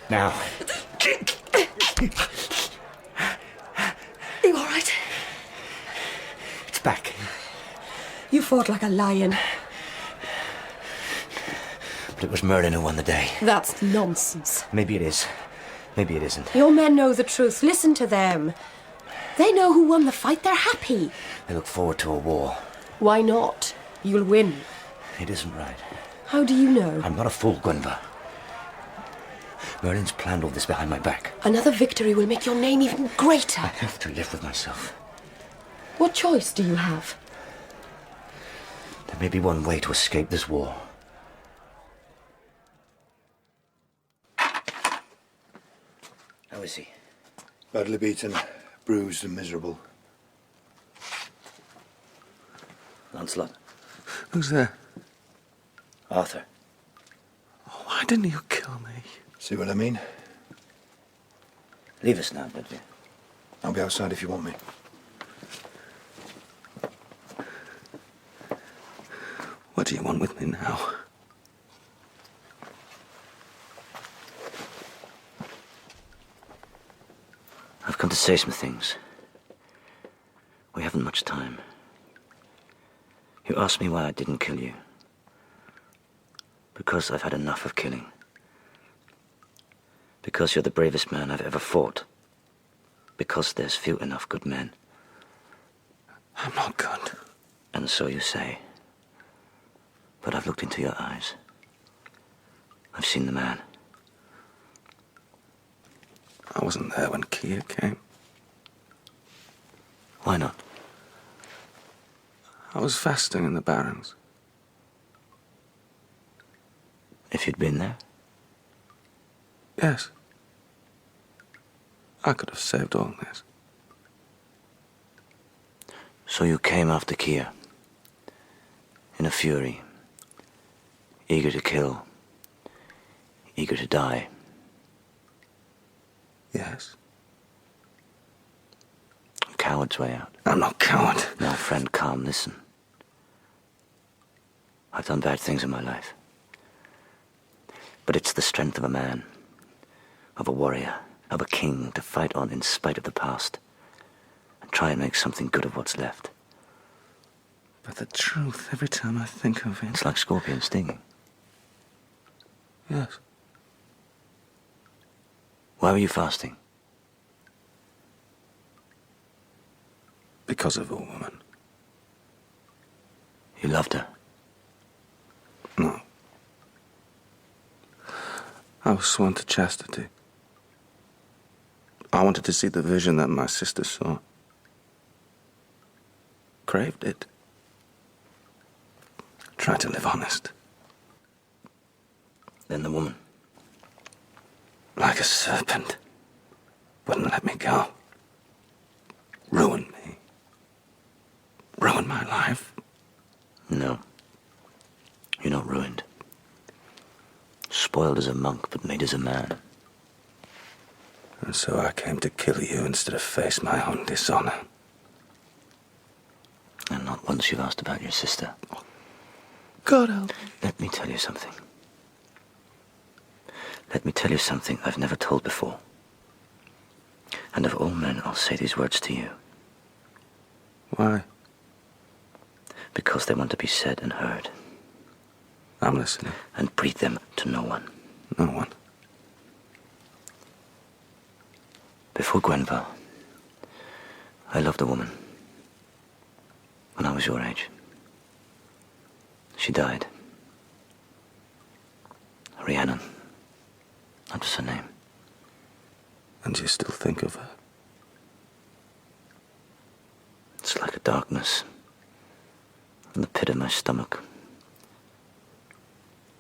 Now. Are you all right? It's back. You fought like a lion. But it was Merlin who won the day. That's nonsense. Maybe it is. Maybe it isn't. Your men know the truth. Listen to them. They know who won the fight. They're happy. They look forward to a war. Why not? You'll win. It isn't right. How do you know? I'm not a fool, Guinevere. Merlin's planned all this behind my back. Another victory will make your name even greater. I have to live with myself. What choice do you have? There may be one way to escape this war. How is he? Badly beaten, bruised and miserable. Lancelot. Who's there? Arthur. Oh, why didn't you kill me? See what I mean? Leave us now, Bedwyr. I'll be outside if you want me. What do you want with me now? I've come to say some things. We haven't much time. You asked me why I didn't kill you. Because I've had enough of killing. Because you're the bravest man I've ever fought. Because there's few enough good men. I'm not good. And so you say. But I've looked into your eyes. I've seen the man. I wasn't there when Kia came. Why not? I was fasting in the barrens. If you'd been there? Yes. I could have saved all this. So you came after Kia. In a fury. Eager to kill. Eager to die. Yes. A coward's way out. I'm not coward. Now, friend, calm, listen. I've done bad things in my life. But it's the strength of a man, of a warrior, of a king to fight on in spite of the past and try and make something good of what's left. But the truth, every time I think of it... It's like scorpion stinging. Yes. Why were you fasting? Because of a woman. You loved her? No. I was sworn to chastity. I wanted to see the vision that my sister saw. Craved it. Tried to live honest. Then the woman? Like a serpent. Wouldn't let me go. Ruined me. Ruined my life. No. You're not ruined. Spoiled as a monk, but made as a man. And so I came to kill you instead of face my own dishonor. And not once you've asked about your sister. God help me. Let me tell you something. Let me tell you something I've never told before. And of all men, I'll say these words to you. Why? Because they want to be said and heard. I'm listening. And breathe them to no one. No one. Before Guinevere, I loved a woman. When I was your age. She died. Rhiannon. That was her name. And you still think of her? It's like a darkness in the pit of my stomach.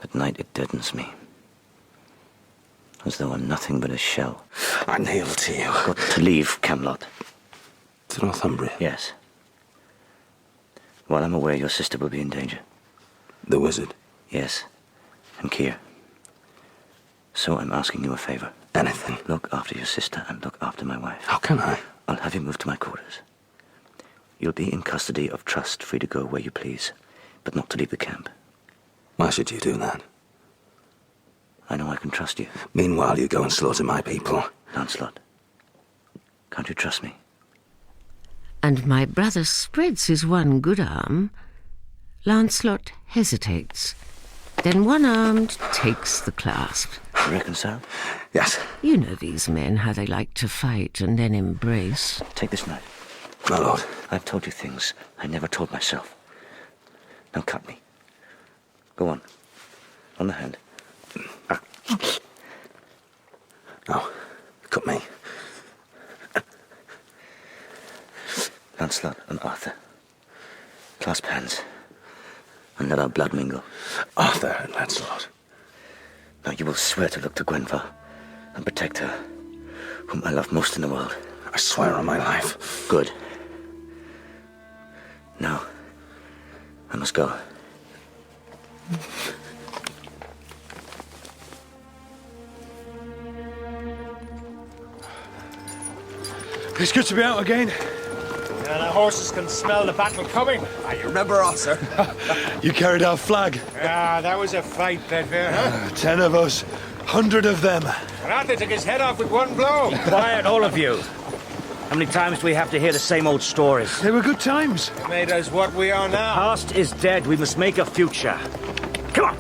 At night it deadens me. As though I'm nothing but a shell. I kneel to you. I've got to leave Camelot. To Northumbria? Yes. While I'm aware your sister will be in danger. The wizard? Yes. And Keir. So I'm asking you a favor. Anything? Look after your sister and look after my wife. How can I? I'll have you moved to my quarters. You'll be in custody of trust, free to go where you please, but not to leave the camp. Why should you do that? I know I can trust you. Meanwhile, you go and slaughter my people. Lancelot, can't you trust me? And my brother spreads his one good arm. Lancelot hesitates. Then one-armed takes the clasp. Reconcile? Yes. You know these men, how they like to fight and then embrace. Take this knife. My lord. I've told you things I never told myself. Now cut me. Go on. On the hand. No. Cut me. Lancelot and Arthur. Clasp hands. And let our blood mingle. Arthur and Lancelot. Now you will swear to look to Guinevere and protect her, whom I love most in the world. I swear on my life. Good. Now, I must go. It's good to be out again. And our horses can smell the battle coming. You remember us, sir? You carried our flag. Ah, that was a fight, Bedford, huh? 10 of us, 100 of them. And Arthur took his head off with one blow. Quiet, all of you. How many times do we have to hear the same old stories? They were good times. It made us what we are now. Past is dead. We must make a future. Come on.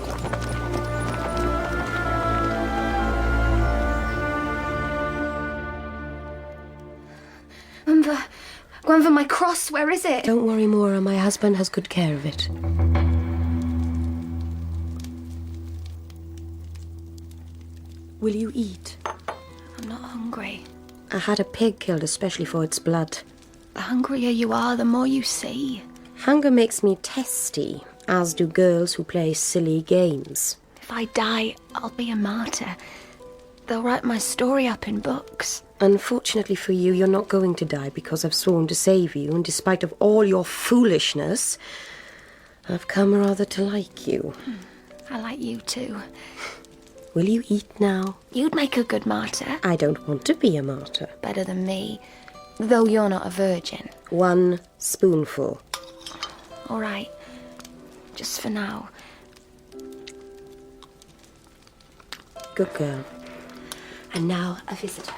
Guinevere, my cross, where is it? Don't worry, Mora. My husband has good care of it. Will you eat? I'm not hungry. I had a pig killed especially for its blood. The hungrier you are, the more you see. Hunger makes me testy, as do girls who play silly games. If I die, I'll be a martyr. They'll write my story up in books. Unfortunately for you, you're not going to die because I've sworn to save you, and despite of all your foolishness, I've come rather to like you. I like you too. Will you eat now? You'd make a good martyr. I don't want to be a martyr. Better than me, though you're not a virgin. 1 spoonful. All right, just for now. Good girl. And now a visitor.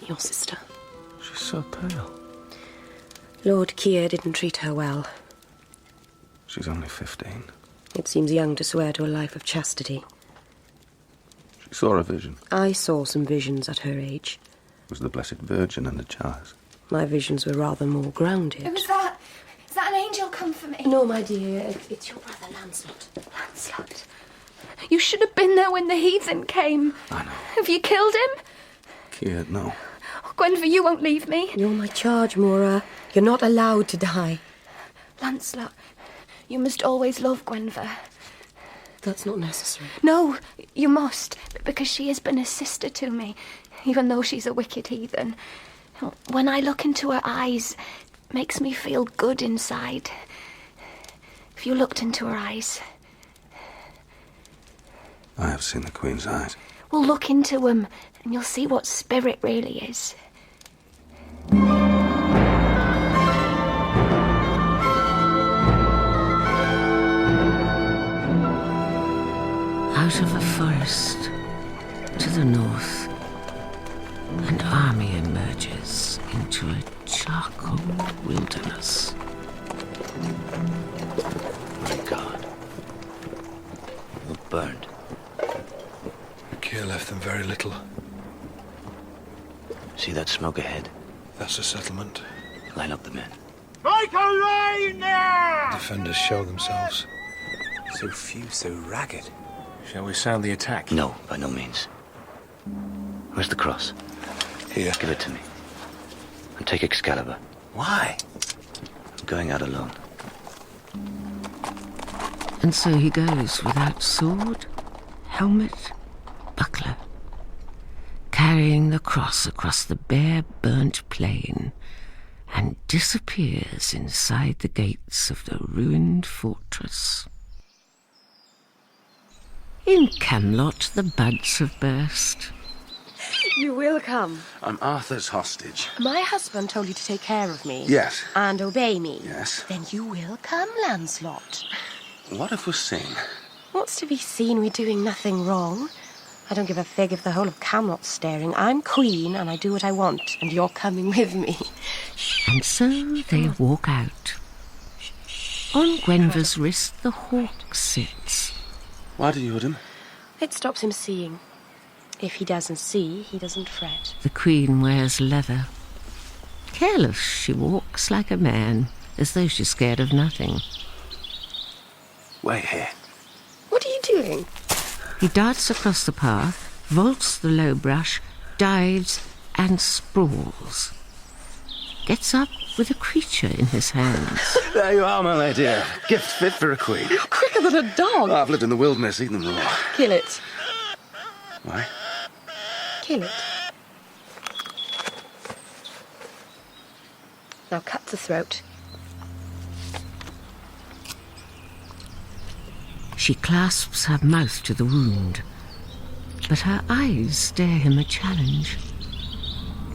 Your sister. She's so pale. Lord Keir didn't treat her well. She's only 15. It seems young to swear to a life of chastity. She saw a vision. I saw some visions at her age. It was the Blessed Virgin and the jars. My visions were rather more grounded. Who was that? Is that an angel come for me? No, my dear, it's your brother Lancelot. Lancelot. You should have been there when the heathen came. I know. Have you killed him? Keir, no. Oh, Guinevere, you won't leave me. You're my charge, Mora. You're not allowed to die. Lancelot, you must always love Guinevere. That's not necessary. No, you must, because she has been a sister to me, even though she's a wicked heathen. When I look into her eyes, it makes me feel good inside. If you looked into her eyes... I have seen the Queen's eyes. Well, look into them, and you'll see what spirit really is. Out of a forest to the north, an army emerges into a charcoal wilderness. My God. We're burned. Keir left them very little. See that smoke ahead? That's a settlement. Line up the men. Make a lane there! Defenders show themselves. So few, so ragged. Shall we sound the attack? No, by no means. Where's the cross? Here. Give it to me. And take Excalibur. Why? I'm going out alone. And so he goes without sword, helmet, buckler, carrying the cross across the bare, burnt plain, and disappears inside the gates of the ruined fortress. In Camelot, the buds have burst. You will come. I'm Arthur's hostage. My husband told you to take care of me. Yes. And obey me. Yes. Then you will come, Lancelot. What if we sing? What's to be seen? We're doing nothing wrong. I don't give a fig if the whole of Camelot's staring. I'm queen, and I do what I want, and you're coming with me. And so they walk out. On Guinevere's wrist the hawk sits. Why do you hood him? It stops him seeing. If he doesn't see, he doesn't fret. The Queen wears leather. Careless she walks like a man, as though she's scared of nothing. Wait here. What are you doing? He darts across the path, vaults the low brush, dives and sprawls. Gets up with a creature in his hands. There you are, my lady. A gift fit for a queen. You're quicker than a dog. I've lived in the wilderness, eaten them raw. Kill it. Why? Kill it. Now cut the throat. She clasps her mouth to the wound, but her eyes stare him a challenge.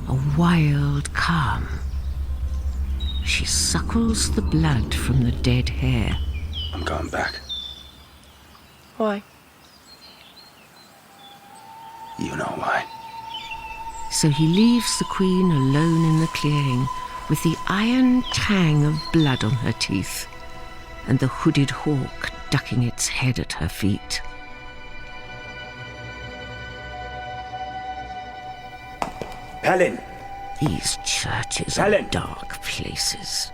A wild calm. She suckles the blood from the dead hare. I'm going back. Why? You know why. So he leaves the Queen alone in the clearing, with the iron tang of blood on her teeth, and the hooded hawk ducking its head at her feet. Merlin! These churches Merlin! are dark places.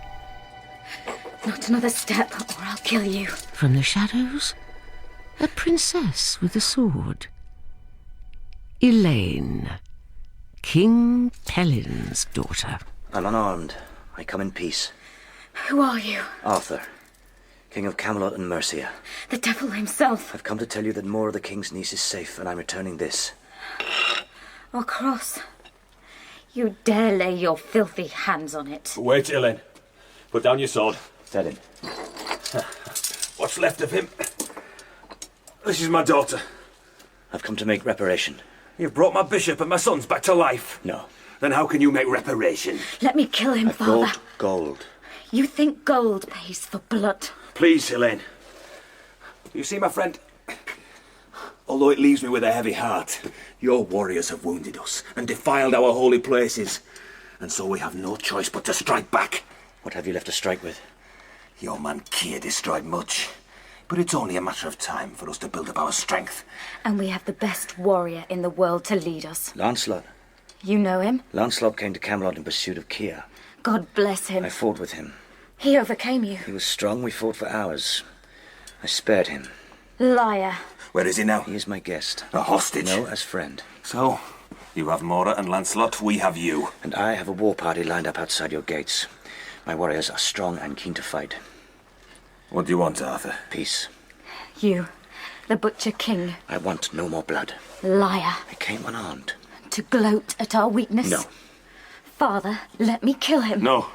Not another step, or I'll kill you. From the shadows, a princess with a sword. Elaine, King Pelin's daughter. I'm unarmed. I come in peace. Who are you? Arthur, King of Camelot and Mercia. The devil himself. I've come to tell you that more of the king's niece is safe, and I'm returning this. Our cross. You dare lay your filthy hands on it. Wait, Elaine. Put down your sword. Selin. What's left of him? This is my daughter. I've come to make reparation. You've brought my bishop and my sons back to life. No. Then how can you make reparation? Let me kill him, I've Father. brought gold. You think gold pays for blood? Please, Elaine. You see, my friend, although it leaves me with a heavy heart, your warriors have wounded us and defiled our holy places, and so we have no choice but to strike back. What have you left to strike with? Your man Keir destroyed much, but it's only a matter of time for us to build up our strength. And we have the best warrior in the world to lead us. Lancelot. You know him? Lancelot came to Camelot in pursuit of Keir. God bless him. I fought with him. He overcame you. He was strong. We fought for hours. I spared him. Liar. Where is he now? He is my guest. A hostage? No, as friend. So, you have Mora and Lancelot, we have you. And I have a war party lined up outside your gates. My warriors are strong and keen to fight. What do you want, Arthur? Peace. You, the Butcher King. I want no more blood. Liar. I came unarmed. To gloat at our weakness? No. Father, let me kill him. No.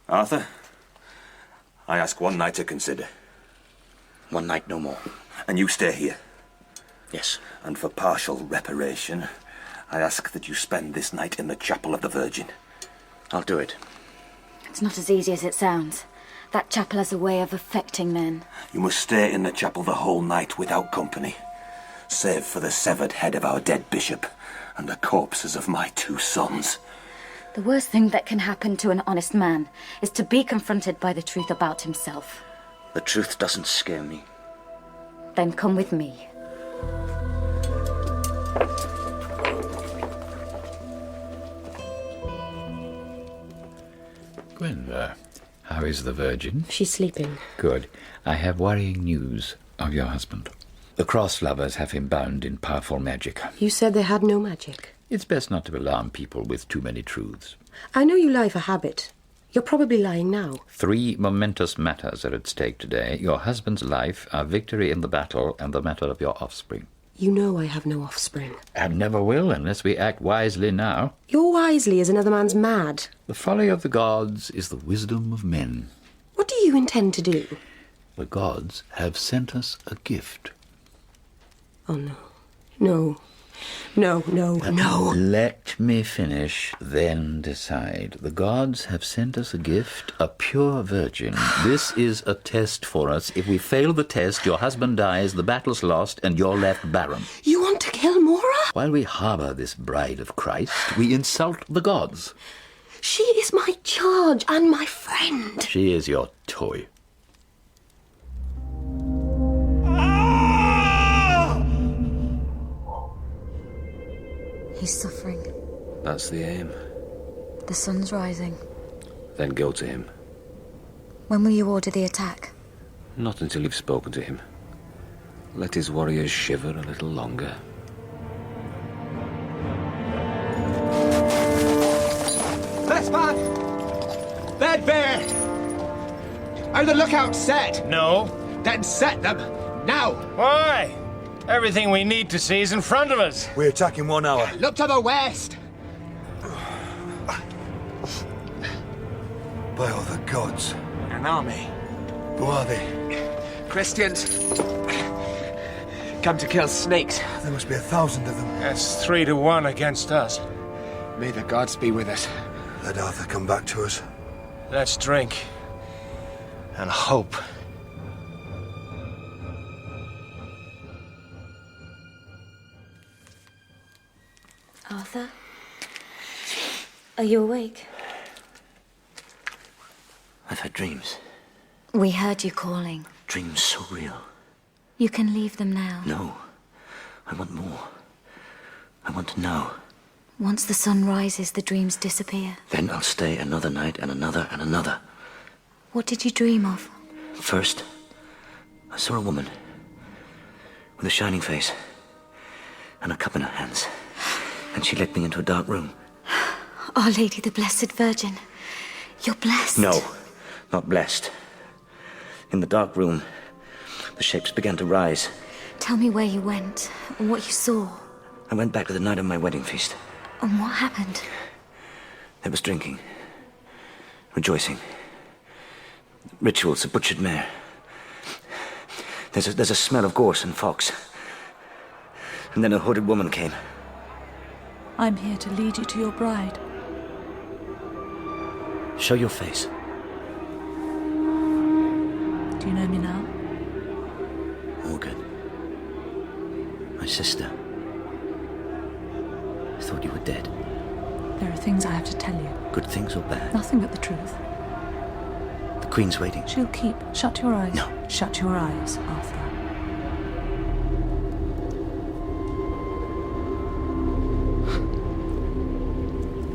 Arthur, I ask one night to consider. One night, no more. And you stay here? Yes. And for partial reparation, I ask that you spend this night in the Chapel of the Virgin. I'll do it. It's not as easy as it sounds. That chapel has a way of affecting men. You must stay in the chapel the whole night without company, save for the severed head of our dead bishop and the corpses of my 2 sons. The worst thing that can happen to an honest man is to be confronted by the truth about himself. The truth doesn't scare me. Then come with me. Gwen, how is the Virgin? She's sleeping. Good. I have worrying news of your husband. The cross lovers have him bound in powerful magic. You said they had no magic. It's best not to alarm people with too many truths. I know you lie for habit. You're probably lying now. 3 momentous matters are at stake today. Your husband's life, our victory in the battle, and the matter of your offspring. You know I have no offspring. And never will, unless we act wisely now. Your wisely is another man's mad. The folly of the gods is the wisdom of men. What do you intend to do? The gods have sent us a gift. Oh, no. No. No, no, no. Let me finish, then decide. The gods have sent us a gift, a pure virgin. This is a test for us. If we fail the test, your husband dies, the battle's lost, and you're left barren. You want to kill Mora? While we harbour this bride of Christ, we insult the gods. She is my charge and my friend. She is your toy. He's suffering. That's the aim. The sun's rising. Then go to him. When will you order the attack? Not until you've spoken to him. Let his warriors shiver a little longer. Press back! Bed bear! Are the lookouts set? No. Then set them, now! Why? Everything we need to see is in front of us. We attack in 1 hour. Look to the west! By all the gods. An army. Who are they? Christians. Come to kill snakes. There must be 1,000 of them. That's 3 to 1 against us. May the gods be with us. Let Arthur come back to us. Let's drink. And hope. Arthur? Are you awake? I've had dreams. We heard you calling. Dreams so real. You can leave them now. No. I want more. I want to know. Once the sun rises, the dreams disappear. Then I'll stay another night and another and another. What did you dream of? First, I saw a woman with a shining face and a cup in her hands. And she led me into a dark room. Our Lady the Blessed Virgin. You're blessed. No, not blessed. In the dark room, the shapes began to rise. Tell me where you went and what you saw. I went back to the night of my wedding feast. And what happened? There was drinking, rejoicing, rituals of butchered mare. There's a smell of gorse and fox. And then a hooded woman came. I'm here to lead you to your bride. Show your face. Do you know me now? Morgan. My sister. I thought you were dead. There are things I have to tell you. Good things or bad? Nothing but the truth. The Queen's waiting. She'll keep. Shut your eyes. No. Shut your eyes, Arthur.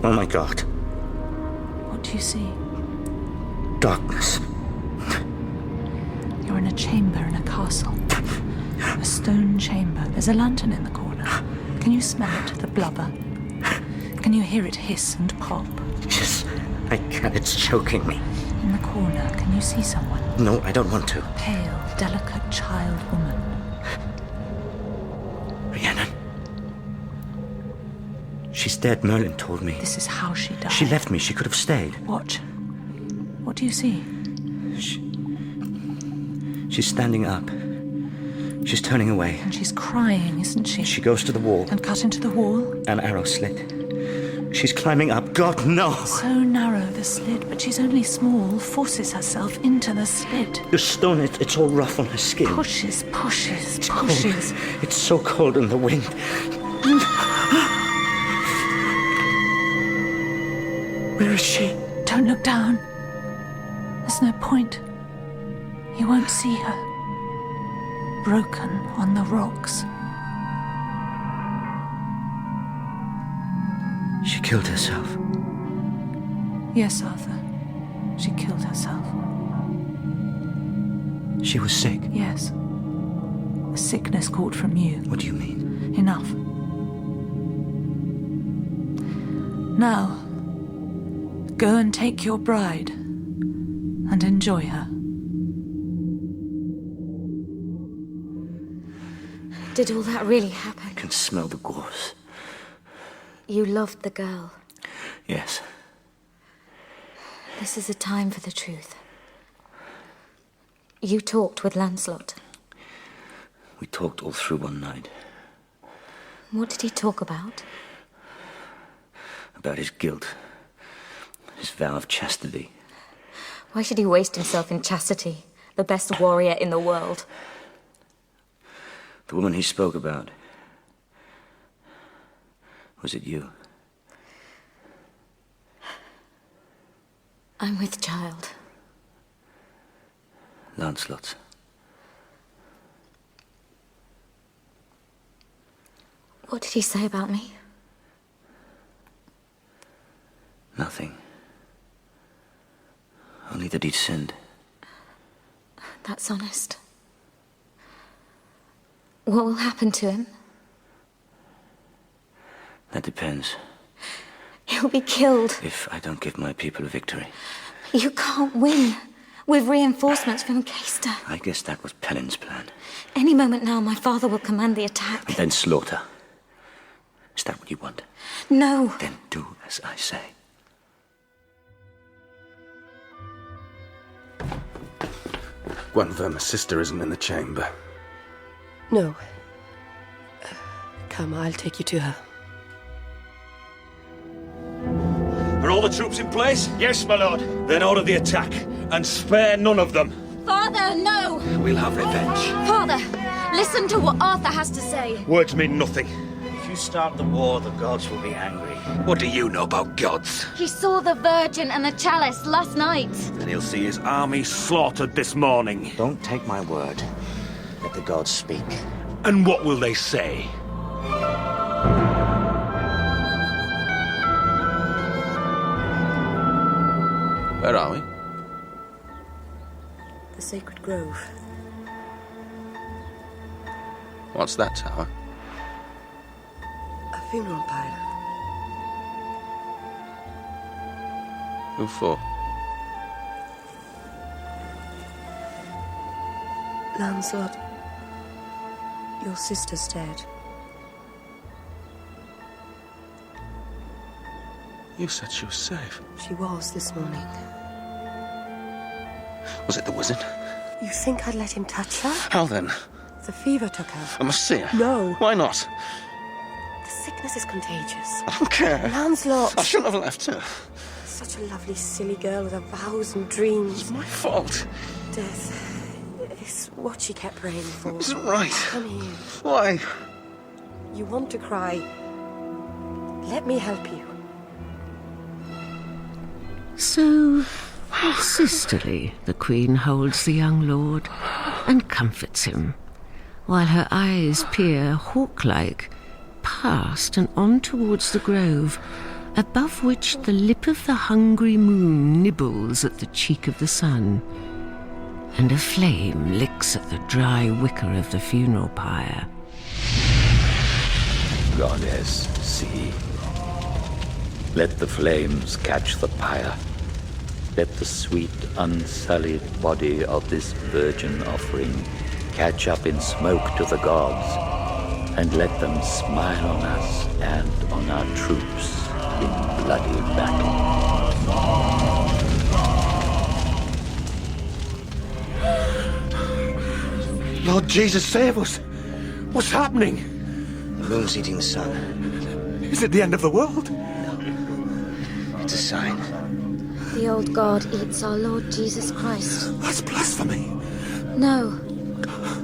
Oh my God. What do you see? Darkness. You're in a chamber in a castle. A stone chamber. There's a lantern in the corner. Can you smell it, the blubber? Can you hear it hiss and pop? Yes, I can. It's choking me. In the corner, can you see someone? No, I don't want to. Pale, delicate child woman. Rhiannon. She's dead, Merlin told me. This is how she died. She left me. She could have stayed. Watch. What do you see? She's standing up. She's turning away. And she's crying, isn't she? She goes to the wall. And cut into the wall? An arrow slit. She's climbing up. God, no! So narrow, the slit, but she's only small, forces herself into the slit. The stone, it's all rough on her skin. Pushes. It's cold. It's so cold in the wind. Where is she? Don't look down. There's no point. You won't see her. Broken on the rocks. She killed herself. Yes, Arthur. She killed herself. She was sick? Yes. A sickness caught from you. What do you mean? Enough. Now, go and take your bride and enjoy her. Did all that really happen? I can smell the gorse. You loved the girl. Yes. This is a time for the truth. You talked with Lancelot. We talked all through one night. What did he talk about? About his guilt. His vow of chastity. Why should he waste himself in chastity? The best warrior in the world. The woman he spoke about. Was it you? I'm with child. Lancelot's. What did he say about me? that he'd sinned. That's honest. What will happen to him? That depends. He'll be killed. If I don't give my people a victory. You can't win. With reinforcements from Caister. I guess that was Pelin's plan. Any moment now, my father will command the attack. And then slaughter. Is that what you want? No. Then do as I say. Gwenver, my sister, isn't in the chamber. No. Come, I'll take you to her. Are all the troops in place? Yes, my lord. Then order the attack, and spare none of them. Father, no! We'll have revenge. Father, listen to what Arthur has to say. Words mean nothing. If you start the war, the gods will be angry. What do you know about gods? He saw the Virgin and the chalice last night. And he'll see his army slaughtered this morning. Don't take my word. Let the gods speak. And what will they say? Where are we? The Sacred Grove. What's that tower? A funeral pyre. Who for? Lancelot, your sister's dead. You said she was safe. She was this morning. Was it the wizard? You think I'd let him touch her? How then? The fever took her. I must see her. No. Why not? The sickness is contagious. I don't care. Lancelot! I shouldn't have left her. Such a lovely, silly girl with her vows and dreams. It's my fault. Death is what she kept praying for. It isn't right. Come here. Why? You want to cry. Let me help you. So, how sisterly the Queen holds the young lord and comforts him, while her eyes peer hawk-like past and on towards the grove, above which the lip of the hungry moon nibbles at the cheek of the sun, and a flame licks at the dry wicker of the funeral pyre. Goddess, see. Let the flames catch the pyre. Let the sweet, unsullied body of this virgin offering catch up in smoke to the gods, and let them smile on us and on our troops in bloody battle. Lord Jesus, save us! What's happening? The moon's eating the sun. Is it the end of the world? It's a sign. The old God eats our Lord Jesus Christ. That's blasphemy. No,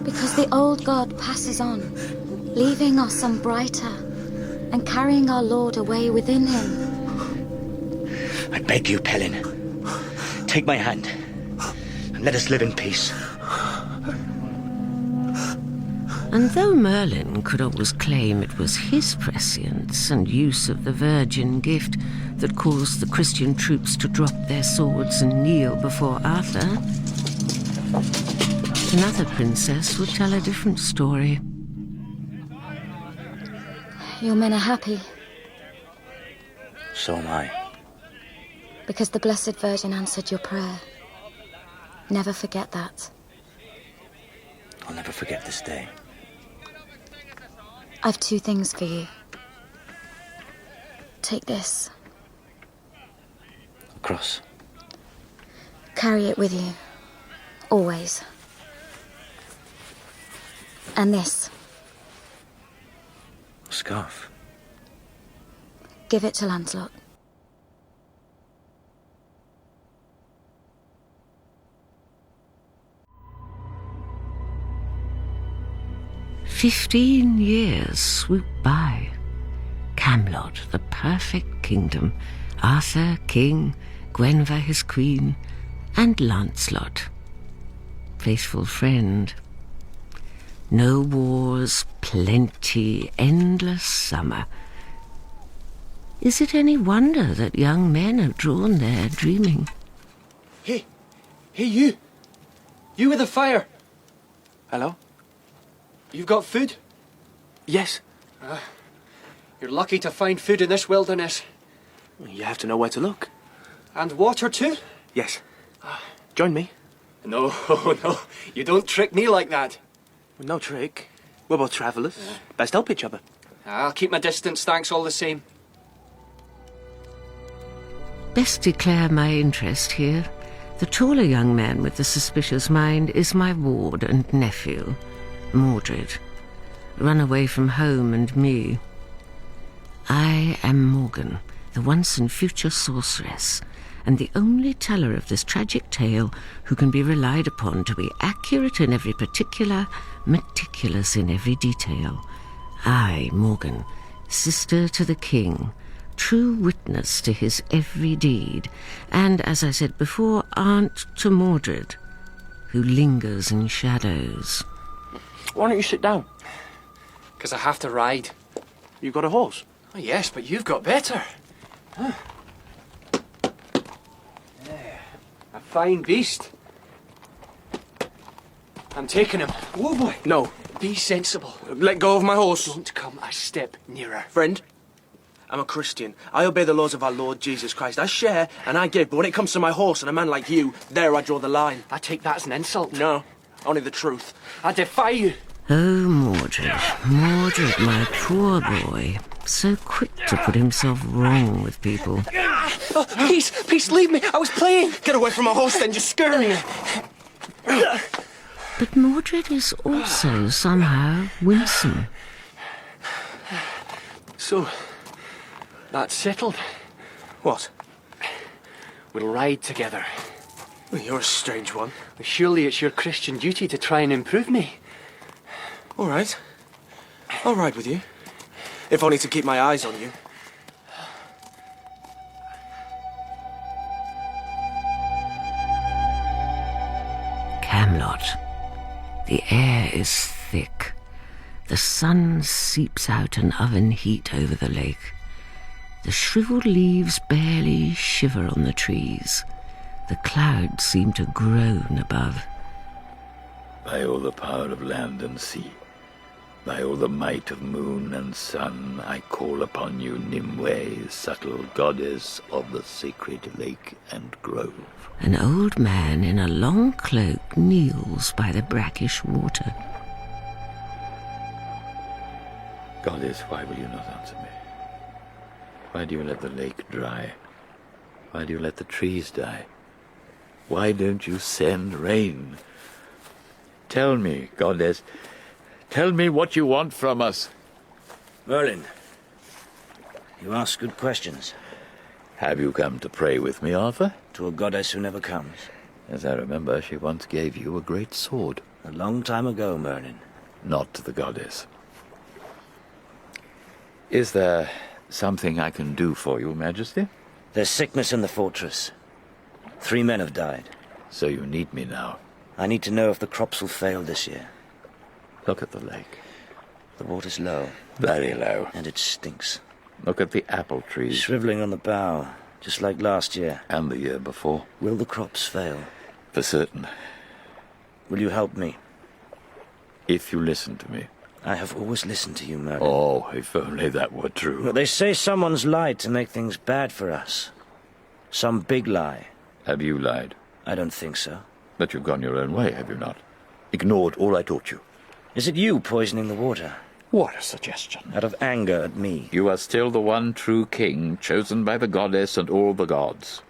because the old God passes on, leaving us some brighter, and carrying our Lord away within him. I beg you, Pelin, take my hand, and let us live in peace. And though Merlin could always claim it was his prescience and use of the virgin gift that caused the Christian troops to drop their swords and kneel before Arthur, another princess would tell a different story. Your men are happy, So am I. because the Blessed Virgin answered your prayer. Never forget that. I'll never forget this day. I've 2 things for you. Take this. A cross. Carry it with you. Always. And this. A scarf. Give it to Lancelot. "15 years swoop by. Camelot, the perfect kingdom. Arthur, king, Gwenver, his queen, and Lancelot, faithful friend. No wars, plenty, endless summer. Is it any wonder that young men are drawn there dreaming? He Hey, you! You with the fire! Hello? You've got food? Yes. You're lucky to find food in this wilderness. You have to know where to look. And water too? Yes. Join me. No, no. You don't trick me like that. No trick. We're both travellers. Best help each other. I'll keep my distance, thanks all the same. Best declare my interest here. The taller young man with the suspicious mind is my ward and nephew, Mordred. Run away from home and me. I am Morgan, the once and future sorceress, and the only teller of this tragic tale who can be relied upon to be accurate in every particular, meticulous in every detail. I, Morgan, sister to the king, true witness to his every deed, and, as I said before, aunt to Mordred, who lingers in shadows. Why don't you sit down? Because I have to ride. You've got a horse? Oh, yes, but you've got better. Huh. Yeah, a fine beast. I'm taking him. Whoa, boy. No. Be sensible. Let go of my horse. Don't come a step nearer. Friend, I'm a Christian. I obey the laws of our Lord Jesus Christ. I share and I give, but when it comes to my horse and a man like you, there I draw the line. I take that as an insult. No, only the truth. I defy you. Oh, Mordred, Mordred, my poor boy. So quick to put himself wrong with people. Oh, peace, leave me. I was playing. Get away from my horse then, you scare me. But Mordred is also somehow winsome. So, that's settled. What? We'll ride together. Well, you're a strange one. Surely it's your Christian duty to try and improve me. All right. I'll ride with you. If only to keep my eyes on you. Camelot. The air is thick. The sun seeps out an oven heat over the lake. The shriveled leaves barely shiver on the trees. The clouds seem to groan above. By all the power of land and sea, by all the might of moon and sun, I call upon you, Nimue, subtle goddess of the sacred lake and grove. An old man in a long cloak kneels by the brackish water. Goddess, why will you not answer me? Why do you let the lake dry? Why do you let the trees die? Why don't you send rain? Tell me, Goddess, tell me what you want from us. Merlin, you ask good questions. Have you come to pray with me, Arthur? To a goddess who never comes. As I remember, she once gave you a great sword. A long time ago, Merlin. Not to the goddess. Is there something I can do for you, Majesty? There's sickness in the fortress. 3 men have died. So you need me now? I need to know if the crops will fail this year. Look at the lake. The water's low. Very low. And it stinks. Look at the apple trees. Shriveling on the bough, just like last year. And the year before. Will the crops fail? For certain. Will you help me? If you listen to me. I have always listened to you, Merlin. Oh, if only that were true. But they say someone's lied to make things bad for us. Some big lie. Have you lied? I don't think so. But you've gone your own way, have you not? Ignored all I taught you. Is it you poisoning the water? What a suggestion. Out of anger at me. You are still the one true king, chosen by the goddess and all the gods.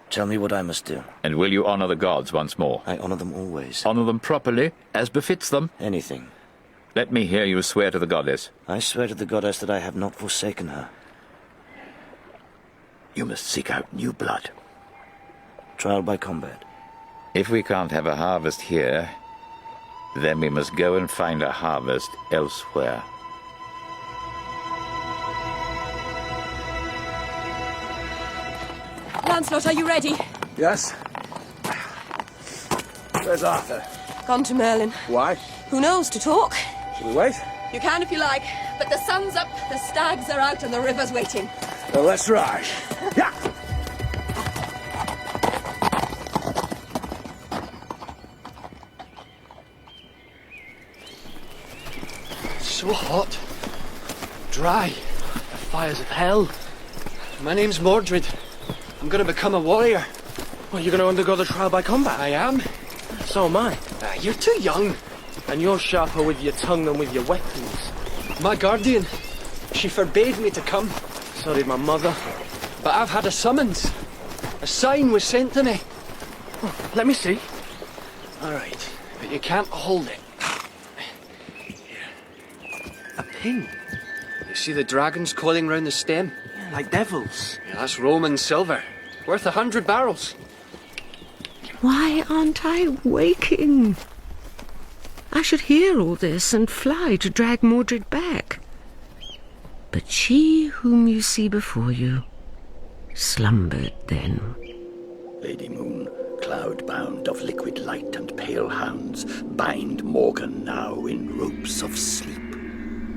Tell me what I must do. And will you honor the gods once more? I honor them always. Honor them properly, as befits them? Anything. Let me hear you swear to the goddess. I swear to the goddess that I have not forsaken her. You must seek out new blood. Trial by combat. If we can't have a harvest here, then we must go and find a harvest elsewhere. Lancelot, are you ready? Yes. Where's Arthur? Gone to Merlin. Why? Who knows, to talk? Shall we wait? You can if you like, but the sun's up, the stags are out, and the river's waiting. Well, let's ride. Yeah. so hot. Dry. The fires of hell. My name's Mordred. I'm going to become a warrior. Well, you're going to undergo the trial by combat? I am. So am I. You're too young. And you're sharper with your tongue than with your weapons. My guardian, she forbade me to come. So did my mother. But I've had a summons. A sign was sent to me. Oh, let me see. All right, but you can't hold it. Here. A pin. You see the dragons coiling round the stem? Yeah, like devils. Yeah, that's Roman silver. Worth 100 barrels. Why aren't I waking? I should hear all this and fly to drag Mordred back. But she whom you see before you slumbered then. Lady Moon, cloud-bound of liquid light and pale hands, bind Morgan now in ropes of sleep.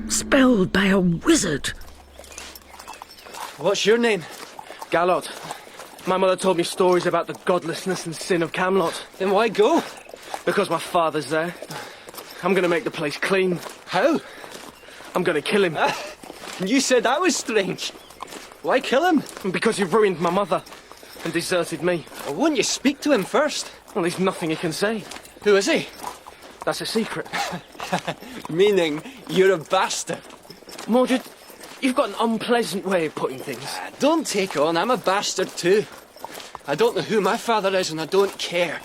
Spelled by a wizard. What's your name? Galot. My mother told me stories about the godlessness and sin of Camelot. Then why go? Because my father's there. I'm going to make the place clean. How? I'm going to kill him. You said that was strange. Why kill him? Because he ruined my mother and deserted me. Well, wouldn't you speak to him first? Well, there's nothing he can say. Who is he? That's a secret. Meaning you're a bastard. Mordred, you've got an unpleasant way of putting things. Don't take on, I'm a bastard too. I don't know who my father is and I don't care.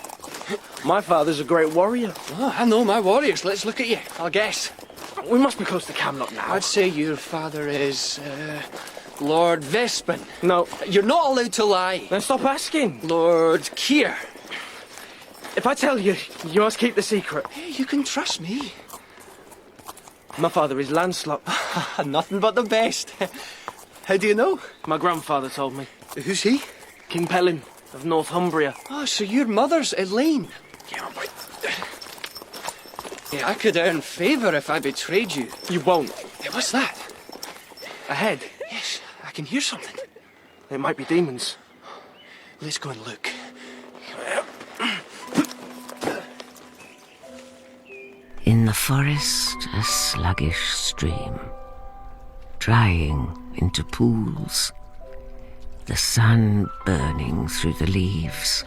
My father's a great warrior. Oh, I know my warriors. Let's look at you. I'll guess. We must be close to Camelot now. I'd say your father is, Lord Vespin. No. You're not allowed to lie. Then stop asking. Lord Keir. If I tell you, you must keep the secret. You can trust me. My father is Lancelot. Nothing but the best. How do you know? My grandfather told me. Who's he? King Merlin of Northumbria. Oh, so your mother's Elaine. Yeah, I could earn favour if I betrayed you. You won't. Hey, what's that? A head. Yes, I can hear something. It might be demons. Let's go and look. In the forest, a sluggish stream, drying into pools, the sun burning through the leaves.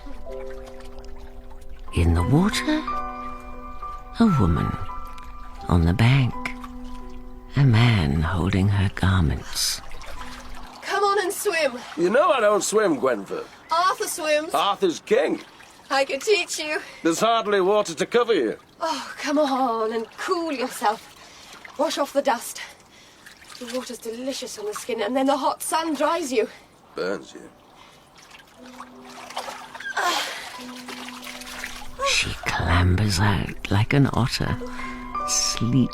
In the water, a woman. On the bank, a man holding her garments. Come on and swim. You know I don't swim, Gwenford. Arthur swims. Arthur's king. I can teach you. There's hardly water to cover you. Oh, come on and cool yourself. Wash off the dust. The water's delicious on the skin, and then the hot sun dries you. Burns you. She clambers out like an otter, sleek.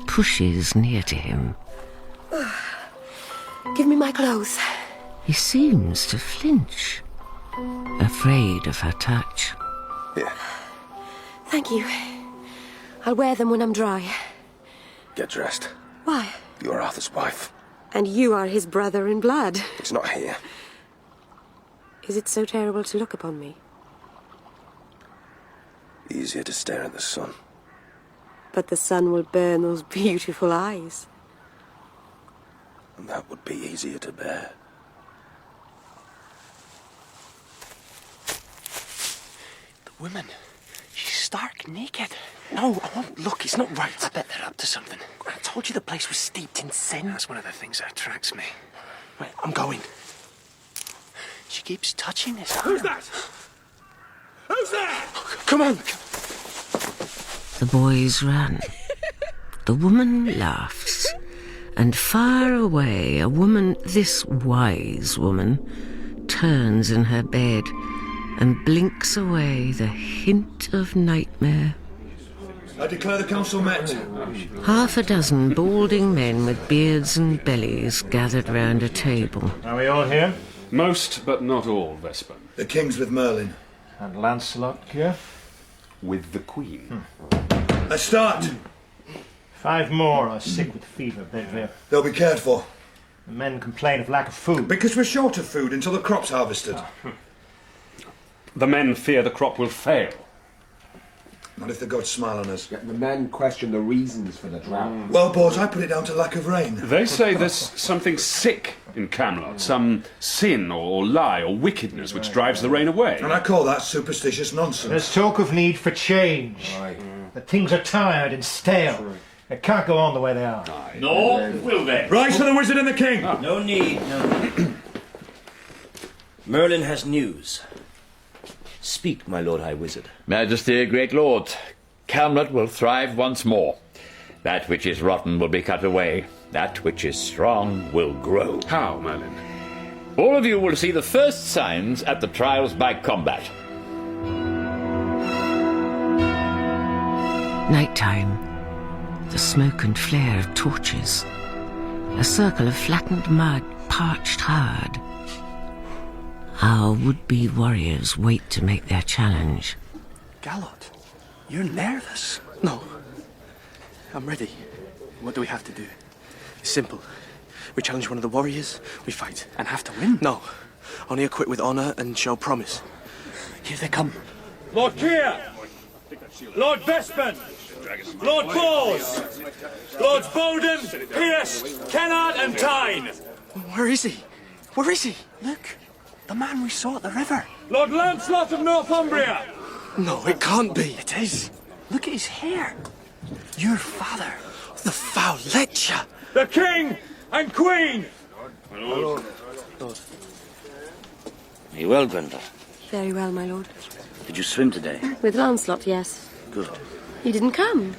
Pushes near to him. Give me my clothes. He seems to flinch, afraid of her touch. Here. Thank you. I'll wear them when I'm dry. Get dressed. Why? You're Arthur's wife. And you are his brother in blood. He's not here. Is it so terrible to look upon me? Easier to stare at the sun. But the sun will burn those beautiful eyes. And that would be easier to bear. The woman, she's stark naked. No, I won't look. It's not right. I bet they're up to something. I told you the place was steeped in sin. That's one of the things that attracts me. Right, I'm going. She keeps touching his arm. Who's that? Who's there? Come on. The boys run. The woman laughs. And far away, a woman, this wise woman, turns in her bed and blinks away the hint of nightmare. I declare the council met. Half a dozen balding men with beards and bellies gathered round a table. Are we all here? Most, but not all, Vespin. The king's with Merlin. And Lancelot here? With the Queen. Let's start. 5 more are sick with fever, Bedvere. They'll be cared for. The men complain of lack of food. Because we're short of food until the crop's harvested. The men fear the crop will fail. Not if the gods smile on us. The men question the reasons for the drought. Well, boys, I put it down to lack of rain. They say there's something sick in Camelot, some sin or lie or wickedness which drives the rain away. And I call that superstitious nonsense. There's talk of need for change. That things are tired and stale. It can't go on the way they are. Nor will they. Rise for the wizard and the king! No need, no. Merlin has news. Speak, my lord high wizard. Majesty, great lord, Camelot will thrive once more. That which is rotten will be cut away. That which is strong will grow. How, Merlin? All of you will see the first signs at the trials by combat. Nighttime. The smoke and flare of torches. A circle of flattened mud, parched hard. Our would-be warriors wait to make their challenge. Galot, you're nervous. No, I'm ready. What do we have to do? It's simple. We challenge one of the warriors, we fight, and have to win. No, only acquit with honour and show promise. Here they come. Lord Keir! Lord Vespin! Lord Bors! Lords Bowden, Pierce, Kennard and Tyne! Where is he? Where is he? Look, the man we saw at the river. Lord Lancelot of Northumbria! No, it can't be. It is. Look at his hair. Your father. The foul lecher! The king and queen! My lord. Are you well, Gwendolyn? Very well, my lord. Did you swim today? With Lancelot, yes. Good. He didn't come.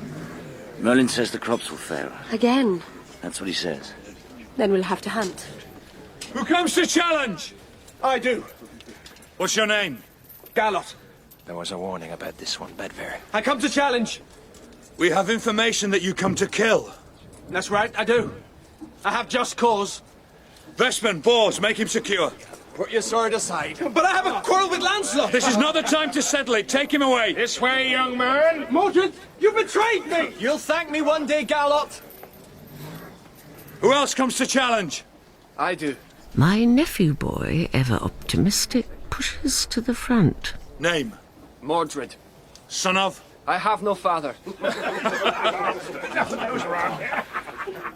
Merlin says the crops will fail. Again. That's what he says. Then we'll have to hunt. Who comes to challenge? I do. What's your name? Galot. There was a warning about this one, Bedford. I come to challenge. We have information that you come to kill. That's right, I do. I have just cause. Vespin, Bors, make him secure. Put your sword aside. But I have a quarrel with Lancelot. This is not the time to settle it. Take him away. This way, young man. Mordred, you betrayed me. You'll thank me one day, Galot. Who else comes to challenge? I do. My nephew boy, ever optimistic, pushes to the front. Name? Mordred. Son of? I have no father.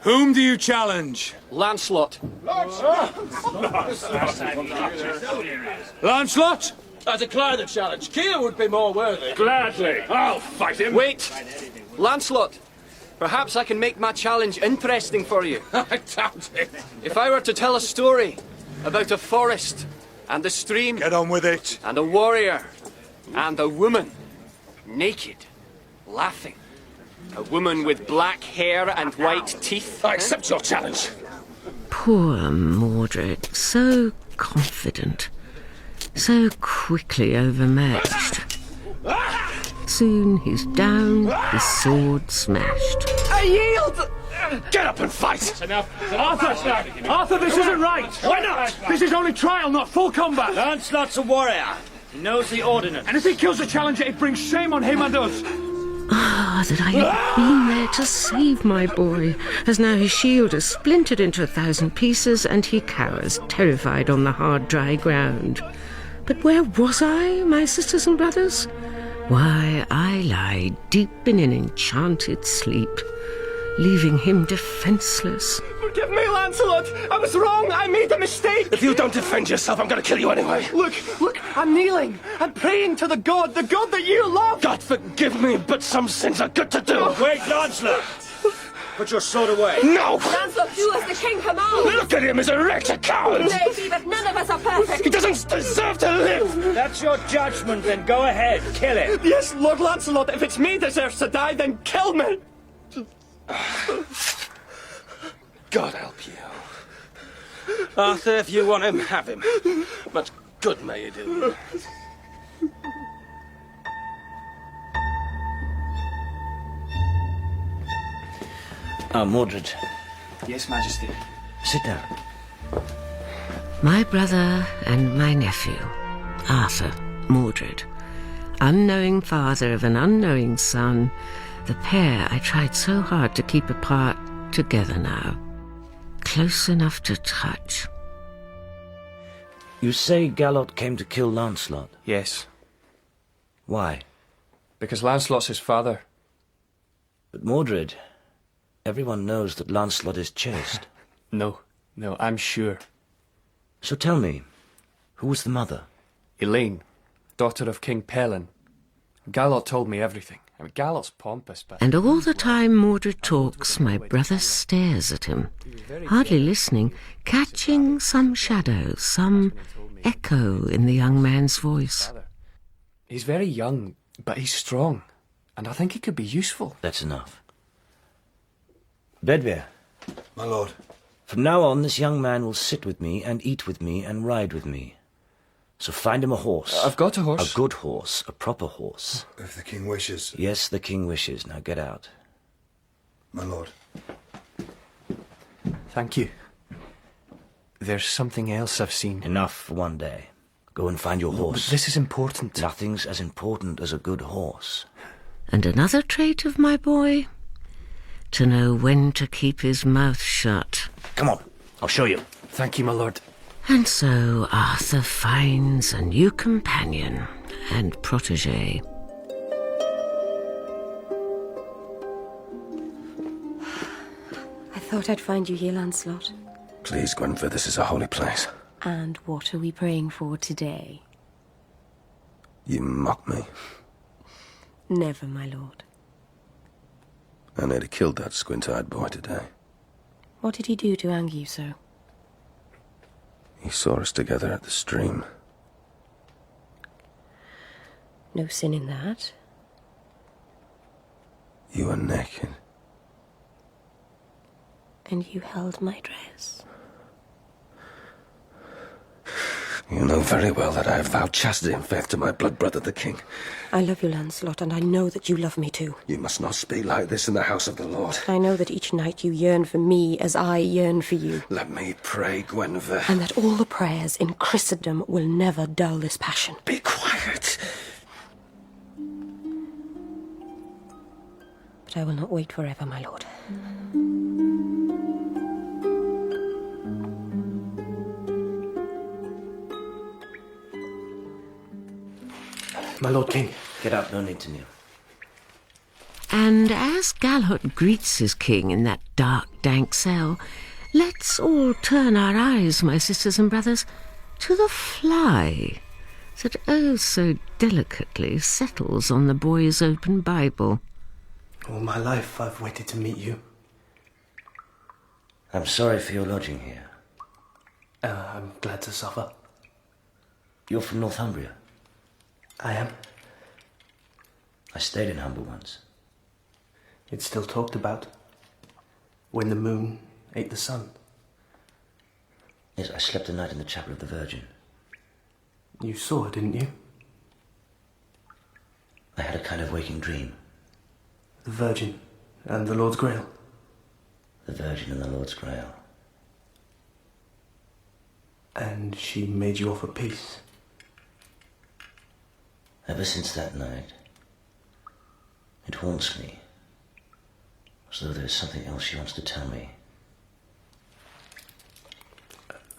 Whom do you challenge? Lancelot. Lancelot? I declare the challenge. Keir would be more worthy. Gladly. I'll fight him. Wait. Lancelot. Perhaps I can make my challenge interesting for you. I doubt it. If I were to tell a story about a forest and a stream... Get on with it. And a warrior and a woman, naked, laughing. A woman with black hair and white teeth. I accept your challenge. Poor Mordred, so confident, so quickly overmatched. Soon he's down, his sword smashed. I yield! Get up and fight! Enough. Arthur, this isn't right! Why not? This is only trial, not full combat! Lancelot's a warrior. He knows the ordinance. And if he kills the challenger, it brings shame on him and us. Ah, that I had been there to save my boy, as now his shield is splintered into 1,000 pieces and he cowers, terrified on the hard, dry ground. But where was I, my sisters and brothers? Why, I lie deep in an enchanted sleep, leaving him defenseless. Forgive me, Lancelot! I was wrong! I made a mistake! If you don't defend yourself, I'm gonna kill you anyway! Look! I'm kneeling! I'm praying to the god that you love! God forgive me, but some sins are good to do! Wait, Lancelot! Put your sword away! No! Lancelot, do as the king commands! Look at him as a wretched coward! Maybe, but none of us are perfect! He doesn't deserve to live! That's your judgment, then go ahead, kill him! Yes, Lord Lancelot, if it's me deserves to die, then kill me! God help you. Arthur, if you want him, have him. But good may you do. Mordred. Yes, Majesty. Sit down. My brother and my nephew, Arthur, Mordred, unknowing father of an unknowing son, the pair I tried so hard to keep apart, together now, close enough to touch. You say Galot came to kill Lancelot? Yes. Why? Because Lancelot's his father. But Mordred, everyone knows that Lancelot is chaste. No, I'm sure. So tell me, who was the mother? Elaine, daughter of King Merlin. Galot told me everything. I mean, Galot's pompous, but... And all the time Mordred talks, my brother stares at him, hardly listening, catching some shadow, some echo in the young man's voice. He's very young, but he's strong, and I think he could be useful. That's enough. Bedwyr. My lord. From now on, this young man will sit with me and eat with me and ride with me. So find him a horse. I've got a horse. A good horse, a proper horse. If the king wishes. Yes, the king wishes. Now get out. My lord. Thank you. There's something else I've seen. Enough for one day. Go and find your horse. But this is important. Nothing's as important as a good horse. And another trait of my boy, to know when to keep his mouth shut. Come on, I'll show you. Thank you, my lord. And so Arthur finds a new companion and protégé. I thought I'd find you here, Lancelot. Please, Gwenver, this is a holy place. And what are we praying for today? You mock me. Never, my lord. I nearly killed that squint-eyed boy today. What did he do to anger you so? He saw us together at the stream. No sin in that. You were naked. And you held my dress. You know very well that I have vowed chastity and faith to my blood brother, the king. I love you, Lancelot, and I know that you love me too. You must not speak like this in the house of the Lord. I know that each night you yearn for me as I yearn for you. Let me pray, Gwenver. And that all the prayers in Christendom will never dull this passion. Be quiet. But I will not wait forever, my lord. My Lord King. Get up, no need to kneel. And as Galot greets his king in that dark, dank cell, let's all turn our eyes, my sisters and brothers, to the fly that oh so delicately settles on the boy's open Bible. All my life I've waited to meet you. I'm sorry for your lodging here. I'm glad to suffer. You're from Northumbria? I am. I stayed in Humber once. It's still talked about. When the moon ate the sun. Yes, I slept a night in the Chapel of the Virgin. You saw her, didn't you? I had a kind of waking dream. The Virgin and the Lord's Grail. The Virgin and the Lord's Grail. And she made you offer peace. Ever since that night, it haunts me, as though there's something else she wants to tell me.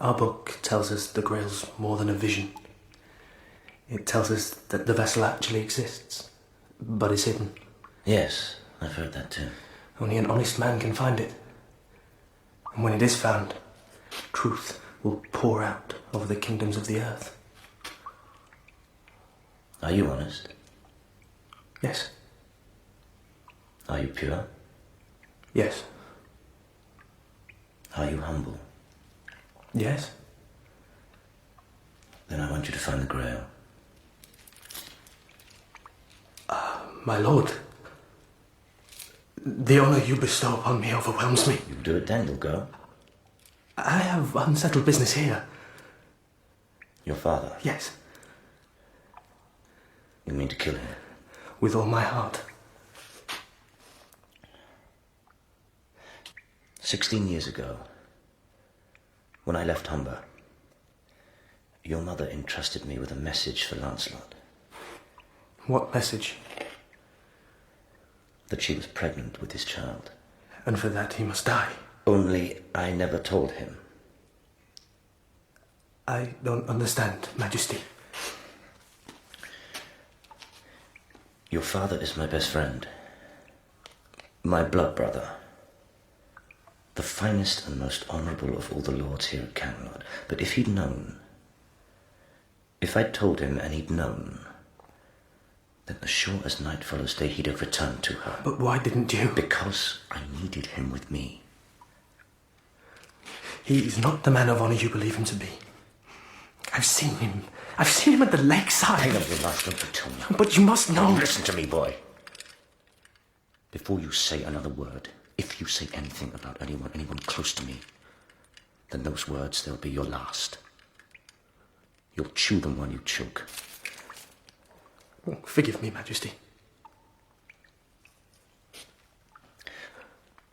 Our book tells us the Grail's more than a vision. It tells us that the vessel actually exists, but is hidden. Yes, I've heard that too. Only an honest man can find it. And when it is found, truth will pour out over the kingdoms of the earth. Are you honest? Yes. Are you pure? Yes. Are you humble? Yes. Then I want you to find the Grail. My lord, the honor you bestow upon me overwhelms me. You do it then, you'll go. I have unsettled business here. Your father? Yes. You mean to kill him? With all my heart. 16 years ago, when I left Humber, your mother entrusted me with a message for Lancelot. What message? That she was pregnant with his child. And for that he must die. Only I never told him. I don't understand, Majesty. Your father is my best friend. My blood brother. The finest and most honourable of all the lords here at Camelot. But if he'd known... If I'd told him and he'd known... then as sure as night follows day he'd have returned to her. But why didn't you? Because I needed him with me. He is not the man of honour you believe him to be. I've seen him. I've seen him at the lakeside. I know your life, don't you tell me. But you must know. Listen to me, boy. Before you say another word, if you say anything about anyone close to me, then those words, they'll be your last. You'll chew them while you choke. Forgive me, Majesty.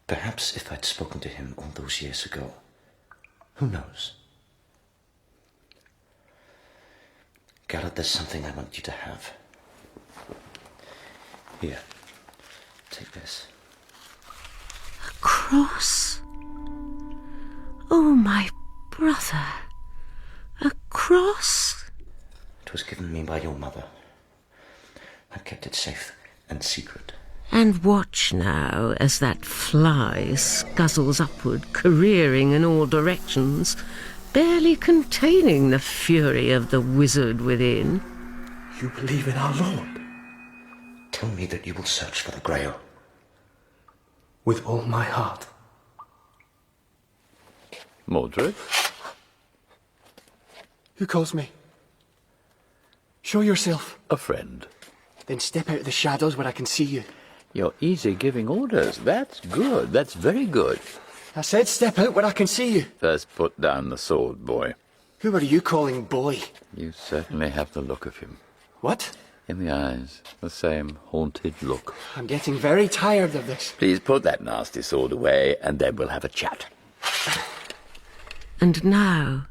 Perhaps if I'd spoken to him all those years ago, who knows? Galad, there's something I want you to have. Here, take this. A cross? Oh, my brother. A cross? It was given me by your mother. I kept it safe and secret. And watch now as that fly scuzzles upward, careering in all directions, barely containing the fury of the wizard within. You believe in our Lord? Tell me that you will search for the Grail. With all my heart. Mordred? Who calls me? Show yourself. A friend. Then step out of the shadows where I can see you. You're easy giving orders. That's good. That's very good. I said step out where I can see you. First put down the sword, boy. Who are you calling boy? You certainly have the look of him. What? In the eyes, the same haunted look. I'm getting very tired of this. Please put that nasty sword away, and then we'll have a chat. And now,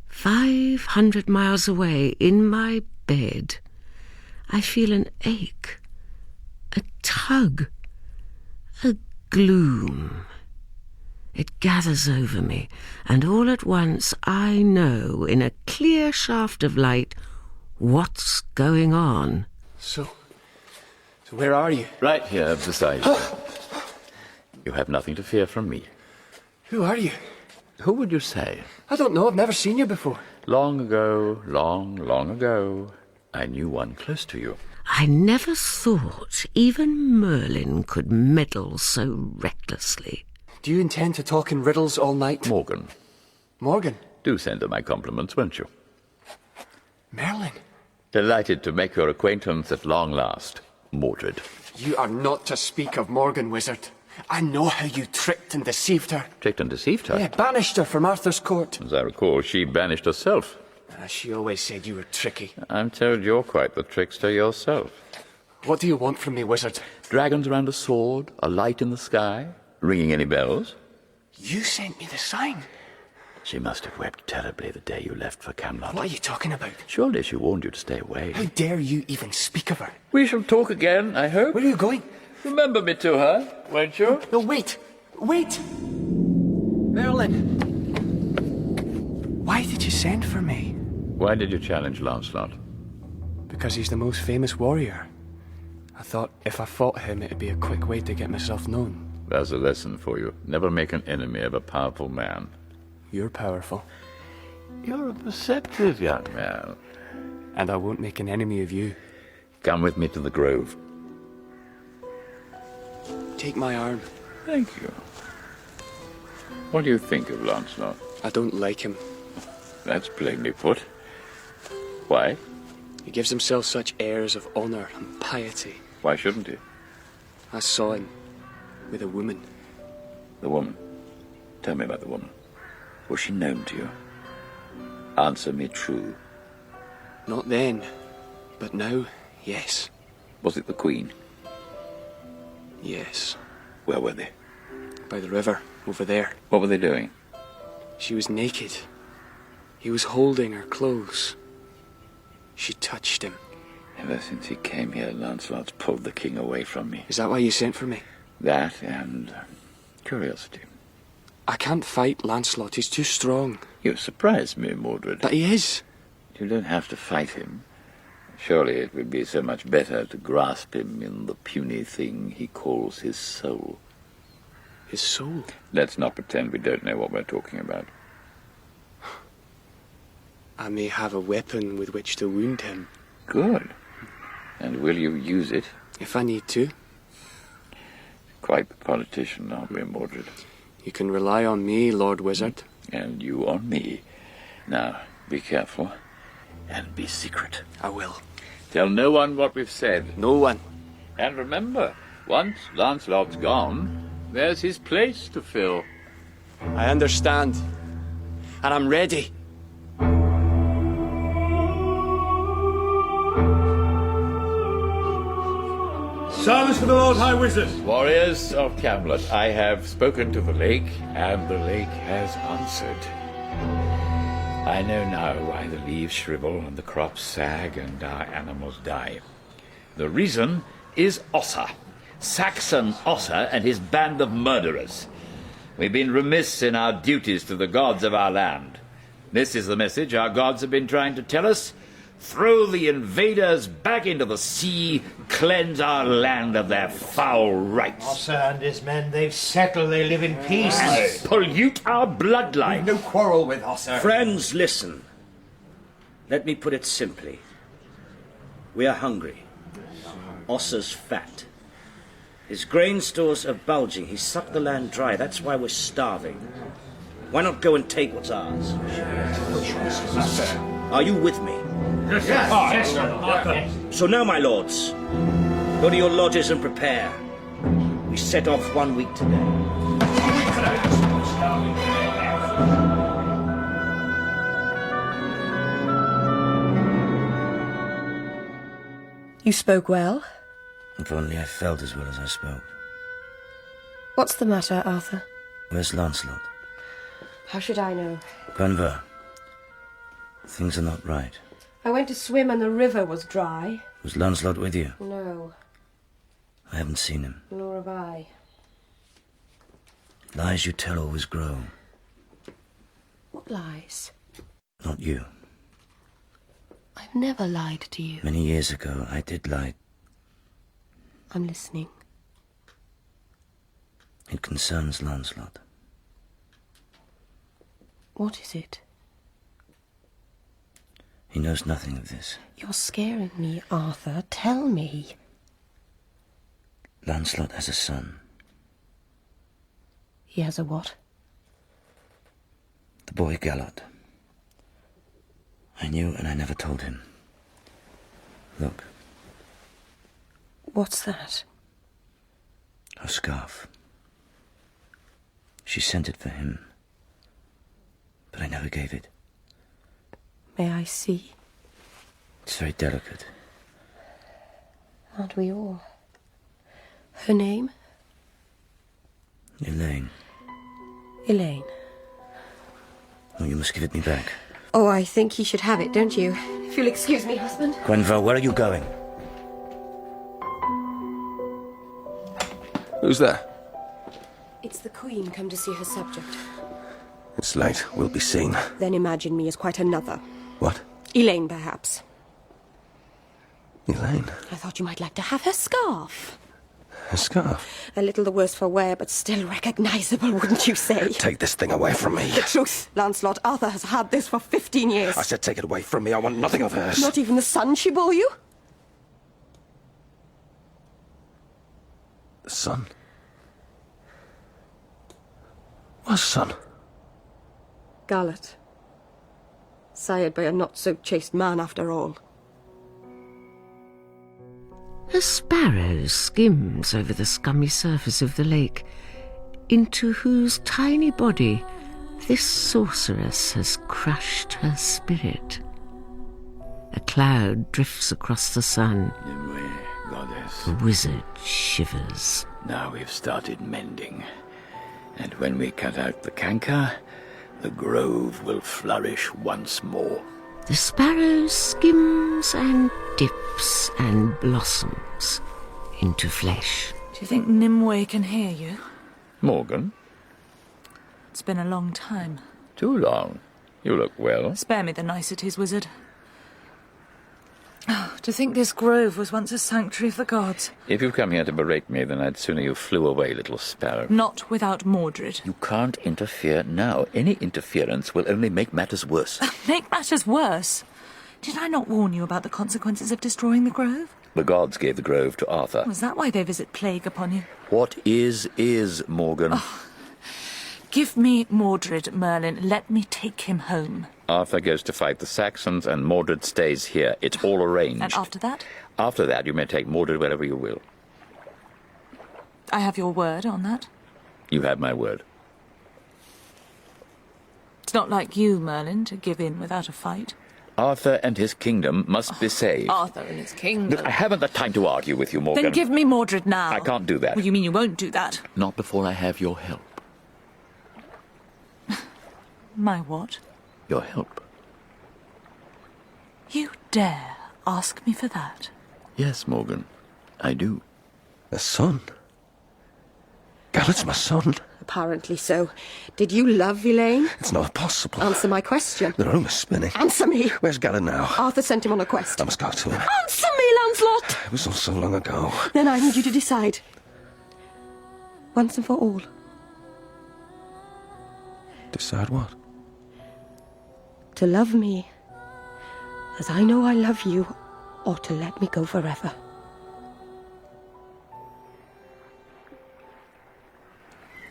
500 miles away, in my bed, I feel an ache, a tug, a gloom. It gathers over me, and all at once I know, in a clear shaft of light, what's going on. So where are you? Right here beside you. You have nothing to fear from me. Who are you? Who would you say? I don't know. I've never seen you before. Long ago, long ago, I knew one close to you. I never thought even Merlin could meddle so recklessly. Do you intend to talk in riddles all night? Morgan. Morgan? Do send her my compliments, won't you? Merlin? Delighted to make your acquaintance at long last, Mordred. You are not to speak of Morgan, wizard. I know how you tricked and deceived her. Tricked and deceived her? Yeah, banished her from Arthur's court. As I recall, she banished herself. She always said you were tricky. I'm told you're quite the trickster yourself. What do you want from me, wizard? Dragons around a sword, a light in the sky. Ringing any bells? You sent me the sign. She must have wept terribly the day you left for Camelot. What are you talking about? Surely she warned you to stay away. How dare you even speak of her? We shall talk again, I hope. Where are you going? Remember me to her, won't you? No, wait! Wait! Merlin! Why did you send for me? Why did you challenge Lancelot? Because he's the most famous warrior. I thought if I fought him, it'd be a quick way to get myself known. There's a lesson for you. Never make an enemy of a powerful man. You're powerful. You're a perceptive young man. And I won't make an enemy of you. Come with me to the grove. Take my arm. Thank you. What do you think of Lancelot? I don't like him. That's plainly put. Why? He gives himself such airs of honour and piety. Why shouldn't he? I saw him with a woman. The woman? Tell me about the woman. Was she known to you? Answer me true. Not then, but now, yes. Was it the Queen? Yes. Where were they? By the river, over there. What were they doing? She was naked. He was holding her clothes. She touched him. Ever since he came here, Lancelot's pulled the king away from me. Is that why you sent for me? That and curiosity. I can't fight Lancelot. He's too strong. You surprise me, Mordred. But he is. You don't have to fight him. Surely it would be so much better to grasp him in the puny thing he calls his soul. His soul? Let's not pretend we don't know what we're talking about. I may have a weapon with which to wound him. Good. And will you use it? If I need to. Quite the politician, aren't we, Mordred? You can rely on me, Lord Wizard. And you on me. Now, be careful. And be secret. I will. Tell no one what we've said. No one. And remember, once Lancelot's gone, there's his place to fill. I understand. And I'm ready. Silence for the Lord High Wizard! Warriors of Camelot, I have spoken to the lake, and the lake has answered. I know now why the leaves shrivel and the crops sag and our animals die. The reason is Ossa. Saxon Ossa and his band of murderers. We've been remiss in our duties to the gods of our land. This is the message our gods have been trying to tell us. Throw the invaders back into the sea, cleanse our land of their foul rights. Ossa and his men, they've settled, they live in peace. And pollute our bloodline. We've no quarrel with Ossa. Friends, listen. Let me put it simply. We are hungry. Ossa's fat. His grain stores are bulging. He's sucked the land dry. That's why we're starving. Why not go and take what's ours? Are you with me? Yes. So now, my lords, go to your lodges and prepare. We set off 1 week today. You spoke well. If only I felt as well as I spoke. What's the matter, Arthur? Where's Lancelot? How should I know? Guinevere, things are not right. I went to swim and the river was dry. Was Lancelot with you? No, I haven't seen him. nor have I. Lies you tell always grow. What lies? Not you. I've never lied to you. Many years ago, I did lie. I'm listening. It concerns Lancelot. What is it? He knows nothing of this. You're scaring me, Arthur. Tell me. Lancelot has a son. He has a what? The boy Gallot. I knew and I never told him. Look. What's that? Her scarf. She sent it for him. But I never gave it. May I see? It's very delicate. Aren't we all? Her name? Elaine. Elaine. Oh, you must give it me back. Oh, I think he should have it, don't you? If you'll excuse me, husband. Guinevere, where are you going? Who's there? It's the Queen come to see her subject. It's late. We'll be seen. Then imagine me as quite another. What? Elaine, perhaps. Elaine? I thought you might like to have her scarf. A scarf? A little the worse for wear, but still recognisable, wouldn't you say? Take this thing away from me. The truth, Lancelot. Arthur has had this for 15 years. I said take it away from me. I want nothing of hers. Not even the son she bore you? The son? What son? Gallot. Sired by a not-so-chaste man, after all. A sparrow skims over the scummy surface of the lake, into whose tiny body this sorceress has crushed her spirit. A cloud drifts across the sun. Goddess. The wizard shivers. Now we've started mending. And when we cut out the canker, the grove will flourish once more. The sparrow skims and dips and blossoms into flesh. Do you think Nimue can hear you? Morgan? It's been a long time. Too long. You look well. Spare me the niceties, wizard. Oh, to think this grove was once a sanctuary of the gods. If you've come here to berate me, then I'd sooner you flew away, little sparrow. Not without Mordred. You can't interfere now. Any interference will only make matters worse. Make matters worse? Did I not warn you about the consequences of destroying the grove? The gods gave the grove to Arthur. Was that why they visit plague upon you? What is, Morgan. Oh. Give me Mordred, Merlin. Let me take him home. Arthur goes to fight the Saxons, and Mordred stays here. It's all arranged. And after that? After that, you may take Mordred wherever you will. I have your word on that. You have my word. It's not like you, Merlin, to give in without a fight. Arthur and his kingdom must be saved. Arthur and his kingdom. Look, I haven't the time to argue with you, Morgan. Then give me Mordred now. I can't do that. Well, you mean you won't do that? Not before I have your help. My what? Your help. You dare ask me for that? Yes, Morgan, I do. A son? Galet's my son. Apparently so. Did you love Elaine? It's not possible. Answer my question. The room is spinning. Answer me. Where's Galet now? Arthur sent him on a quest. I must go to him. Answer me, Lancelot! It was all so long ago. Then I need you to decide. Once and for all. Decide what? To love me, as I know I love you, or to let me go forever.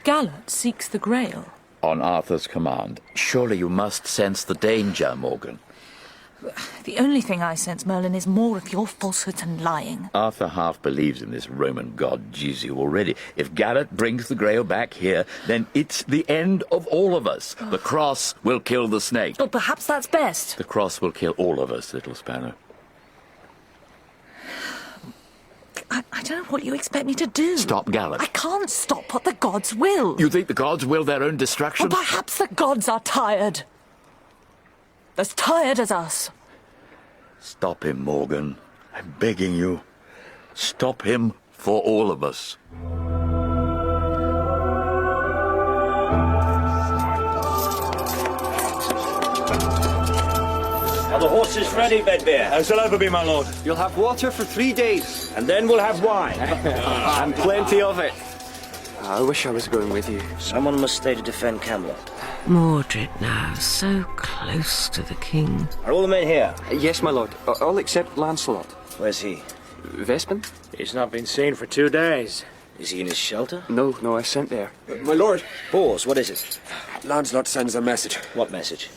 Gallant seeks the Grail. On Arthur's command. Surely you must sense the danger, Morgan. The only thing I sense, Merlin, is more of your falsehoods and lying. Arthur half believes in this Roman god Jesu already. If Galet brings the Grail back here, then it's the end of all of us. The cross will kill the snake. Well, perhaps that's best. The cross will kill all of us, little sparrow. I don't know what you expect me to do. Stop Galet. I can't stop what the gods will. You think the gods will their own destruction? Well, perhaps the gods are tired. As tired as us. Stop him, Morgan. I'm begging you. Stop him for all of us. Are the horses ready, Bedbear? How shall ever be, my lord? You'll have water for 3 days. And then we'll have wine. And plenty of it. I wish I was going with you. Someone must stay to defend Camelot. Mordred now, so close to the king. Are all the men here? Yes, my lord. All except Lancelot. Where's he? Vespin? He's not been seen for 2 days. Is he in his shelter? No, I sent there. My lord. Pause, what is it? Lancelot sends a message. What message?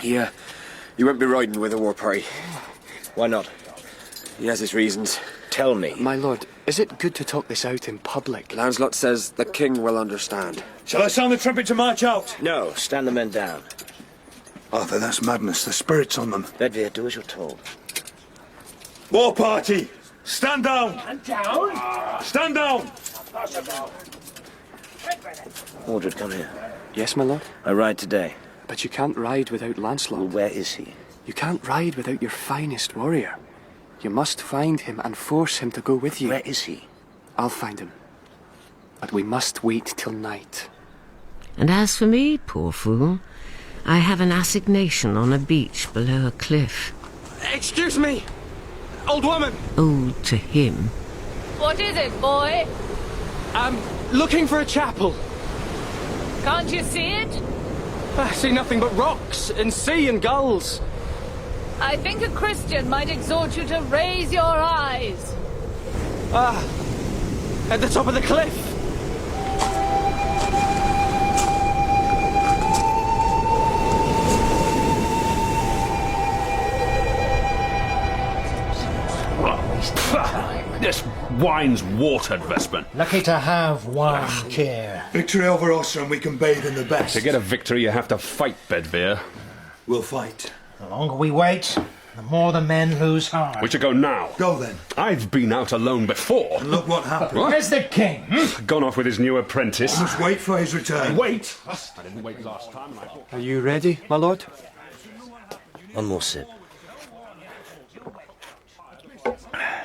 He won't be riding with a war party. Why not? He has his reasons. Tell me. My lord, is it good to talk this out in public? Lancelot says the king will understand. Shall I sound the trumpet to march out? No, stand the men down. Arthur, that's madness. The spirit's on them. Bedveer, do as you're told. War party! Stand down! And down? Stand down! Mordred, come here. Yes, my lord? I ride today. But you can't ride without Lancelot. Well, where is he? You can't ride without your finest warrior. You must find him and force him to go with you. Where is he? I'll find him. But we must wait till night. And as for me, poor fool, I have an assignation on a beach below a cliff. Excuse me, old woman. Old to him. What is it, boy? I'm looking for a chapel. Can't you see it? I see nothing but rocks and sea and gulls. I think a Christian might exhort you to raise your eyes. At the top of the cliff. This wine's watered, Vespin. Lucky to have one care. Victory over us, and we can bathe in the best. To get a victory, you have to fight, Bedveer. We'll fight. The longer we wait, the more the men lose heart. We should go now. Go then. I've been out alone before. And look what happened. Where's the king? Gone off with his new apprentice. I must wait for his return. Wait! I didn't wait last time. And I thought... Are you ready, my lord? One more sip.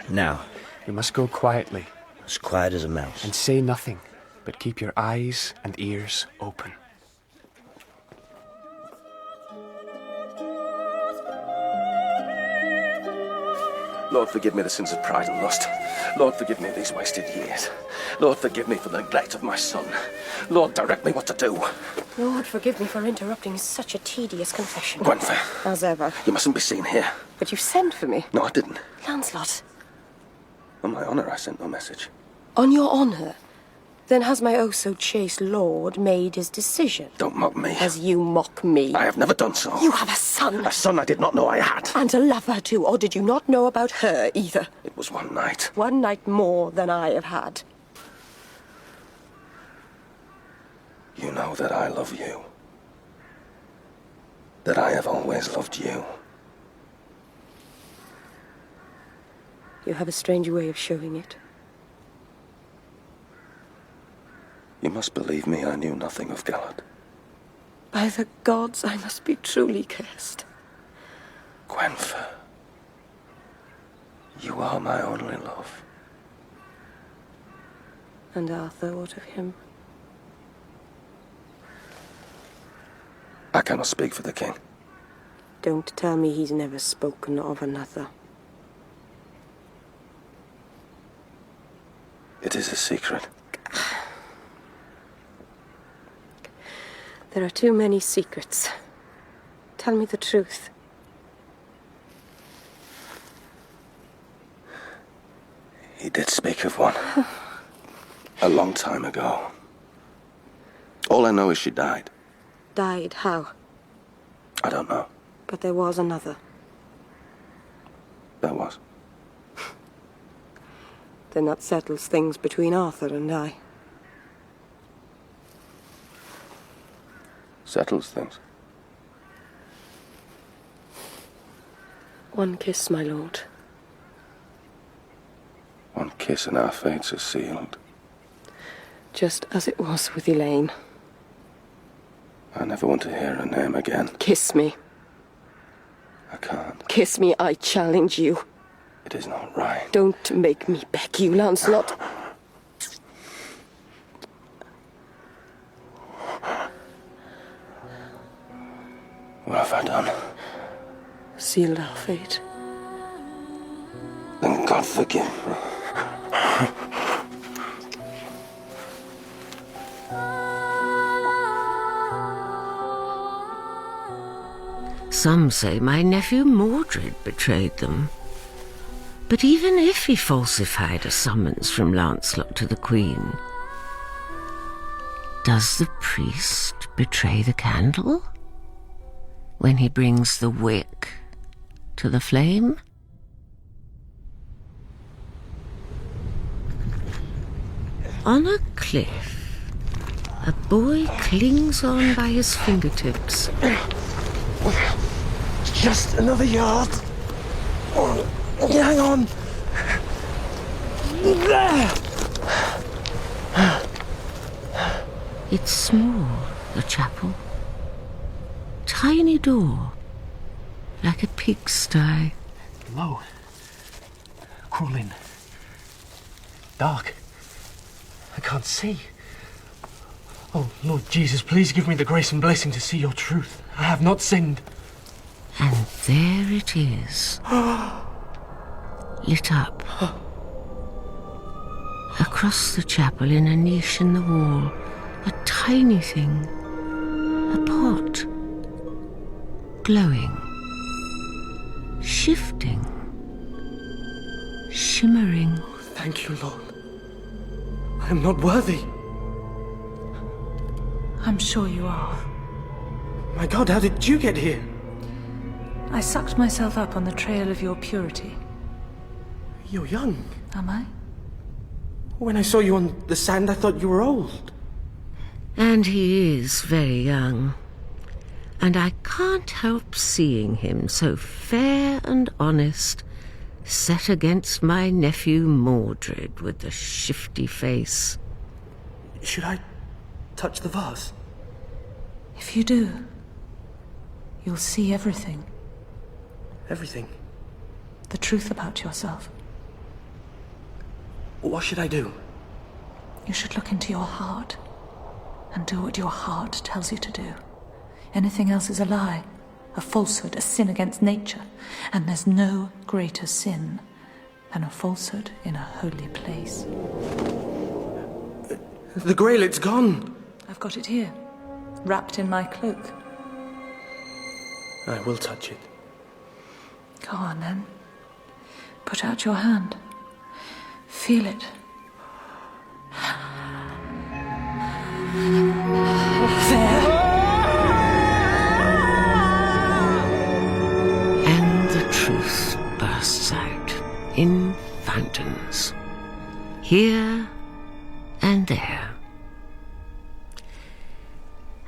Now. We must go quietly. As quiet as a mouse. And say nothing, but keep your eyes and ears open. Lord, forgive me the sins of pride and lust. Lord, forgive me these wasted years. Lord, forgive me for the neglect of my son. Lord, direct me what to do. Lord, forgive me for interrupting such a tedious confession. Gwenfer, As ever. you mustn't be seen here. But you sent for me. No, I didn't. Lancelot. On my honour, I sent no message. On your honour? Then has my oh-so-chaste lord made his decision? Don't mock me. As you mock me. I have never done so. You have a son. A son I did not know I had. And a lover, too. Or did you not know about her, either? It was one night. One night more than I have had. You know that I love you. That I have always loved you. You have a strange way of showing it. You must believe me, I knew nothing of Galad. By the gods, I must be truly cursed. Gwenfer, you are my only love. And Arthur, what of him? I cannot speak for the king. Don't tell me he's never spoken of another. It is a secret. There are too many secrets. Tell me the truth. He did speak of one. A long time ago. All I know is she died. Died how? I don't know. But there was another. There was. Then that settles things between Arthur and I. Settles things. One kiss, my lord. One kiss and our fates are sealed. Just as it was with Elaine. I never want to hear her name again. Kiss me. I can't. Kiss me, I challenge you. It is not right. Don't make me beg you, Lancelot. What have I done? Sealed our fate. Then God forgive me. Some say my nephew Mordred betrayed them. But even if he falsified a summons from Lancelot to the Queen, does the priest betray the candle when he brings the wick to the flame? On a cliff, a boy clings on by his fingertips. Just another yard. Hang on. There. It's small, the chapel. Tiny door, like a pigsty. Low. Crawling. Dark. I can't see. Oh, Lord Jesus, please give me the grace and blessing to see your truth. I have not sinned. And there it is, lit up. Across the chapel, in a niche in the wall, a tiny thing, a pot, glowing, shifting, shimmering. Thank you, Lord. I am not worthy. I'm sure you are. My God, how did you get here? I sucked myself up on the trail of your purity. You're young. Am I? When I saw you on the sand, I thought you were old. And he is very young. And I can't help seeing him so fair and honest, set against my nephew Mordred with the shifty face. Should I touch the vase? If you do, you'll see everything. Everything? The truth about yourself. What should I do? You should look into your heart and do what your heart tells you to do. Anything else is a lie, a falsehood, a sin against nature. And there's no greater sin than a falsehood in a holy place. The Grail, it's gone. I've got it here, wrapped in my cloak. I will touch it. Go on, then. Put out your hand. Feel it. There. And the truth bursts out in fountains, here and there.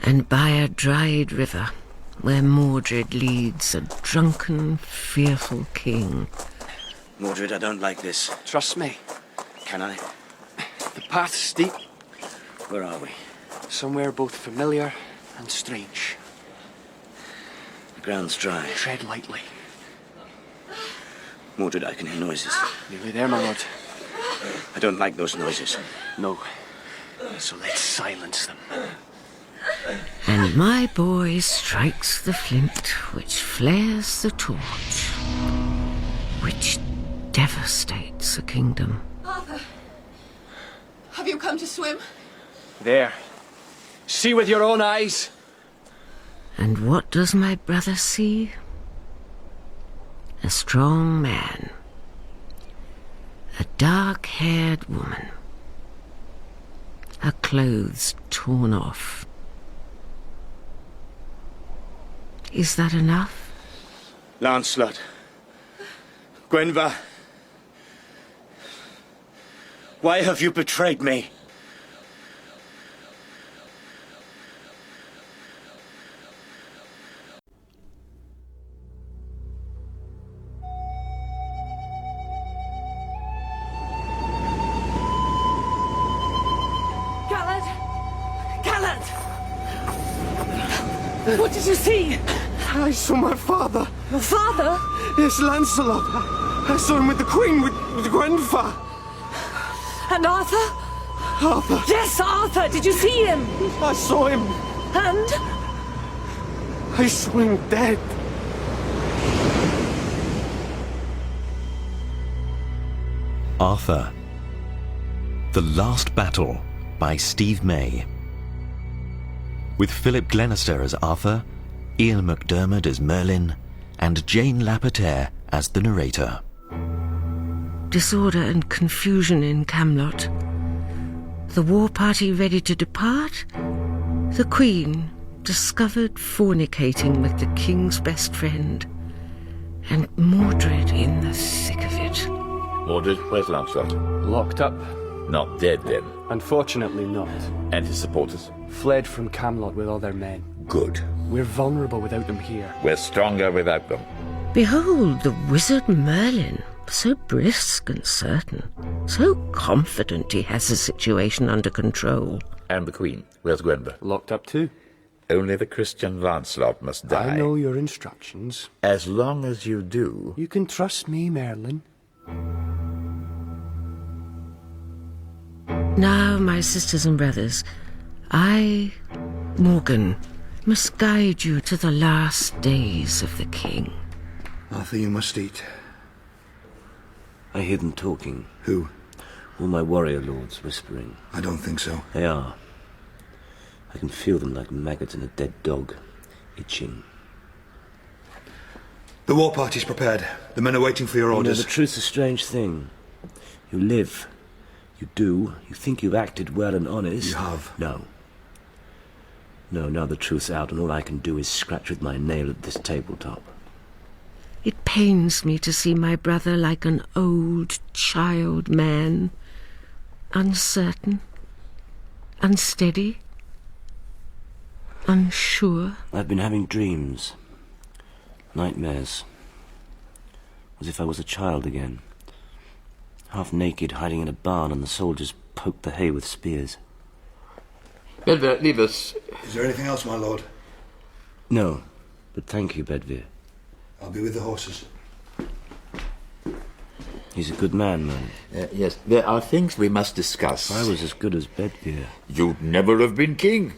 And by a dried river, where Mordred leads a drunken, fearful king. Mordred, I don't like this. Trust me. Can I? The path's steep. Where are we? Somewhere both familiar and strange. The ground's dry. Tread lightly. Mordred, I can hear noises. Nearly there, my lord. I don't like those noises. No. So let's silence them. And my boy strikes the flint, which flares the torch, which devastates a kingdom. Arthur, have you come to swim? There. See with your own eyes. And what does my brother see? A strong man, a dark-haired woman, her clothes torn off. Is that enough? Lancelot. Guinevere. Why have you betrayed me? What did you see? I saw my father. Your father? Yes, Lancelot. I saw him with the Queen, with Guinevere. And Arthur? Arthur. Yes, Arthur. Did you see him? I saw him. And? I saw him dead. Arthur. The Last Battle by Steve May. With Philip Glenister as Arthur, Ian McDermott as Merlin, and Jane Lapotaire as the narrator. Disorder and confusion in Camelot. The war party ready to depart. The Queen discovered fornicating with the king's best friend. And Mordred in the thick of it. Mordred, where's Lancelot? Locked up. Not dead, then? Unfortunately not. And his supporters? Fled from Camelot with all their men. Good. We're vulnerable without them here. We're stronger without them. Behold the wizard Merlin, so brisk and certain, so confident he has the situation under control. And the Queen, where's Guinevere? Locked up too. Only the Christian Lancelot must die. I know your instructions. As long as you do. You can trust me, Merlin. Now, my sisters and brothers, I, Morgan, must guide you to the last days of the king. Arthur, you must eat. I hear them talking. Who? All my warrior lords whispering. I don't think so. They are. I can feel them like maggots in a dead dog, itching. The war party's prepared. The men are waiting for your orders. The truth's a strange thing. You live. You do. You think you've acted well and honest. You have. No. No, now the truth's out, and all I can do is scratch with my nail at this tabletop. It pains me to see my brother like an old child man, uncertain, unsteady, unsure. I've been having dreams, nightmares, as if I was a child again, half naked, hiding in a barn, and the soldiers poked the hay with spears. Bedvere, leave us. Is there anything else, my lord? No, but thank you, Bedvere. I'll be with the horses. He's a good man, man. Yes, there are things we must discuss. If I was as good as Bedvere, you'd never have been king.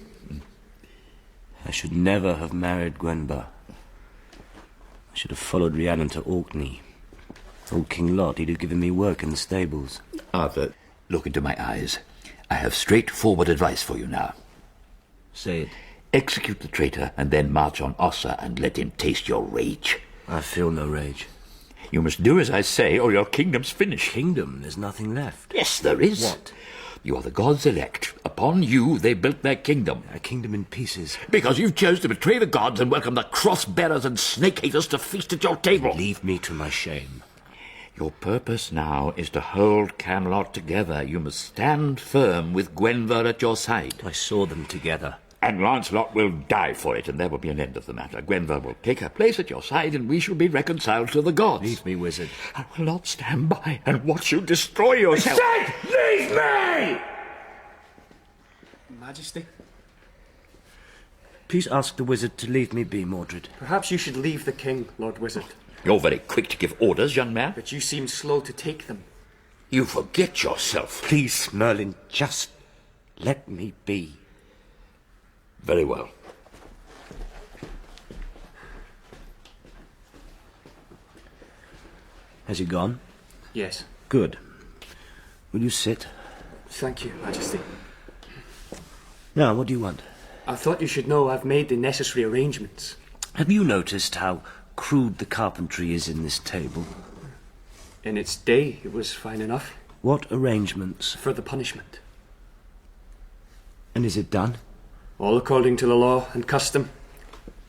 I should never have married Guinevere. I should have followed Rhiannon to Orkney. Old King Lot, he'd have given me work in the stables. Arthur, look into my eyes. I have straightforward advice for you now. Say it. Execute the traitor and then march on Ossa and let him taste your rage. I feel no rage. You must do as I say, or your kingdom's finished. Kingdom? There's nothing left. Yes, there is. What? You are the gods' elect. Upon you they built their kingdom. A kingdom in pieces. Because you chose to betray the gods and welcome the cross-bearers and snake-haters to feast at your table. Leave me to my shame. Your purpose now is to hold Camelot together. You must stand firm with Gwenver at your side. I saw them together. And Lancelot will die for it, and there will be an end of the matter. Gwenver will take her place at your side, and we shall be reconciled to the gods. Leave me, wizard. I will not stand by and watch you destroy yourself. I said, leave me! Majesty? Please ask the wizard to leave me be, Mordred. Perhaps you should leave the king, Lord Wizard. You're very quick to give orders, young man. But you seem slow to take them. You forget yourself. Please, Merlin, just let me be. Very well. Has he gone? Yes. Good. Will you sit? Thank you, Majesty. Now, what do you want? I thought you should know I've made the necessary arrangements. Have you noticed how crude the carpentry is in this table? In its day, it was fine enough. What arrangements? For the punishment. And is it done? All according to the law and custom.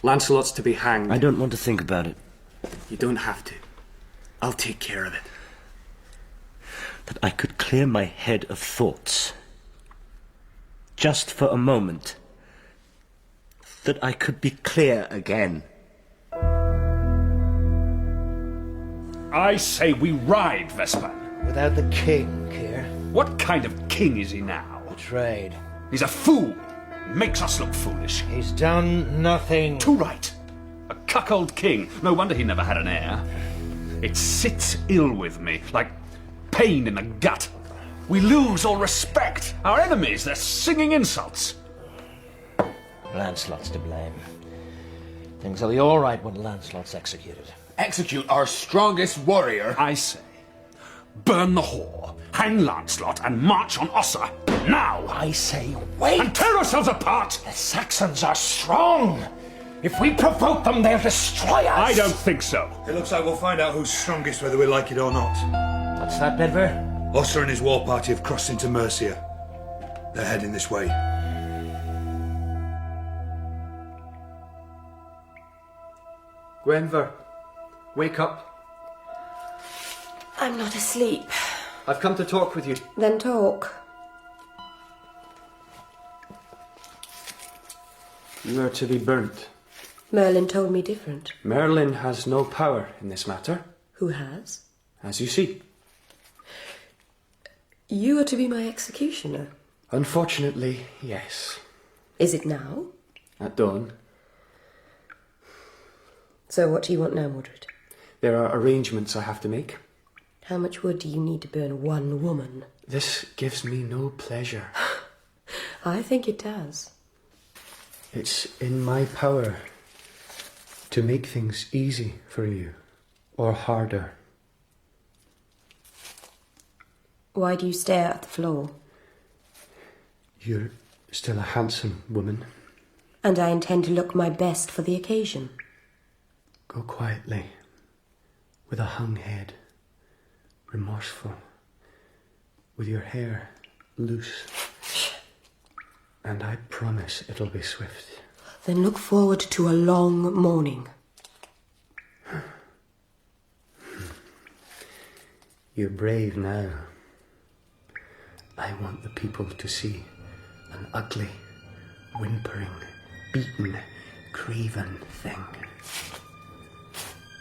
Lancelot's to be hanged. I don't want to think about it. You don't have to. I'll take care of it. That I could clear my head of thoughts. Just for a moment. That I could be clear again. I say we ride, Vespan. Without the king, Keir. What kind of king is he now? Betrayed. He's a fool. Makes us look foolish. He's done nothing. Too right. A cuckold king. No wonder he never had an heir. It sits ill with me, like pain in the gut. We lose all respect. Our enemies, they're singing insults. Lancelot's to blame. Things will be all right when Lancelot's executed. Execute our strongest warrior. I say, burn the whore, hang Lancelot, and march on Ossa. Now! I say, wait! And tear ourselves apart! The Saxons are strong! If we provoke them, they'll destroy us! I don't think so. It looks like we'll find out who's strongest, whether we like it or not. What's that, Bedver? Ossa and his war party have crossed into Mercia. They're heading this way. Gwenver, wake up. I'm not asleep. I've come to talk with you. Then talk. You are to be burnt. Merlin told me different. Merlin has no power in this matter. Who has? As you see. You are to be my executioner. Unfortunately, yes. Is it now? At dawn. So what do you want now, Mordred? There are arrangements I have to make. How much wood do you need to burn one woman? This gives me no pleasure. I think it does. It's in my power to make things easy for you, or harder. Why do you stare at the floor? You're still a handsome woman. And I intend to look my best for the occasion. Go quietly, with a hung head, remorseful, with your hair loose. And I promise it'll be swift. Then look forward to a long morning. You're brave now. I want the people to see an ugly, whimpering, beaten, craven thing.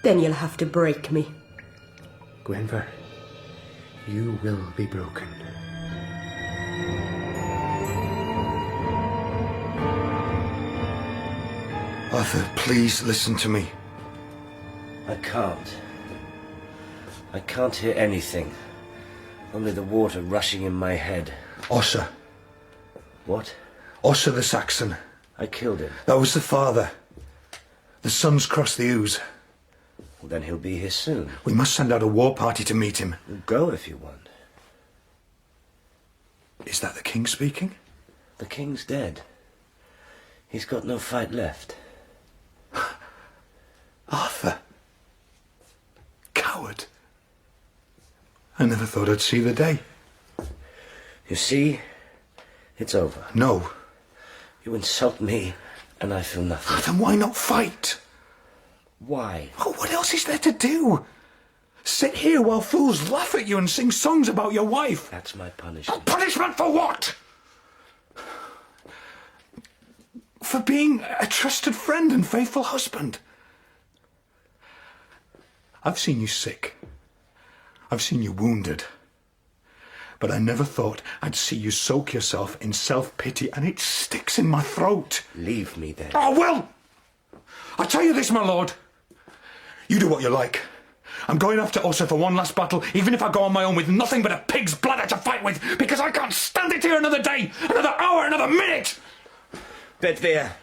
Then you'll have to break me. Gwenver, you will be broken. Arthur, please listen to me. I can't. I can't hear anything. Only the water rushing in my head. Ossa. What? Ossa the Saxon. I killed him. That was the father. The sons crossed the Ouse. Well, then he'll be here soon. We must send out a war party to meet him. We'll go if you want. Is that the king speaking? The king's dead. He's got no fight left. Arthur. Coward. I never thought I'd see the day. You see, it's over. No. You insult me, and I feel nothing. Then why not fight? Why? Oh, what else is there to do? Sit here while fools laugh at you and sing songs about your wife. That's my punishment. Oh, punishment for what? For being a trusted friend and faithful husband. I've seen you sick. I've seen you wounded. But I never thought I'd see you soak yourself in self-pity, and it sticks in my throat. Leave me then. Oh, well! I tell you this, my lord. You do what you like. I'm going off to Ossa for one last battle, even if I go on my own with nothing but a pig's bladder to fight with, because I can't stand it here another day, another hour, another minute! Bedveer.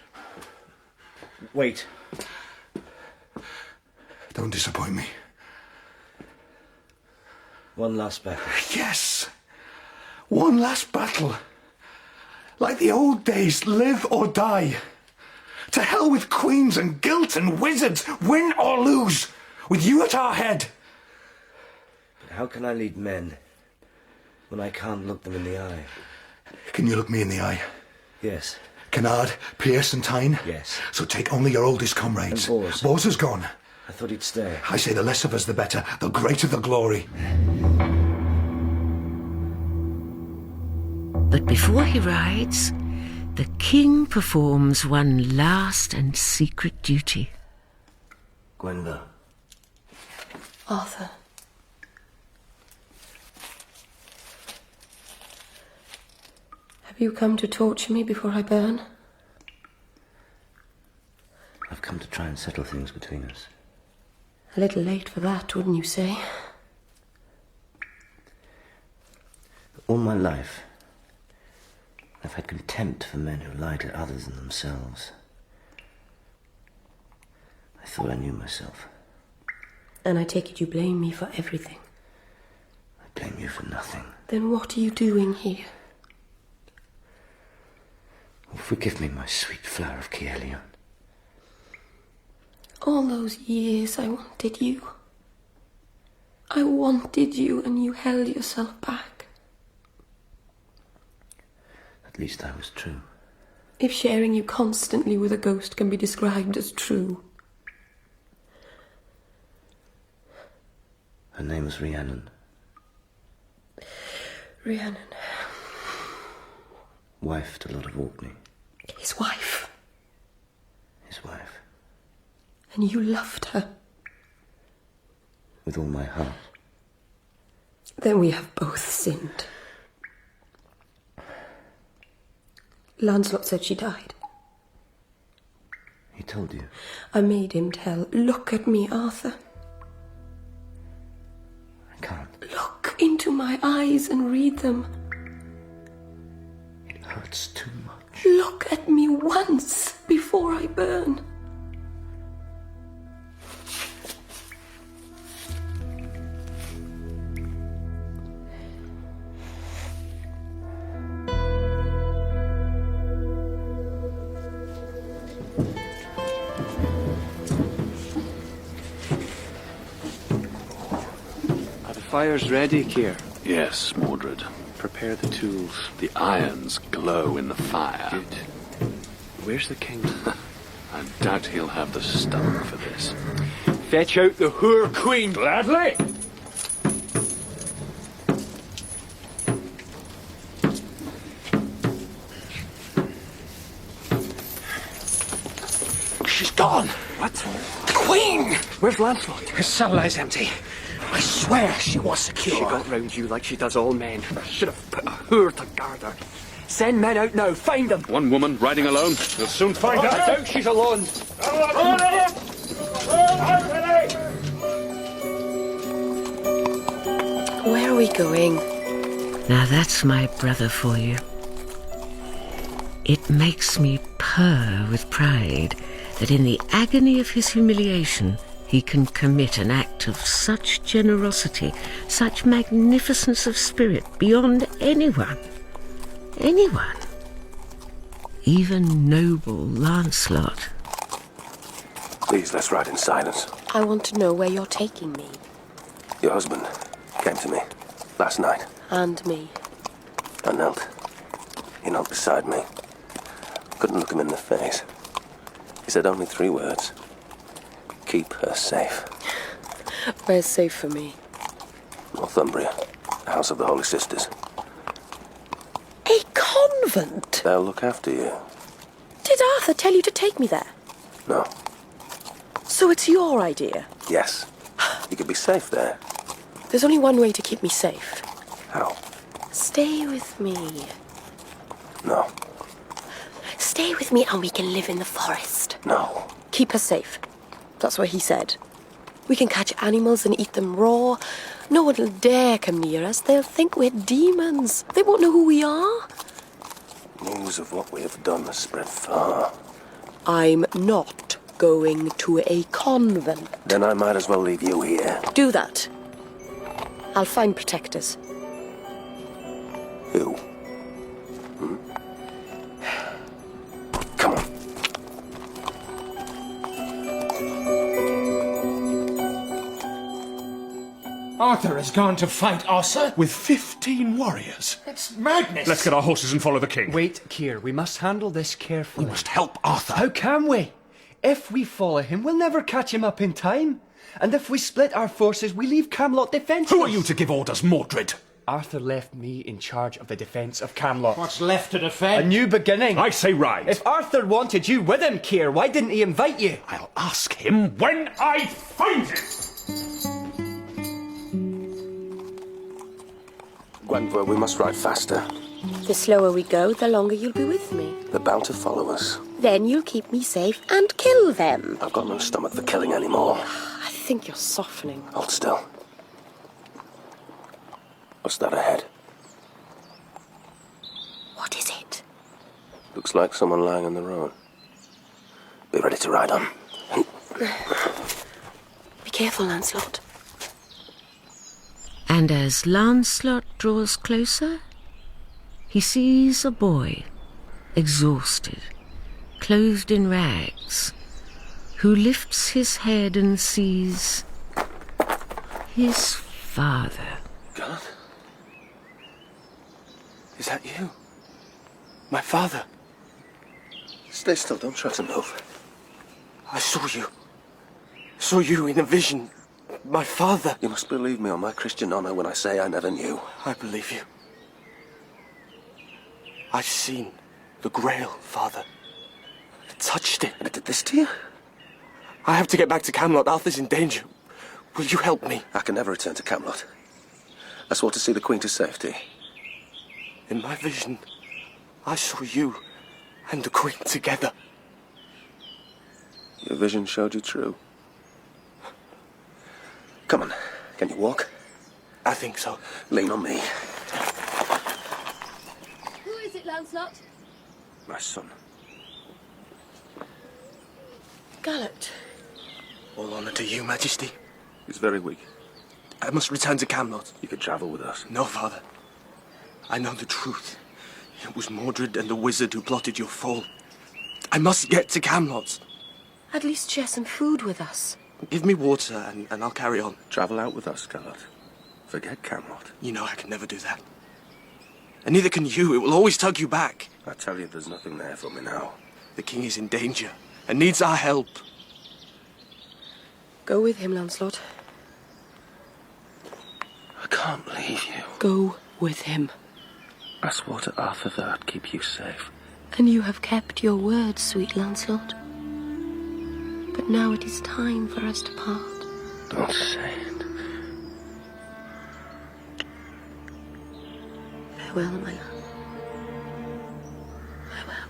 Wait. Don't disappoint me. One last battle. Yes! One last battle. Like the old days, live or die. To hell with queens and guilt and wizards, win or lose, with you at our head. But how can I lead men when I can't look them in the eye? Can you look me in the eye? Yes. Canard, Pierce and Tyne? Yes. So take only your oldest comrades. And Bors? Bors is gone. I thought he'd stay. I say the less of us the better, the greater the glory. But before he rides, the king performs one last and secret duty. Gwenver. Arthur. Have you come to torture me before I burn? I've come to try and settle things between us. A little late for that, wouldn't you say? All my life, I've had contempt for men who lie to others than themselves. I thought I knew myself. And I take it you blame me for everything. I blame you for nothing. Then what are you doing here? Oh, forgive me, my sweet flower of Caerleon. All those years I wanted you. I wanted you and you held yourself back. At least I was true. If sharing you constantly with a ghost can be described as true. Her name was Rhiannon. Rhiannon. Wife to Lord of Orkney. His wife. His wife. And you loved her. With all my heart. Then we have both sinned. Lancelot said she died. He told you? I made him tell. Look at me, Arthur. I can't. Look into my eyes and read them. It hurts too much. Look at me once before I burn. Fire's ready, Keir. Yes, Mordred. Prepare the tools. The irons glow in the fire. Good. Where's the king? I doubt he'll have the stomach for this. Fetch out the whore queen. Gladly! She's gone. What? The queen! Where's Lancelot? His cell lies empty. I swear she was secure. She got round you like she does all men. Should have put a whore to guard her. Send men out now. Find them. One woman riding alone. You'll soon find I out. doubt she's alone. Where are we going? Now that's my brother for you. It makes me purr with pride that in the agony of his humiliation, he can commit an act of such generosity, such magnificence of spirit beyond anyone. Anyone. Even noble Lancelot. Please, let's ride in silence. I want to know where you're taking me. Your husband came to me last night. And me. I knelt. He knelt beside me. Couldn't look him in the face. He said only 3 words. Keep her safe. Where's safe for me? Northumbria, the House of the Holy Sisters. A convent? They'll look after you. Did Arthur tell you to take me there? No. So it's your idea? Yes. You could be safe there. There's only one way to keep me safe. How? Stay with me. No. Stay with me and we can live in the forest. No. Keep her safe. That's what he said. We can catch animals and eat them raw. No one will dare come near us. They'll think we're demons. They won't know who we are. News of what we have done has spread far. I'm not going to a convent. Then I might as well leave you here. Do that. I'll find protectors. Who? Come on. Arthur has gone to fight Ossa? With 15 warriors? It's madness! Let's get our horses and follow the king. Wait, Keir, we must handle this carefully. We must help Arthur. How can we? If we follow him, we'll never catch him up in time. And if we split our forces, we leave Camelot defenceless. Who are you to give orders, Mordred? Arthur left me in charge of the defence of Camelot. What's left to defend? A new beginning. I say ride. If Arthur wanted you with him, Keir, why didn't he invite you? I'll ask him when I find him. Gwendolyn, we must ride faster. The slower we go, the longer you'll be with me. They're bound to follow us. Then you'll keep me safe and kill them. I've got no stomach for killing anymore. I think you're softening. Hold still. What's that ahead? What is it? Looks like someone lying on the road. Be ready to ride on. Be careful, Lancelot. And as Lancelot draws closer, he sees a boy, exhausted, clothed in rags, who lifts his head and sees his father. God? Is that you? My father? Stay still, don't try to move. I saw you. Saw you in a vision. My father. You must believe me on my Christian honor when I say I never knew. I believe you. I've seen the Grail, Father. I touched it. And it did this to you? I have to get back to Camelot. Arthur's in danger. Will you help me? I can never return to Camelot. I swore to see the Queen to safety. In my vision, I saw you and the Queen together. Your vision showed you true. Come on. Can you walk? I think so. Lean on me. Who is it, Lancelot? My son. Gallant. All honor to you, Majesty. He's very weak. I must return to Camelot. You could travel with us. No, Father. I know the truth. It was Mordred and the wizard who plotted your fall. I must get to Camelot. At least share some food with us. Give me water and I'll carry on. Travel out with us, Gallant. Forget Camelot. You know I can never do that. And neither can you. It will always tug you back. I tell you, there's nothing there for me now. The king is in danger and needs our help. Go with him, Lancelot. I can't leave you. Go with him. I swore to Arthur that I'd keep you safe. And you have kept your word, sweet Lancelot. But now it is time for us to part. Don't say it. Farewell, my love. Farewell.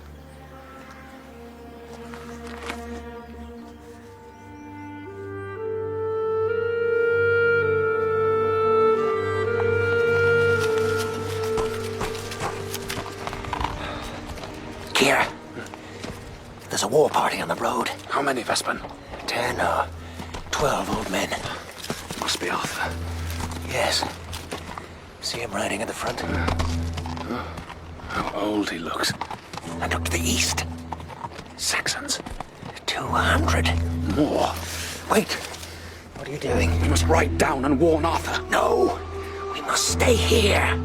Kira, there's a war party on the road. How many, Vespin? 10 or 12 old men. Must be Arthur. Yes. See him riding at the front? How old he looks. And look to the east. Saxons. 200. More. Wait. What are you doing? We must ride down and warn Arthur. No. We must stay here.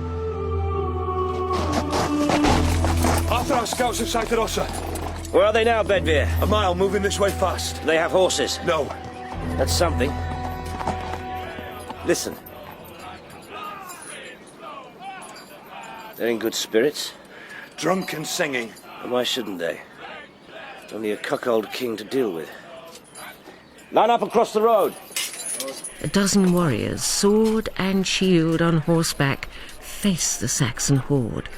Arthur, our scouts have sighted Ossa. Where are they now, Bedvere? A mile, moving this way fast. They have horses? No. That's something. Listen. They're in good spirits. Drunk and singing. And why shouldn't they? Only a cuckold king to deal with. Line up across the road. A dozen warriors, sword and shield on horseback, face the Saxon horde.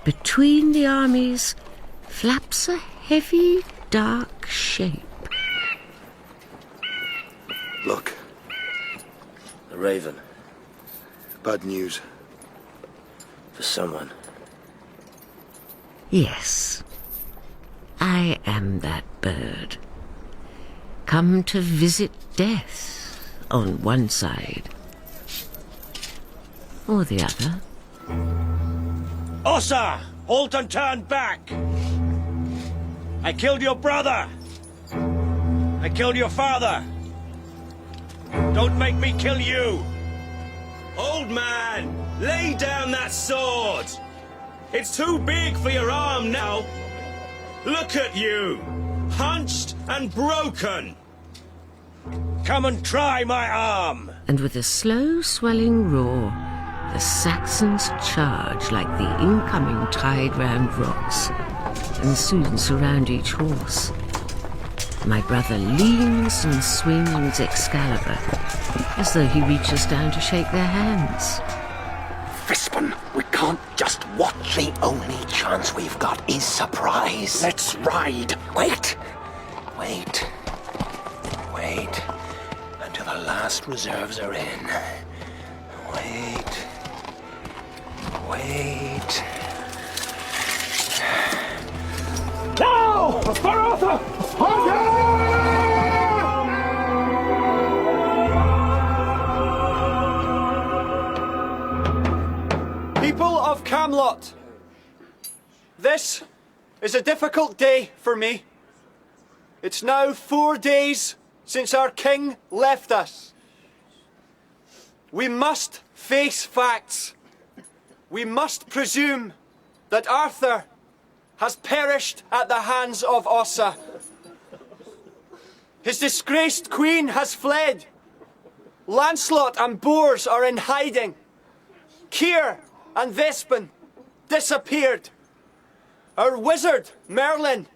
Between the armies flaps a heavy, dark shape. Look. A raven. Bad news. For someone. Yes, I am that bird. Come to visit death on one side. Or the other. Ossa! Halt and turn back! I killed your brother! I killed your father! Don't make me kill you! Old man! Lay down that sword! It's too big for your arm now! Look at you! Hunched and broken! Come and try my arm! And with a slow swelling roar, the Saxons charge like the incoming tide round rocks, and soon surround each horse. My brother leans and swings Excalibur, as though he reaches down to shake their hands. Fispin, we can't just watch. The only chance we've got is surprise. Let's ride. Wait. Until the last reserves are in. Wait. Now! For Arthur! People of Camelot, this is a difficult day for me. It's now 4 days since our king left us. We must face facts. We must presume that Arthur has perished at the hands of Ossa. His disgraced queen has fled. Lancelot and Bors are in hiding. Keir and Vespin disappeared. Our wizard, Merlin,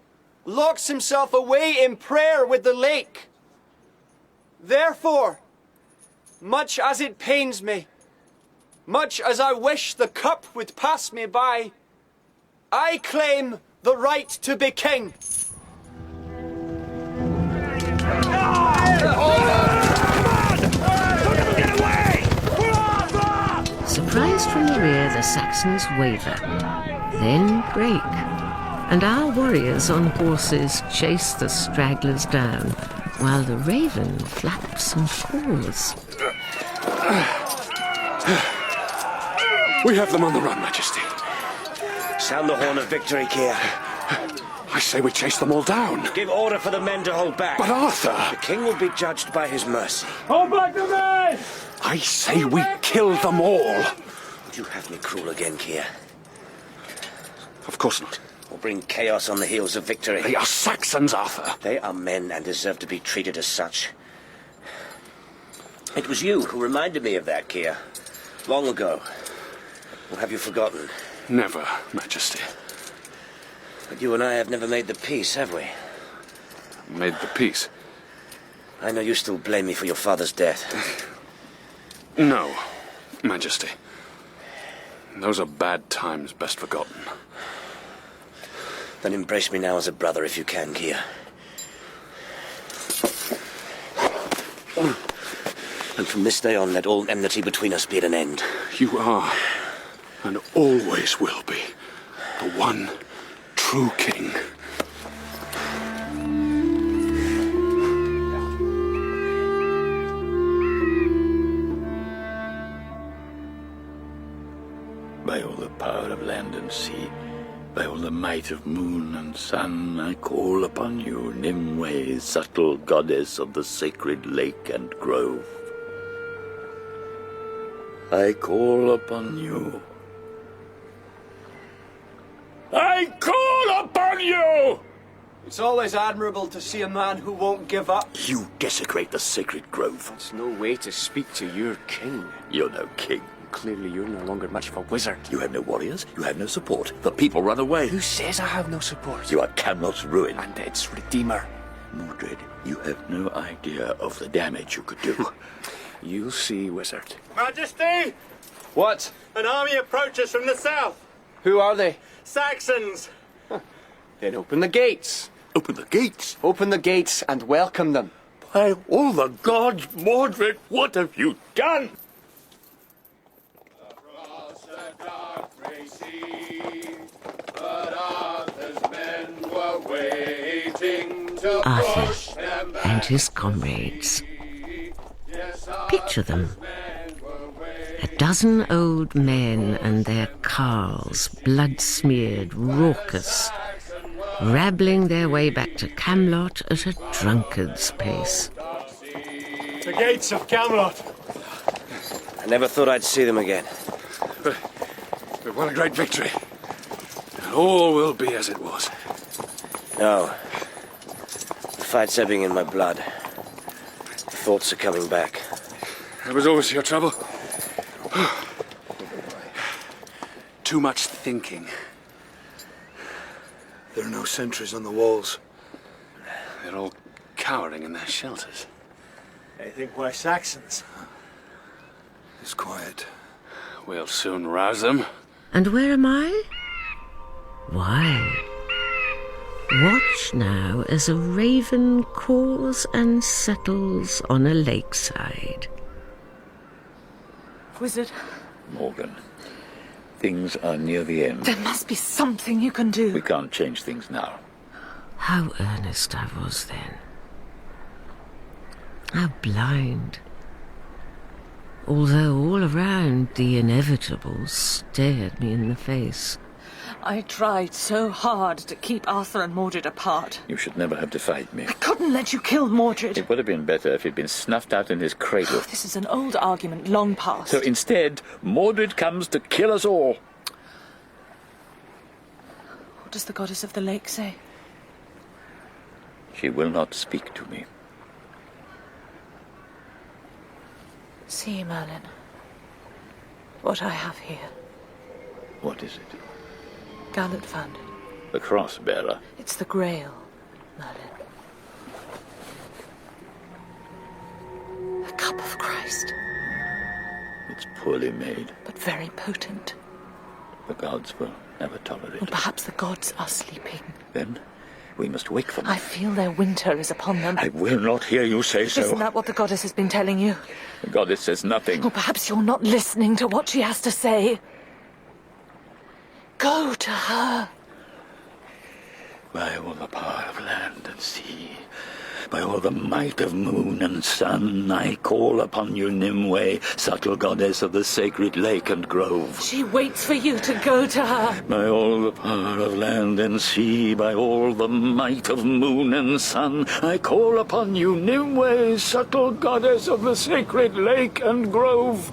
locks himself away in prayer with the lake. Therefore, much as it pains me, much as I wish the cup would pass me by, I claim the right to be king. Surprised from the rear, the Saxons waver, then break, and our warriors on horses chase the stragglers down, while the raven flaps and caws. We have them on the run, Majesty. Sound the horn of victory, Keir. I say we chase them all down. Give order for the men to hold back. But Arthur! The king will be judged by his mercy. Hold back the men! I say we kill them all. Would you have me cruel again, Keir? Of course not. Or bring chaos on the heels of victory? They are Saxons, Arthur. They are men and deserve to be treated as such. It was you who reminded me of that, Keir. Long ago. Or have you forgotten? Never, Majesty. But you and I have never made the peace, have we? Made the peace? I know you still blame me for your father's death. No, Majesty. Those are bad times best forgotten. Then embrace me now as a brother if you can, Keir. And from this day on, let all enmity between us be at an end. You are, and always will be, the one true king. By all the might of moon and sun, I call upon you, Nimue, subtle goddess of the sacred lake and grove. I call upon you. I call upon you! It's always admirable to see a man who won't give up. You desecrate the sacred grove. That's no way to speak to your king. You're no king. Clearly you're no longer much of a wizard. You have no warriors, you have no support. The people run away. Who says I have no support? You are Camelot's ruin. And its redeemer. Mordred, you have no idea of the damage you could do. You'll see, wizard. Majesty! What? An army approaches from the south. Who are they? Saxons. Then open the gates. Open the gates? Open the gates and welcome them. By all the gods, Mordred, what have you done? Across the dark grey sea, but Arthur's men were waiting to push them back. And his comrades. Picture them. A dozen old men and their carls, blood-smeared, raucous, rabbling their way back to Camelot at a drunkard's pace. The gates of Camelot. I never thought I'd see them again. But what a great victory. And all will be as it was. No. The fight's ebbing in my blood. The thoughts are coming back. That was always your trouble. Too much thinking. There are no sentries on the walls. They're all cowering in their shelters. They think we're Saxons. It's quiet. We'll soon rouse them. And where am I? Why? Watch now as a raven caws and settles on a lakeside. Wizard, Morgan, things are near the end. there must be something you can do. We can't change things now. How earnest I was then. How blind. Although all around the inevitable stared me in the face. I tried so hard to keep Arthur and Mordred apart. You should never have defied me. I couldn't let you kill Mordred. It would have been better if he'd been snuffed out in his cradle. This is an old argument, long past. So instead, Mordred comes to kill us all. What does the goddess of the lake say? She will not speak to me. See, Merlin, what I have here. What is it? Gallant found it. The cross-bearer. It's the Grail, Merlin. The cup of Christ. It's poorly made. But very potent. The gods will never tolerate Or it. perhaps the gods are sleeping. Then we must wake them. I feel their winter is upon them. I will not hear you say so. Isn't that what the goddess has been telling you? The goddess says nothing. Or perhaps you're not listening to what she has to say. Go to her. By all the power of land and sea, by all the might of moon and sun, I call upon you, Nimue, subtle goddess of the sacred lake and grove. She waits for you to go to her. By all the power of land and sea, by all the might of moon and sun, I call upon you, Nimue, subtle goddess of the sacred lake and grove.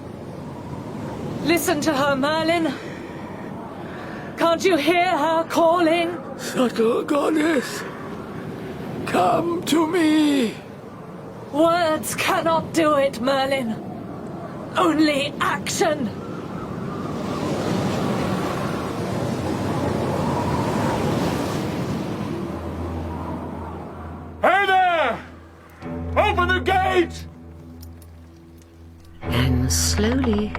Listen to her, Merlin. Can't you hear her calling? Subtle goddess, come to me. Words cannot do it, Merlin. Only action. Hey there! Open the gate! And slowly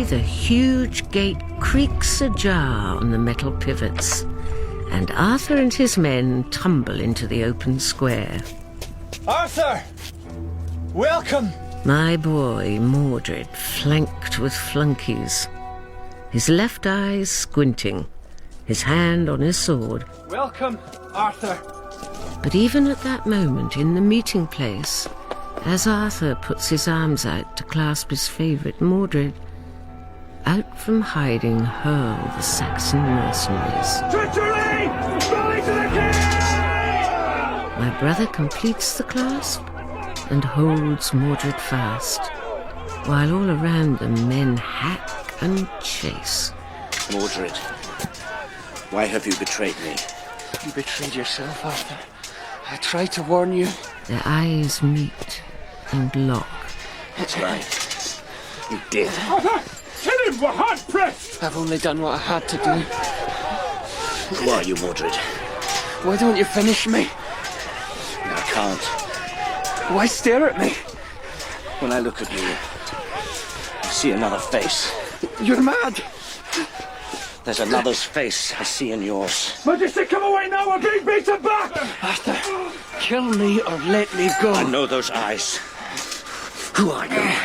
the huge gate creaks ajar on the metal pivots, and Arthur and his men tumble into the open square. Arthur! Welcome! My boy, Mordred, flanked with flunkies, his left eye squinting, his hand on his sword. Welcome, Arthur. But even at that moment in the meeting place, as Arthur puts his arms out to clasp his favourite Mordred, Out from hiding hurl the Saxon mercenaries. Treachery! Rally to the king! My brother completes the clasp and holds Mordred fast, while all around them men hack and chase. Mordred, why have you betrayed me? You betrayed yourself, Arthur. I tried to warn you. Their eyes meet and lock. That's right. You did. Arthur! Kill him! We're hard-pressed! I've only done what I had to do. Who are you, Mordred? Why don't you finish me? I can't. Why stare at me? When I look at you, I see another face. You're mad! There's another's face I see in yours. Majesty, come away now! We're being beaten back! Arthur, kill me or let me go. I know those eyes. Who are you?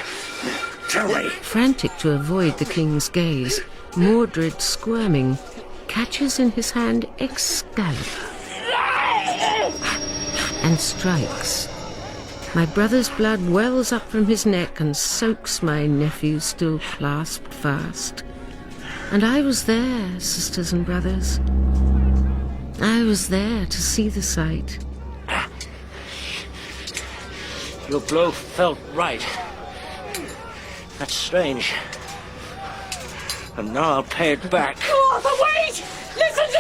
Tell me. Frantic to avoid the king's gaze, Mordred, squirming, catches in his hand Excalibur and strikes. My brother's blood wells up from his neck and soaks my nephew still clasped fast. And I was there, sisters and brothers. I was there to see the sight. Your blow felt right. That's strange. And now I'll pay it back. Arthur, wait! Listen to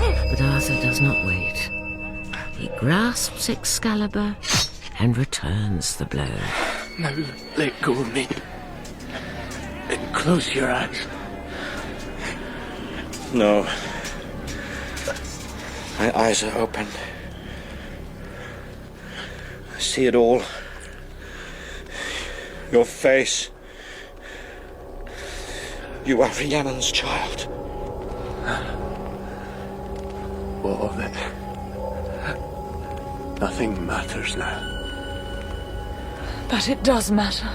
me! But Arthur does not wait. He grasps Excalibur and returns the blow. Now let go of me. And close your eyes. No. My eyes are open. I see it all. Your face. You are Rhiannon's child. What of it? Nothing matters now. But it does matter,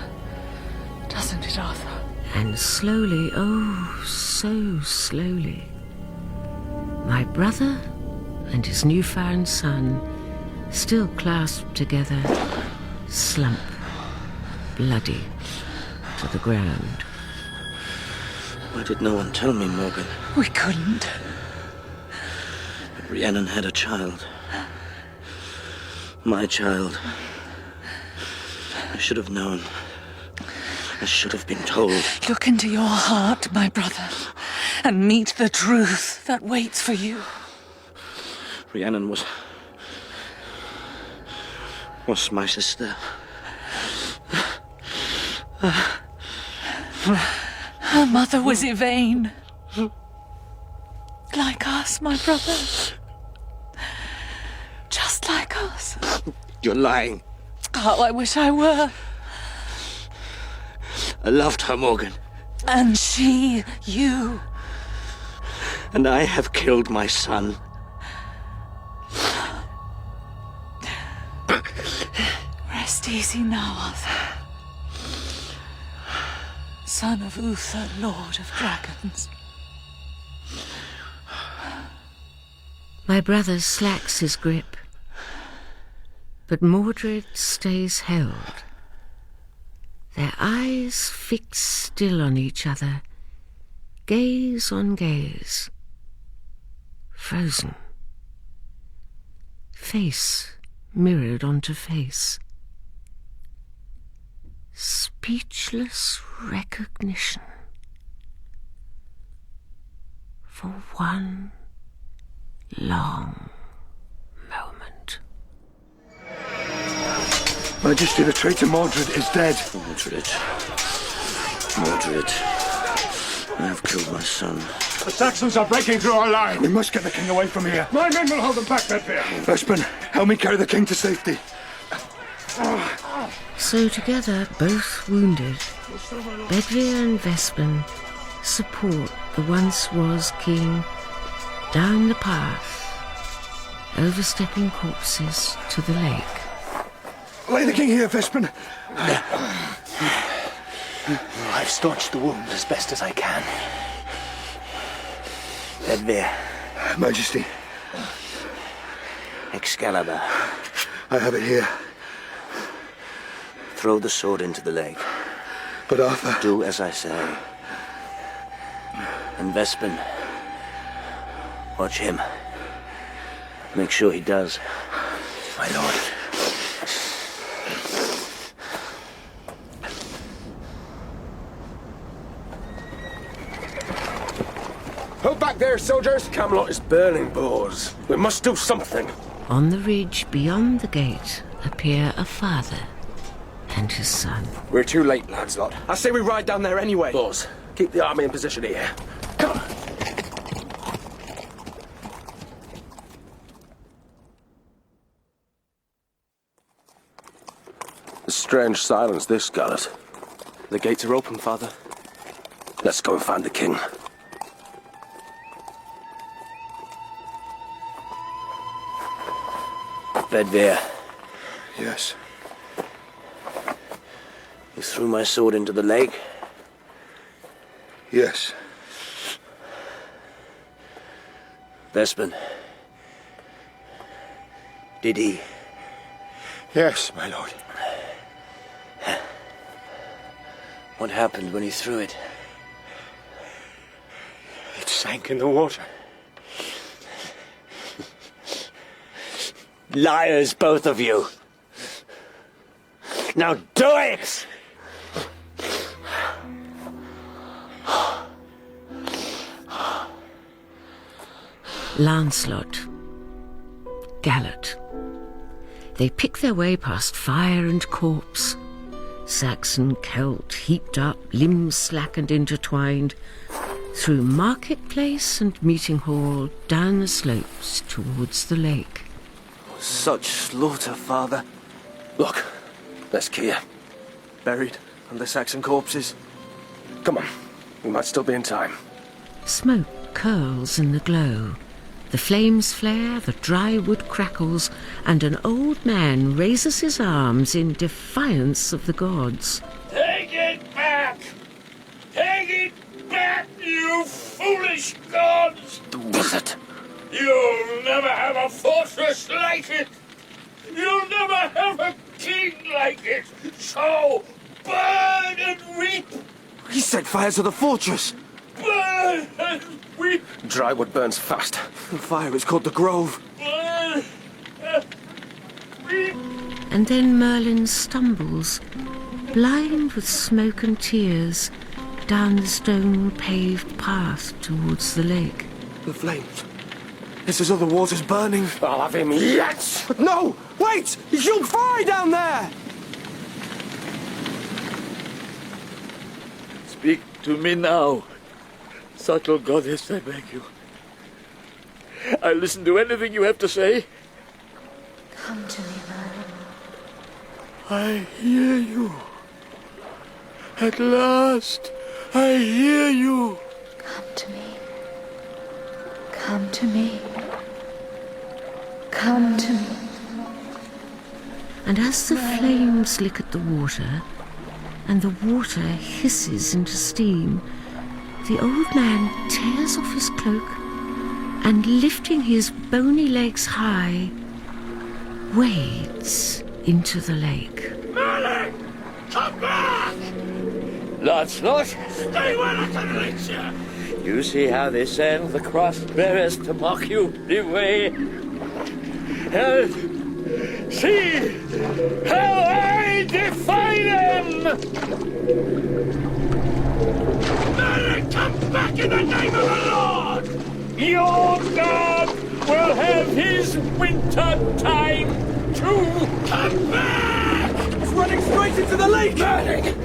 doesn't it, Arthur? And slowly, oh, so slowly, my brother and his newfound son, still clasped together, slump, bloody, to the ground. Why did no one tell me, Morgan? We couldn't. But Rhiannon had a child. My child. I should have known. I should have been told. Look into your heart, my brother, and meet the truth that waits for you. Rhiannon was my sister. Her mother was Yvain. Like us, my brother. Just like us. You're lying. Oh, I wish I were. I loved her, Morgan. And she, you. And I have killed my son. Rest easy now, Arthur. Son of Uther, Lord of Dragons. My brother slacks his grip, but Mordred stays held. Their eyes fixed still on each other, gaze on gaze, frozen. Face mirrored onto face. Speechless recognition. For one long moment. Majesty, the traitor Mordred is dead. Mordred. I have killed my son. The Saxons are breaking through our line. We must get the king away from here. My men will hold them back, Bedford. Vespin, help me carry the king to safety. So together, both wounded, Bedwyr and Vespin support the once was king down the path, overstepping corpses to the lake. Lay the king here, Vespin. I've staunched the wound as best as I can. Bedwyr. Majesty. Excalibur. I have it here. Throw the sword into the lake. But Arthur... Do as I say. And Vespin, watch him. Make sure he does. My lord. Hold back there, soldiers! Camelot is burning, boars. We must do something. On the ridge beyond the gate appear a father and his son. We're too late, Lancelot. I say we ride down there anyway. Boars, keep the army in position here. Come on. A strange silence, this, Garrett. The gates are open, Father. Let's go and find the king. Bedveer, Yes. you threw my sword into the lake? Yes. Vespin, did he? Yes, my lord. What happened when he threw it? It sank in the water. Liars, both of you. Now do it! Lancelot, Gallet. They pick their way past fire and corpse. Saxon, Celt, heaped up, limbs slack and intertwined, through marketplace and meeting hall, down the slopes towards the lake. Such slaughter, Father. Look, there's Kia. Buried under Saxon corpses. Come on, we might still be in time. Smoke curls in the glow. The flames flare, the dry wood crackles, and an old man raises his arms in defiance of the gods. Take it back! Take it back, you foolish gods! Was it? You'll never have a fortress like it! You'll never have a king like it! So, burn and weep! He set fire to the fortress! Burn and weep! Dry wood burns fast. The fire is called the Grove. Burn and weep! And then Merlin stumbles, blind with smoke and tears, down the stone-paved path towards the lake. The flames. It's as though the water's burning. I'll have him yet! No! Wait! You'll fry down there! Speak to me now. Subtle goddess, I beg you. I'll listen to anything you have to say. Come to me, Merlin. I hear you. At last, I hear you. Come to me. Come to me. Come to me. And as the flames lick at the water, and the water hisses into steam, the old man tears off his cloak, and lifting his bony legs high, wades into the lake. Merlin! Come back! Lancelot, Stay where I can reach you! you see how they send the cross-bearers to mock you away. And see how I defy them! Merlin, come back in the name of the Lord! Your God will have his winter time too. Come back! It's running straight into the lake! Merlin!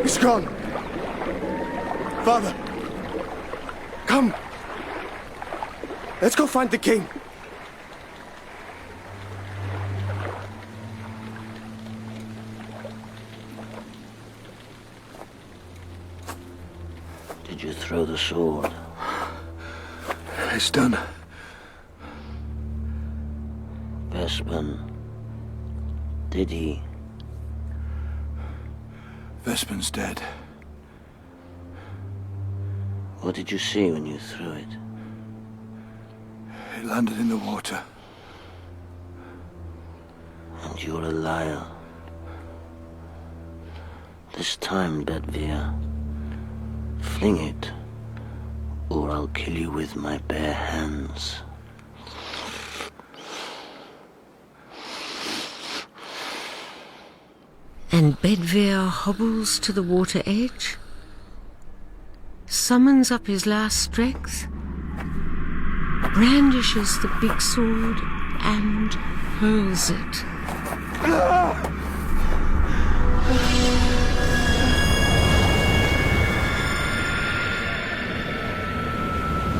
He's gone. Father, come. Let's go find the king. Did you throw the sword? It's done. Vespin, did he? Vespin's dead. What did you see when you threw it? It landed in the water. And you're a liar. This time, Bedwyr, fling it, or I'll kill you with my bare hands. And Bedwyr hobbles to the water edge, summons up his last strength, brandishes the big sword, and hurls it.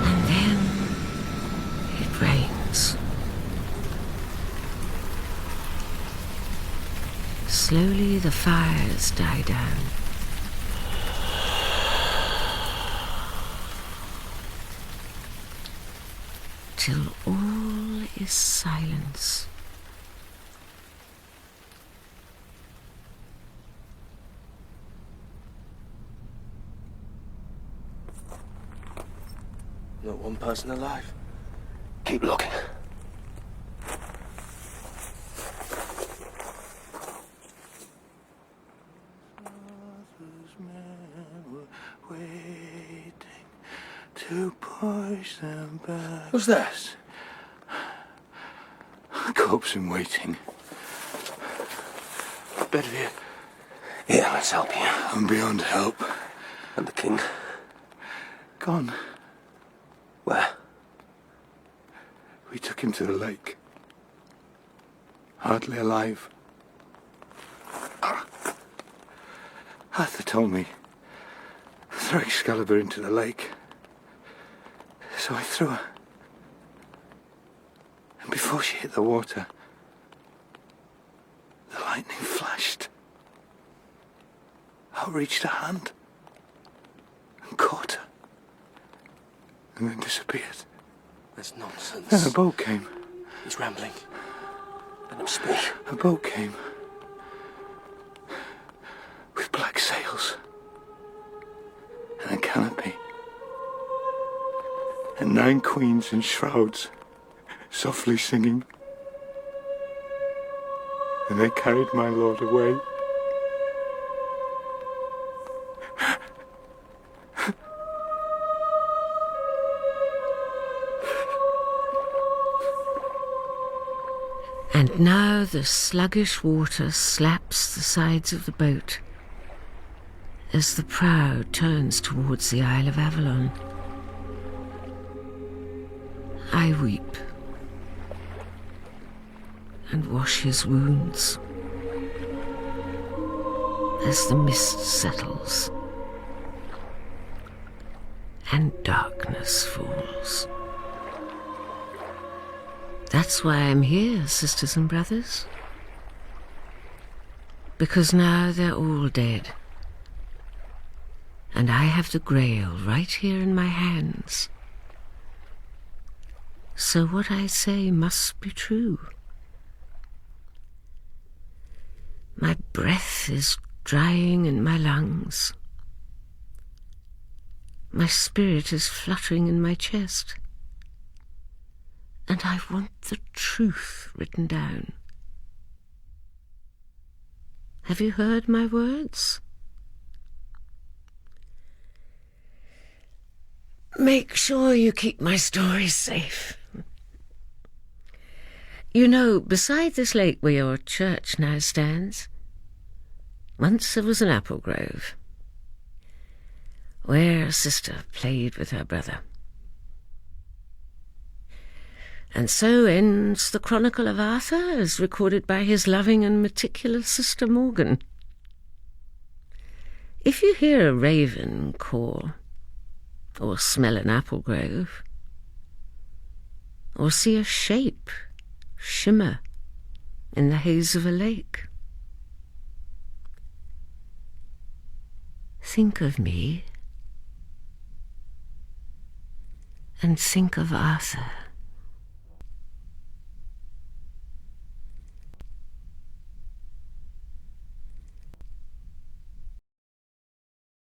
And then it rains. Slowly the fires die down. Till all is silence. Not one person alive. Keep looking. To push them back. Who's that? Corpse in waiting. Bedwyr. Yeah, let's help you. I'm beyond help. And the king? Gone. Where? We took him to the lake. Hardly alive. Arthur told me, throw Excalibur into the lake. So I threw her. And before she hit the water, the lightning flashed. Outreached a hand and caught her. And then disappeared. That's nonsense. Then a boat came. He's rambling. Let him speak. A boat came. With black sails. And a canopy. And 9 queens in shrouds, softly singing. And they carried my lord away. And now the sluggish water slaps the sides of the boat as the prow turns towards the Isle of Avalon. I weep and wash his wounds as the mist settles and darkness falls. That's why I'm here, sisters and brothers. Because now they're all dead. And I have the Grail right here in my hands. So what I say must be true. My breath is drying in my lungs. My spirit is fluttering in my chest. And I want the truth written down. Have you heard my words? Make sure you keep my stories safe. You know, beside this lake where your church now stands, once there was an apple grove, where a sister played with her brother. And so ends the Chronicle of Arthur, as recorded by his loving and meticulous sister Morgan. If you hear a raven call, or smell an apple grove, or see a shape shimmer in the haze of a lake, think of me and think of Arthur.